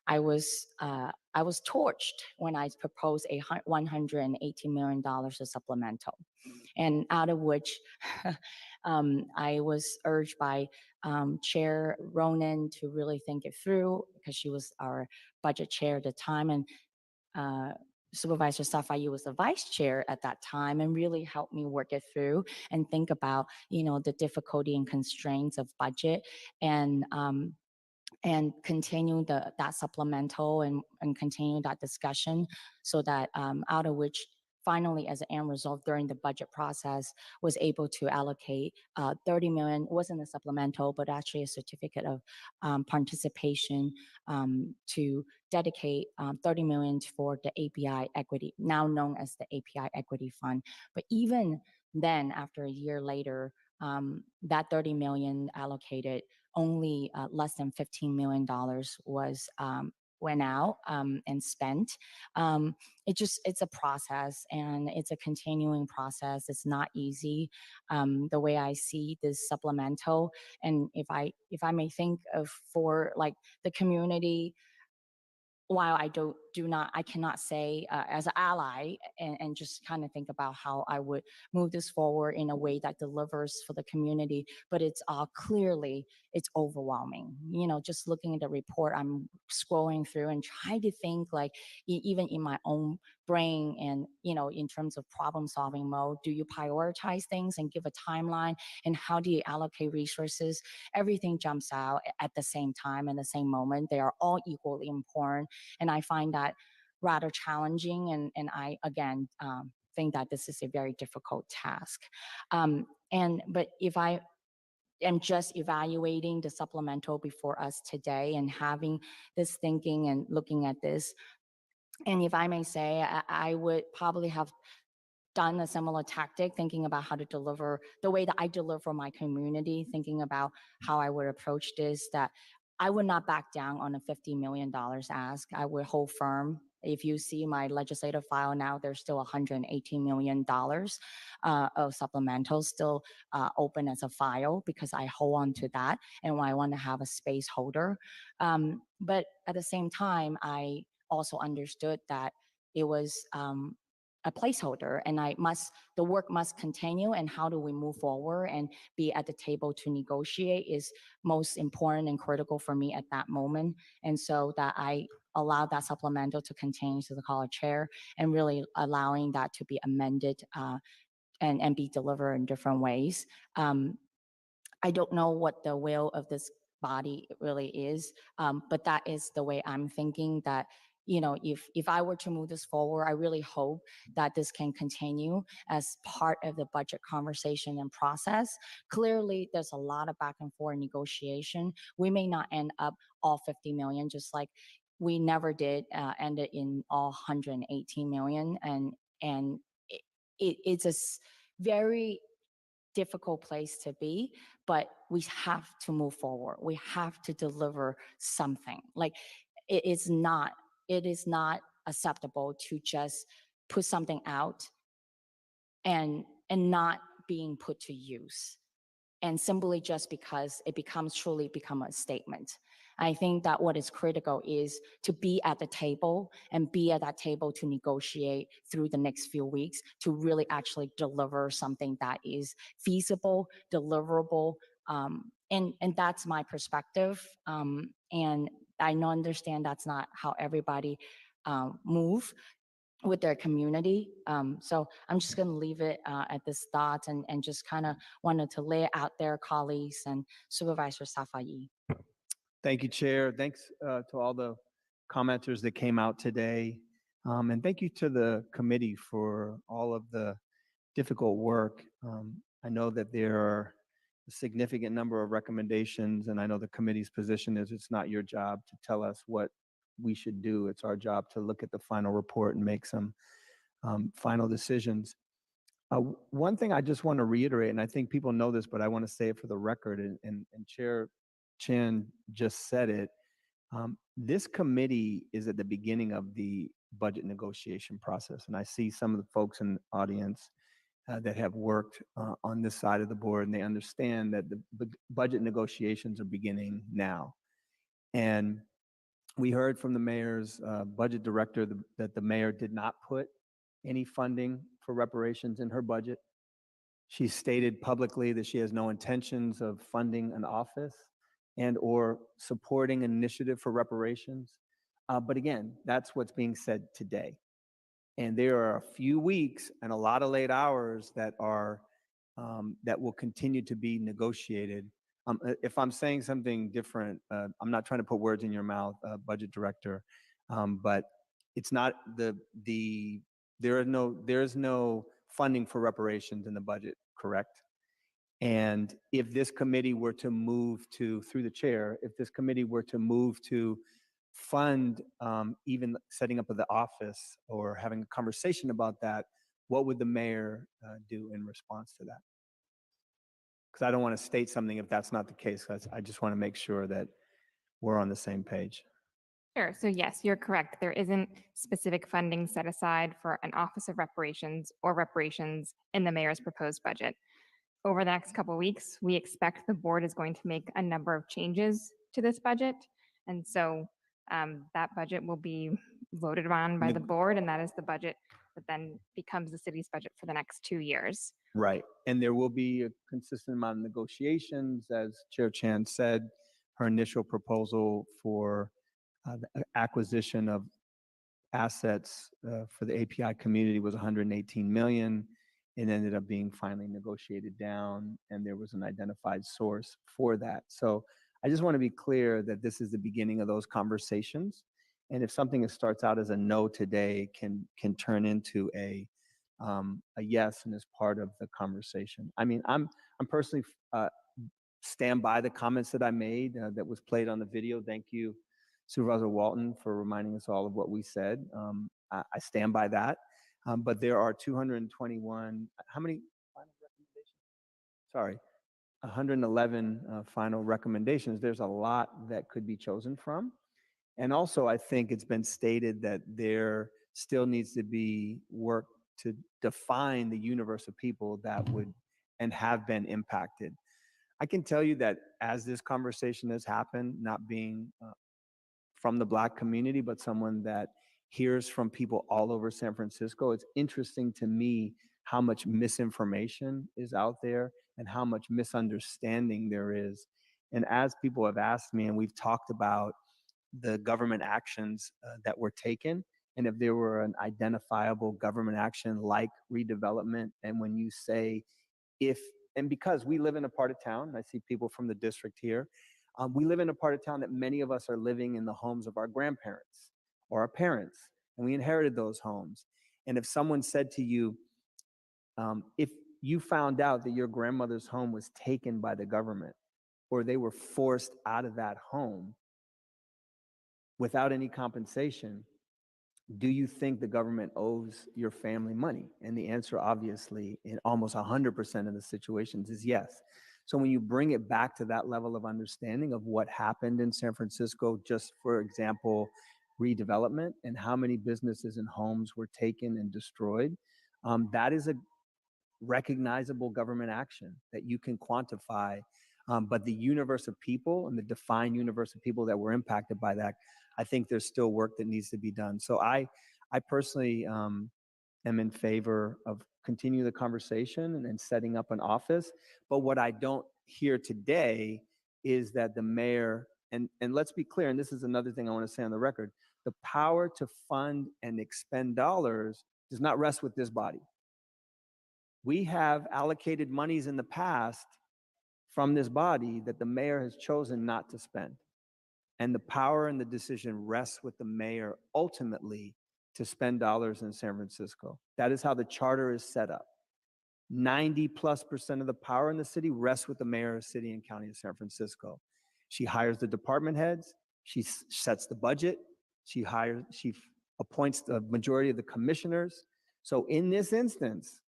I was torched when I proposed a $118 million of supplemental, and out of which I was urged by Chair Ronan to really think it through because she was our budget chair at the time, and Supervisor Safai was the vice chair at that time and really helped me work it through and think about, the difficulty and constraints of budget and continue that supplemental and continue that discussion so that out of which finally as an end result during the budget process was able to allocate 30 million, wasn't a supplemental, but actually a certificate of participation to dedicate 30 million for the API equity, now known as the API equity fund. But even then, after a year later, that 30 million allocated, only less than $15 million was went out and spent. It's a process and it's a continuing process. It's not easy. The way I see this supplemental, and if I may think of for like the community, while I cannot say as an ally and just kind of think about how I would move this forward in a way that delivers for the community, but it's clearly, it's overwhelming. Just looking at the report, I'm scrolling through and trying to think like even in my own brain and, in terms of problem solving mode, do you prioritize things and give a timeline, and how do you allocate resources? Everything jumps out at the same time in the same moment. They are all equally important. And I find that rather challenging. And I, again, think that this is a very difficult task. But if I am just evaluating the supplemental before us today and having this thinking and looking at this, and if I may say, I would probably have done a similar tactic, thinking about how to deliver the way that I deliver my community, thinking about how I would approach this, that I would not back down on a $50 million ask. I would hold firm. If you see my legislative file now, there's still $118 million of supplementals still open as a file because I hold on to that and I want to have a space holder. But at the same time, I also understood that it was a placeholder and the work must continue, and how do we move forward and be at the table to negotiate is most important and critical for me at that moment. And so that I allowed that supplemental to continue to the college chair and really allowing that to be amended and be delivered in different ways. I don't know what the will of this body really is, but that is the way I'm thinking that, if I were to move this forward, I really hope that this can continue as part of the budget conversation and process. Clearly, there's a lot of back and forth negotiation. We may not end up all 50 million, just like we never did end it in all 118 million. And it's a very difficult place to be, but we have to move forward. We have to deliver something. Like it is not acceptable to just put something out and not being put to use, and simply just because it truly become a statement. I think that what is critical is to be at the table and be at that table to negotiate through the next few weeks to really actually deliver something that is feasible, deliverable, and that's my perspective. And I understand that's not how everybody move with their community. So I'm just going to leave it at this thought and just kind of wanted to lay it out there, colleagues and Supervisor Safai. Thank you, Chair. Thanks to all the commenters that came out today. And thank you to the committee for all of the difficult work. I know that there are a significant number of recommendations, and I know the committee's position is it's not your job to tell us what we should do. It's our job to look at the final report and make some final decisions. One thing I just want to reiterate, and I think people know this, but I want to say it for the record, and Chair Chen just said it, this committee is at the beginning of the budget negotiation process. And I see some of the folks in the audience that have worked on this side of the board, and they understand that the budget negotiations are beginning now. And We heard from the mayor's budget director that the mayor did not put any funding for reparations in her budget. She stated publicly that she has no intentions of funding an office and or supporting an initiative for reparations. But again, that's what's being said today. And there are a few weeks and a lot of late hours that are that will continue to be negotiated. If I'm saying something different, I'm not trying to put words in your mouth, budget director, but it's not there is no funding for reparations in the budget, correct? And if this committee were to move to, through the chair, if this committee were to move to fund even setting up of the office or having a conversation about that, what would the mayor do in response to that? Because I don't want to state something if that's not the case. I just want to make sure that we're on the same page. Sure. So yes, you're correct. There isn't specific funding set aside for an Office of Reparations or reparations in the mayor's proposed budget. Over the next couple of weeks, we expect the board is going to make a number of changes to this budget. And so that budget will be voted on by the board, and that is the budget that then becomes the city's budget for the next 2 years. Right. And there will be a consistent amount of negotiations. As Chair Chan said, her initial proposal for the acquisition of assets for the API community was 118 million. It ended up being finally negotiated down, and there was an identified source for that. So I just want to be clear that this is the beginning of those conversations. And if something that starts out as a no today can turn into a yes and is part of the conversation. I mean, I'm personally stand by the comments that I made that was played on the video. Thank you, Supervisor Walton, for reminding us all of what we said. I stand by that. But there are 221, how many final recommendations? Sorry, 111 final recommendations. There's a lot that could be chosen from. And also, I think it's been stated that there still needs to be work to define the universe of people that would and have been impacted. I can tell you that as this conversation has happened, not being from the Black community, but someone that hears from people all over San Francisco, it's interesting to me how much misinformation is out there and how much misunderstanding there is. And as people have asked me, and we've talked about the government actions that were taken, and if there were an identifiable government action like redevelopment, and when you say if, and because we live in a part of town, I see people from the district here, we live in a part of town that many of us are living in the homes of our grandparents or our parents, and we inherited those homes. And if someone said to you, if you found out that your grandmother's home was taken by the government, or they were forced out of that home without any compensation, do you think the government owes your family money? And the answer, obviously, in almost 100% of the situations is yes. So when you bring it back to that level of understanding of what happened in San Francisco, just for example, redevelopment and how many businesses and homes were taken and destroyed, that is a recognizable government action that you can quantify. But the universe of people and the defined universe of people that were impacted by that, I think there's still work that needs to be done. So I personally am in favor of continuing the conversation and setting up an office. But what I don't hear today is that the mayor, and let's be clear, and this is another thing I want to say on the record, the power to fund and expend dollars does not rest with this body. We have allocated monies in the past from this body that the mayor has chosen not to spend. And the power and the decision rests with the mayor ultimately to spend dollars in San Francisco. That is how the charter is set up. 90+% of the power in the city rests with the mayor of city and county of San Francisco. She hires the department heads, she sets the budget, she appoints the majority of the commissioners. So in this instance,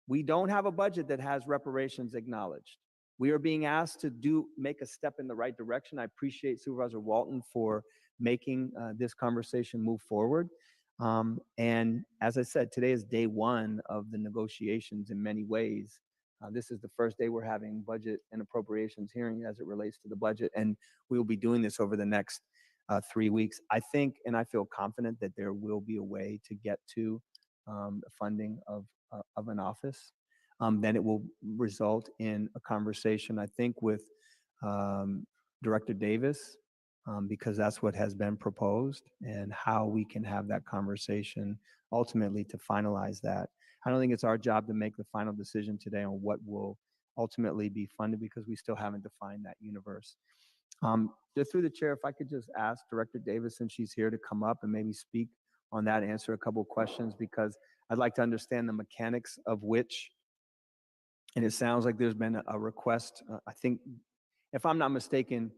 we don't have a budget that has reparations acknowledged. We are being asked to make a step in the right direction. I appreciate Supervisor Walton for making this conversation move forward. And as I said, today is day one of the negotiations in many ways. This is the first day we're having budget and appropriations hearing as it relates to the budget. And we will be doing this over the next 3 weeks. I think, and I feel confident that there will be a way to get to the funding of an office. Then it will result in a conversation, I think, with Director Davis, because that's what has been proposed, and how we can have that conversation ultimately to finalize that. I don't think it's our job to make the final decision today on what will ultimately be funded, because we still haven't defined that universe. Just through the chair, if I could just ask Director Davis, since she's here, to come up and maybe speak on that, answer a couple of questions, because I'd like to understand the mechanics of which, and it sounds like there's been a request. I think, if I'm not mistaken,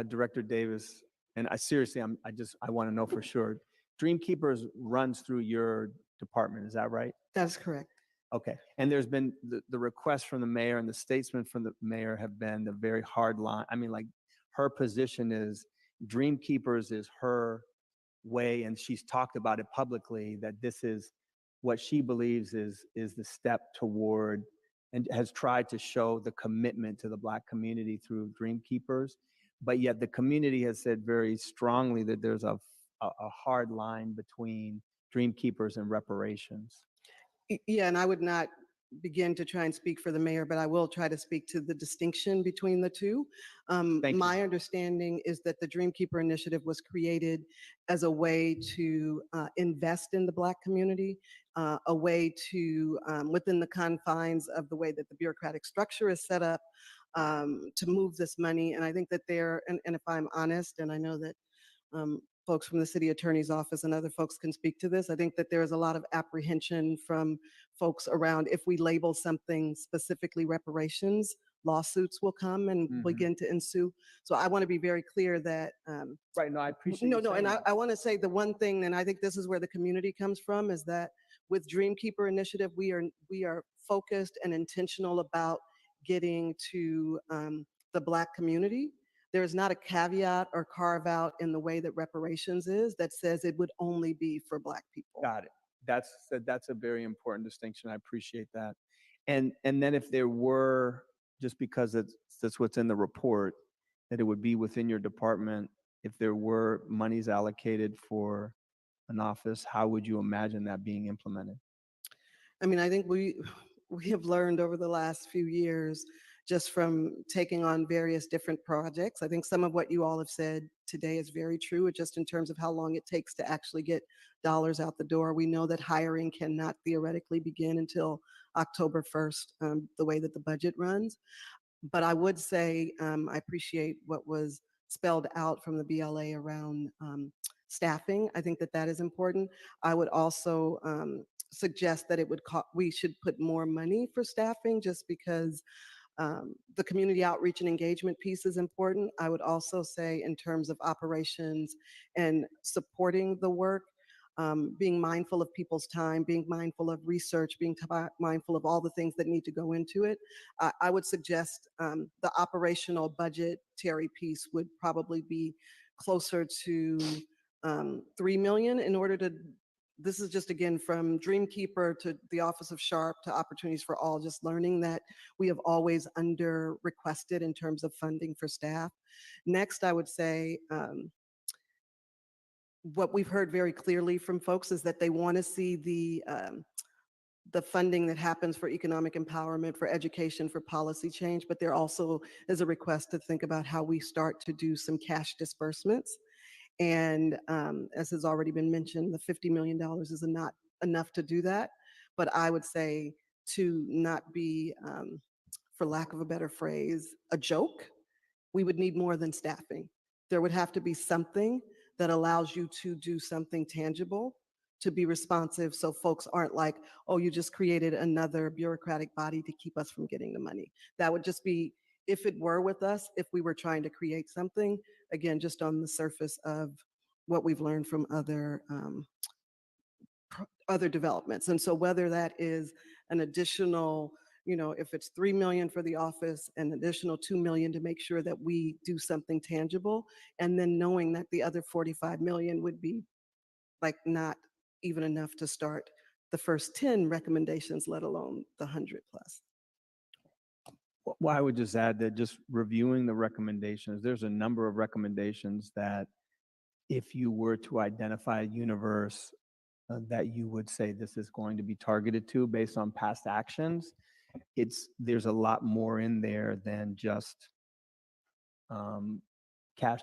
Director Davis, and seriously, I want to know for sure, Dream Keepers runs through your department, is that right? That's correct. Okay, and there's been the request from the mayor and the statements from the mayor have been the very hard line. I mean, like, her position is Dream Keepers is her way, and she's talked about it publicly, that this is what she believes is the step toward, and has tried to show the commitment to the Black community through Dream Keepers. But yet the community has said very strongly that there's a hard line between Dream Keepers and reparations. Yeah, and I would not begin to try and speak for the mayor, but I will try to speak to the distinction between the two. My understanding is that the Dreamkeeper Initiative was created as a way to invest in the Black community, a way to, within the confines of the way that the bureaucratic structure is set up, to move this money. And I think that and if I'm honest, and I know that folks from the city attorney's office and other folks can speak to this, I think that there's a lot of apprehension from folks around, if we label something specifically reparations, lawsuits will come and begin to ensue. So I want to be very clear that right. No, I appreciate no, and I want to say the one thing, and I think this is where the community comes from, is that with Dreamkeeper Initiative, we are focused and intentional about getting to the Black community. There is not a caveat or carve out in the way that reparations is that says it would only be for Black people. Got it. That's a very important distinction. I appreciate that. And then if there were, just because that's what's in the report, that it would be within your department, if there were monies allocated for an office, how would you imagine that being implemented? I mean, I think we have learned over the last few years, just from taking on various different projects. I think some of what you all have said today is very true, just in terms of how long it takes to actually get dollars out the door. We know that hiring cannot theoretically begin until October 1st, the way that the budget runs. But I would say I appreciate what was spelled out from the BLA around staffing. I think that is important. I would also suggest that we should put more money for staffing, just because the community outreach and engagement piece is important. I would also say, in terms of operations and supporting the work, being mindful of people's time, being mindful of research, being mindful of all the things that need to go into it. I would suggest the operational budgetary piece would probably be closer to 3 million in order to, this is just again from Dreamkeeper to the Office of Sharp to Opportunities for All, just learning that we have always under requested in terms of funding for staff. Next, I would say what we've heard very clearly from folks is that they want to see the funding that happens for economic empowerment, for education, for policy change, but there also is a request to think about how we start to do some cash disbursements. And as has already been mentioned, the $50 million is not enough to do that. But I would say, to not be, for lack of a better phrase, a joke, we would need more than staffing. There would have to be something that allows you to do something tangible, to be responsive, so folks aren't like, oh, you just created another bureaucratic body to keep us from getting the money. That would just be, if it were with us, if we were trying to create something, again, just on the surface of what we've learned from other developments. And so whether that is an additional, if it's 3 million for the office, an additional 2 million to make sure that we do something tangible, and then knowing that the other 45 million would be like not even enough to start the first 10 recommendations, let alone the 100 plus. Well, I would just add that, just reviewing the recommendations, there's a number of recommendations that if you were to identify a universe that you would say this is going to be targeted to based on past actions, there's a lot more in there than just cash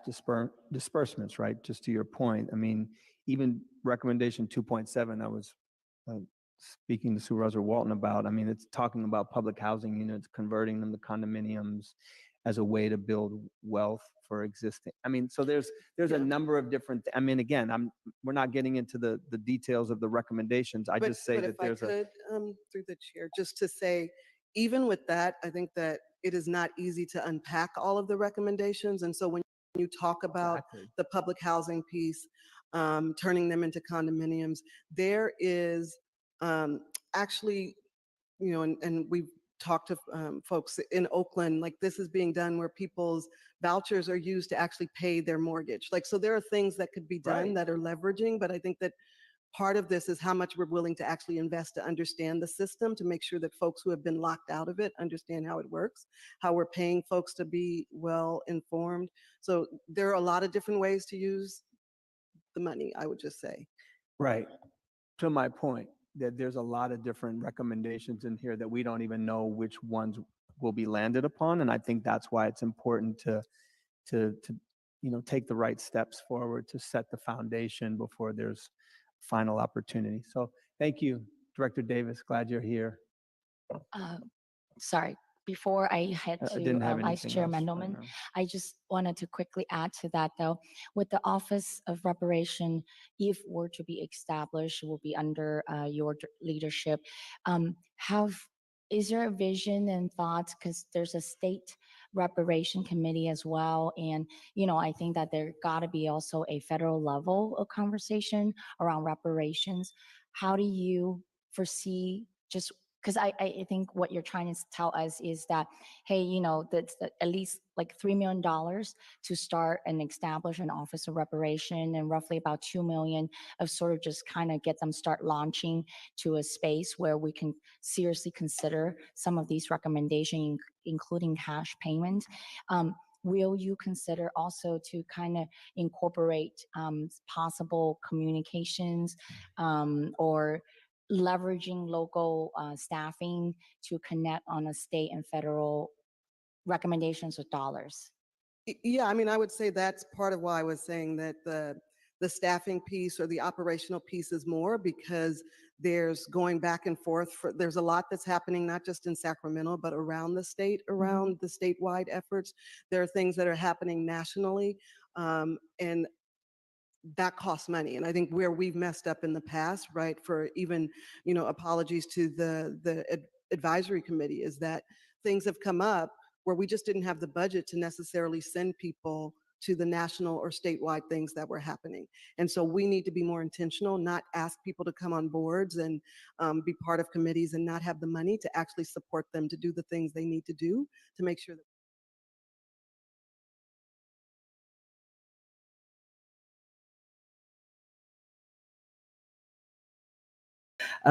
disbursements, right? Just to your point, I mean, even recommendation 2.7, I was uh, speaking to Supervisor Walton about, I mean, it's talking about public housing units, converting them to condominiums as a way to build wealth for existing. I mean, so there's a number of different, I mean, again, we're not getting into the details of the recommendations. I just say that there's But if I could, through the chair, just to say, even with that, I think that it is not easy to unpack all of the recommendations. And so when you talk about the public housing piece, turning them into condominiums, there is actually, you know, and we've talked to folks in Oakland, like this is being done where people's vouchers are used to actually pay their mortgage. Like, so there are things that could be done that are leveraging, but I think that part of this is how much we're willing to actually invest to understand the system, to make sure that folks who have been locked out of it understand how it works, how we're paying folks to be well informed. So there are a lot of different ways to use the money, I would just say. right. To my point, that there's a lot of different recommendations in here that we don't even know which ones will be landed upon. And I think that's why it's important to take the right steps forward to set the foundation before there's final opportunity. So thank you, Director Davis. Glad you're here. Sorry, before I head I to didn't have Vice anything Chair else right Mandelman, now. I just wanted to quickly add to that though. With the Office of Reparation, if were to be established, will be under your leadership. Is there a vision and thoughts? Because there's a state reparation committee as well, and I think that there got to be also a federal level of conversation around reparations. How do you foresee just because I think what you're trying to tell us is that, hey, that's at least like $3 million to start and establish an Office of Reparation, and roughly about 2 million of sort of just kind of get them start launching to a space where we can seriously consider some of these recommendations, including cash payment. Will you consider also to kind of incorporate possible communications or leveraging local staffing to connect on a state and federal recommendations with dollars? Yeah, I mean, I would say that's part of why I was saying that the staffing piece or the operational piece is more, because there's going back and forth. There's a lot that's happening, not just in Sacramento, but around the state, around the statewide efforts. There are things that are happening nationally, and that costs money. And I think where we've messed up in the past, right, for even, apologies to the advisory committee, is that things have come up where we just didn't have the budget to necessarily send people to the national or statewide things that were happening. And so we need to be more intentional, not ask people to come on boards and be part of committees and not have the money to actually support them to do the things they need to do to make sure that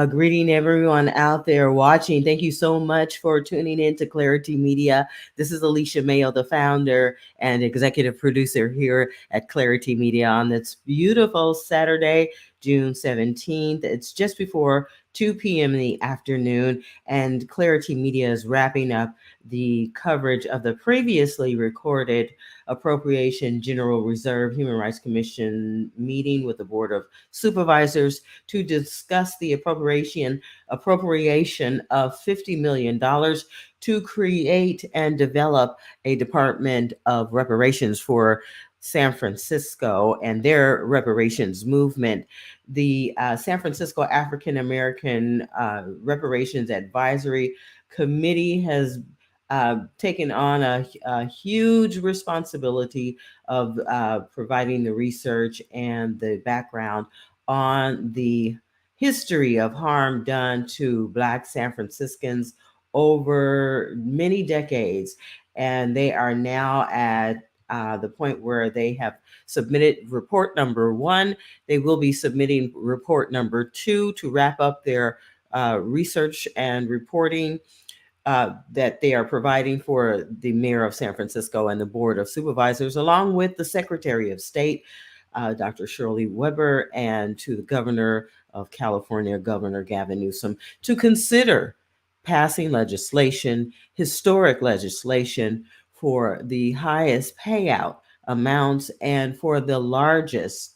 greeting everyone out there watching. Thank you so much for tuning in to Clarity Media. This is Alicia Mayo, the founder and executive producer here at Clarity Media on this beautiful Saturday, June 17th. It's just before 2 p.m. in the afternoon, and Clarity Media is wrapping up the coverage of the previously recorded Appropriation General Reserve Human Rights Commission meeting with the Board of Supervisors to discuss the appropriation of $50 million to create and develop a Department of Reparations for San Francisco and their reparations movement. The San Francisco African American Reparations Advisory Committee has taken on a huge responsibility of providing the research and the background on the history of harm done to Black San Franciscans over many decades. And they are now at the point where they have submitted report number 1. They will be submitting report number 2 to wrap up their research and reporting that they are providing for the mayor of San Francisco and the Board of Supervisors, along with the Secretary of State. Dr. Shirley Weber, and to the governor of California, Governor Gavin Newsom, to consider passing legislation, historic legislation, for the highest payout amounts and for the largest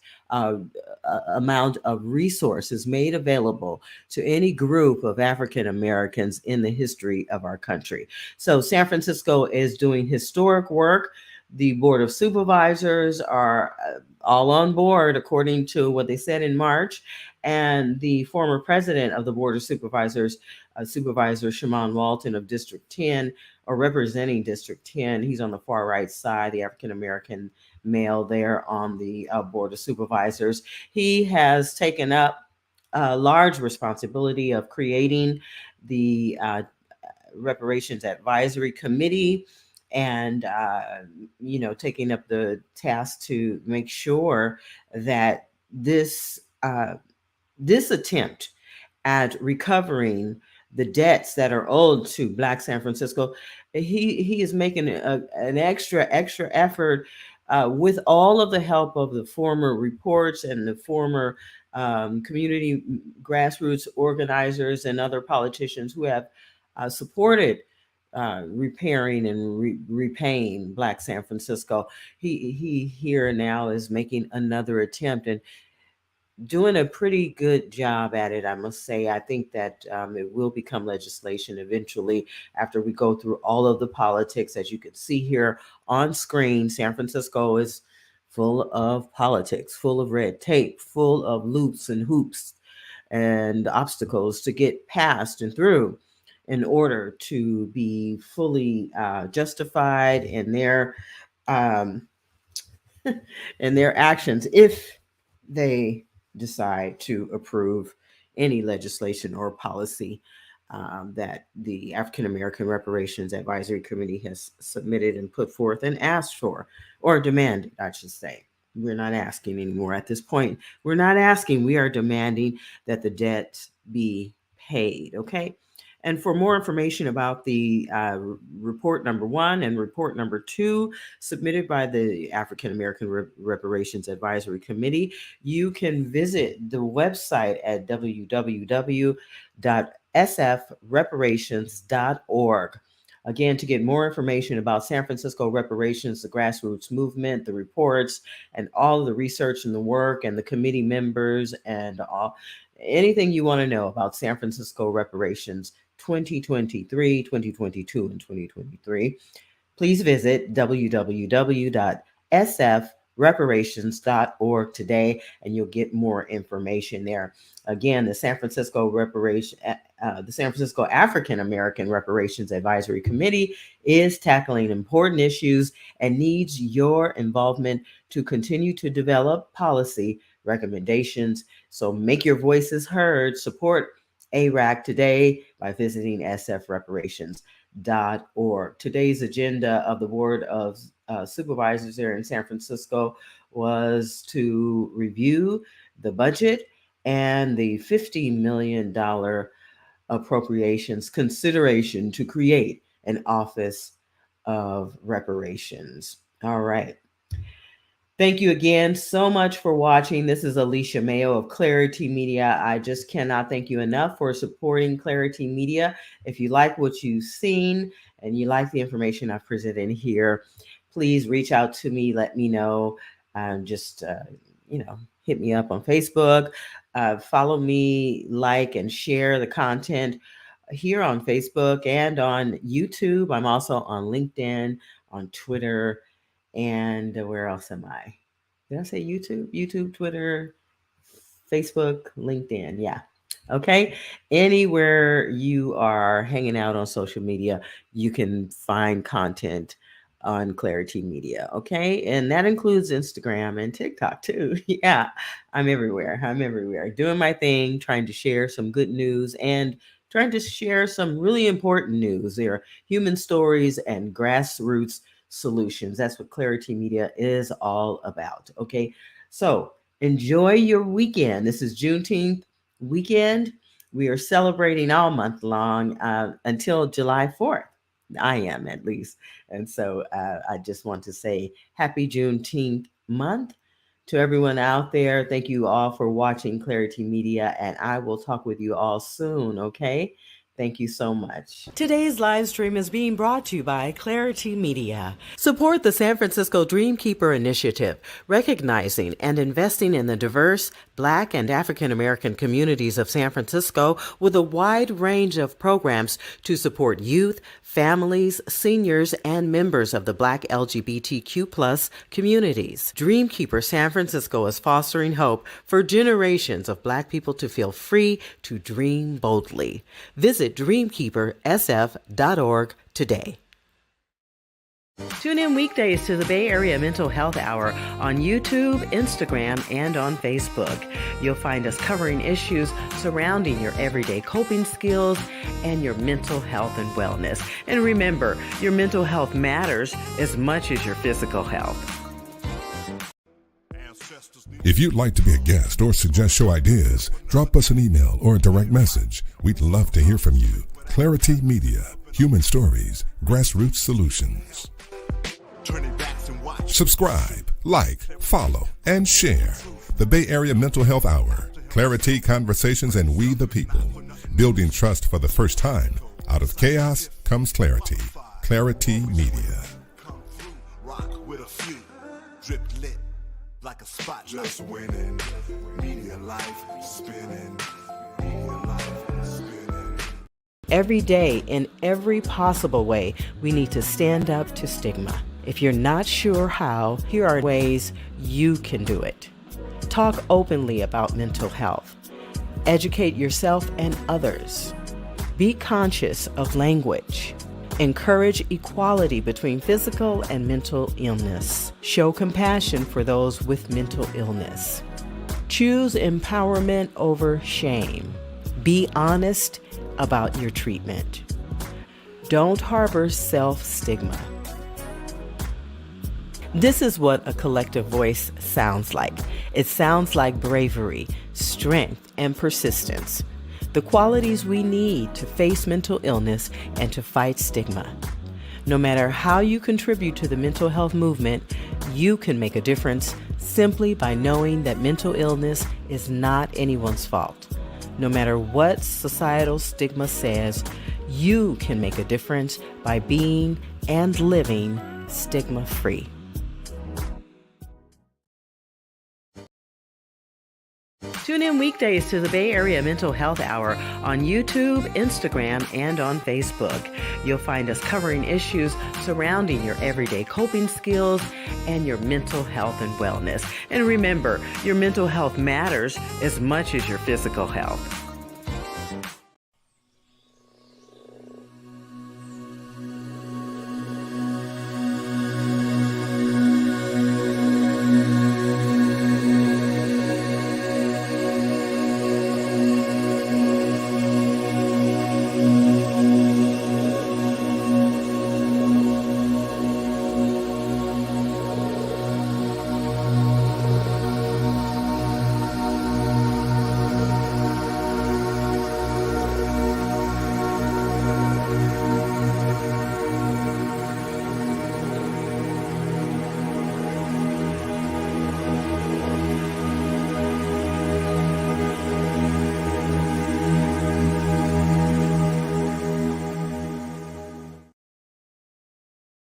amount of resources made available to any group of African Americans in the history of our country. So San Francisco is doing historic work. The Board of Supervisors are all on board, according to what they said in March. And the former president of the Board of Supervisors, Supervisor Shaman Walton of District 10, or representing District 10, he's on the far right side, the African American male there on the Board of Supervisors. He has taken up a large responsibility of creating the Reparations Advisory Committee, and taking up the task to make sure that this attempt at recovering the debts that are owed to Black San Francisco, he is making an extra effort with all of the help of the former reports and the former community grassroots organizers and other politicians who have supported repairing and repaying Black San Francisco. He here now is making another attempt and doing a pretty good job at it, I must say. I think that it will become legislation eventually after we go through all of the politics. As you can see here on screen, San Francisco is full of politics, full of red tape, full of loops and hoops and obstacles to get past and through in order to be fully justified in their in their actions if they decide to approve any legislation or policy that the African American Reparations Advisory Committee has submitted and put forth and asked for, or demanded, I should say. We're not asking anymore at this point. We're not asking, we are demanding that the debt be paid, okay? And for more information about the report number 1 and report number 2 submitted by the African American Reparations Advisory Committee, you can visit the website at www.sfreparations.org. Again, to get more information about San Francisco reparations, the grassroots movement, the reports, and all of the research and the work and the committee members and anything you want to know about San Francisco reparations 2023, 2022, and 2023, please visit www.sfreparations.org today, and you'll get more information there. Again, the San Francisco African American Reparations Advisory Committee is tackling important issues and needs your involvement to continue to develop policy recommendations. So make your voices heard. Support ARAC today by visiting sfreparations.org. Today's agenda of the Board of Supervisors there in San Francisco was to review the budget and the $50 million appropriations consideration to create an Office of Reparations. All right. Thank you again so much for watching. This is Alicia Mayo of Clarity Media. I just cannot thank you enough for supporting Clarity Media. If you like what you've seen and you like the information I've presented here, please reach out to me. Let me know. Hit me up on Facebook. Follow me, like, and share the content here on Facebook and on YouTube. I'm also on LinkedIn, on Twitter, and where else am I? Did I say YouTube? YouTube, Twitter, Facebook, LinkedIn. Yeah. Okay. Anywhere you are hanging out on social media, you can find content on Clarity Media. Okay. And that includes Instagram and TikTok too. Yeah. I'm everywhere. Doing my thing, trying to share some good news and trying to share some really important news. There are human stories and grassroots solutions. That's what Clarity Media is all about. Okay. So enjoy your weekend. This is Juneteenth weekend. We are celebrating all month long until July 4th. I am, at least. And so I just want to say happy Juneteenth month. To everyone out there, thank you all for watching Clarity Media, and I will talk with you all soon, okay? Thank you so much. Today's live stream is being brought to you by Clarity Media. Support the San Francisco Dreamkeeper Initiative, recognizing and investing in the diverse Black and African American communities of San Francisco with a wide range of programs to support youth, families, seniors, and members of the Black LGBTQ+ communities. Dreamkeeper San Francisco is fostering hope for generations of Black people to feel free to dream boldly. Visit dreamkeepersf.org today. Tune in weekdays to the Bay Area Mental Health Hour on YouTube, Instagram, and on Facebook. You'll find us covering issues surrounding your everyday coping skills and your mental health and wellness. And remember, your mental health matters as much as your physical health. If you'd like to be a guest or suggest show ideas, drop us an email or a direct message. We'd love to hear from you. Clarity Media, human stories, grassroots solutions. Subscribe, like, follow, and share. The Bay Area Mental Health Hour, Clarity Conversations, and We the People. Building trust for the first time. Out of chaos comes clarity. Clarity Media. Like a spot, just winning. Media life spinning. Media life spinning. Every day, in every possible way, we need to stand up to stigma. If you're not sure how, here are ways you can do it. Talk openly about mental health. Educate yourself and others. Be conscious of language. Encourage equality between physical and mental illness. Show compassion for those with mental illness. Choose empowerment over shame. Be honest about your treatment. Don't harbor self-stigma. This is what a collective voice sounds like. It sounds like bravery, strength, and persistence. The qualities we need to face mental illness and to fight stigma. No matter how you contribute to the mental health movement, you can make a difference simply by knowing that mental illness is not anyone's fault. No matter what societal stigma says, you can make a difference by being and living stigma-free. Tune in weekdays to the Bay Area Mental Health Hour on YouTube, Instagram, and on Facebook. You'll find us covering issues surrounding your everyday coping skills and your mental health and wellness. And remember, your mental health matters as much as your physical health.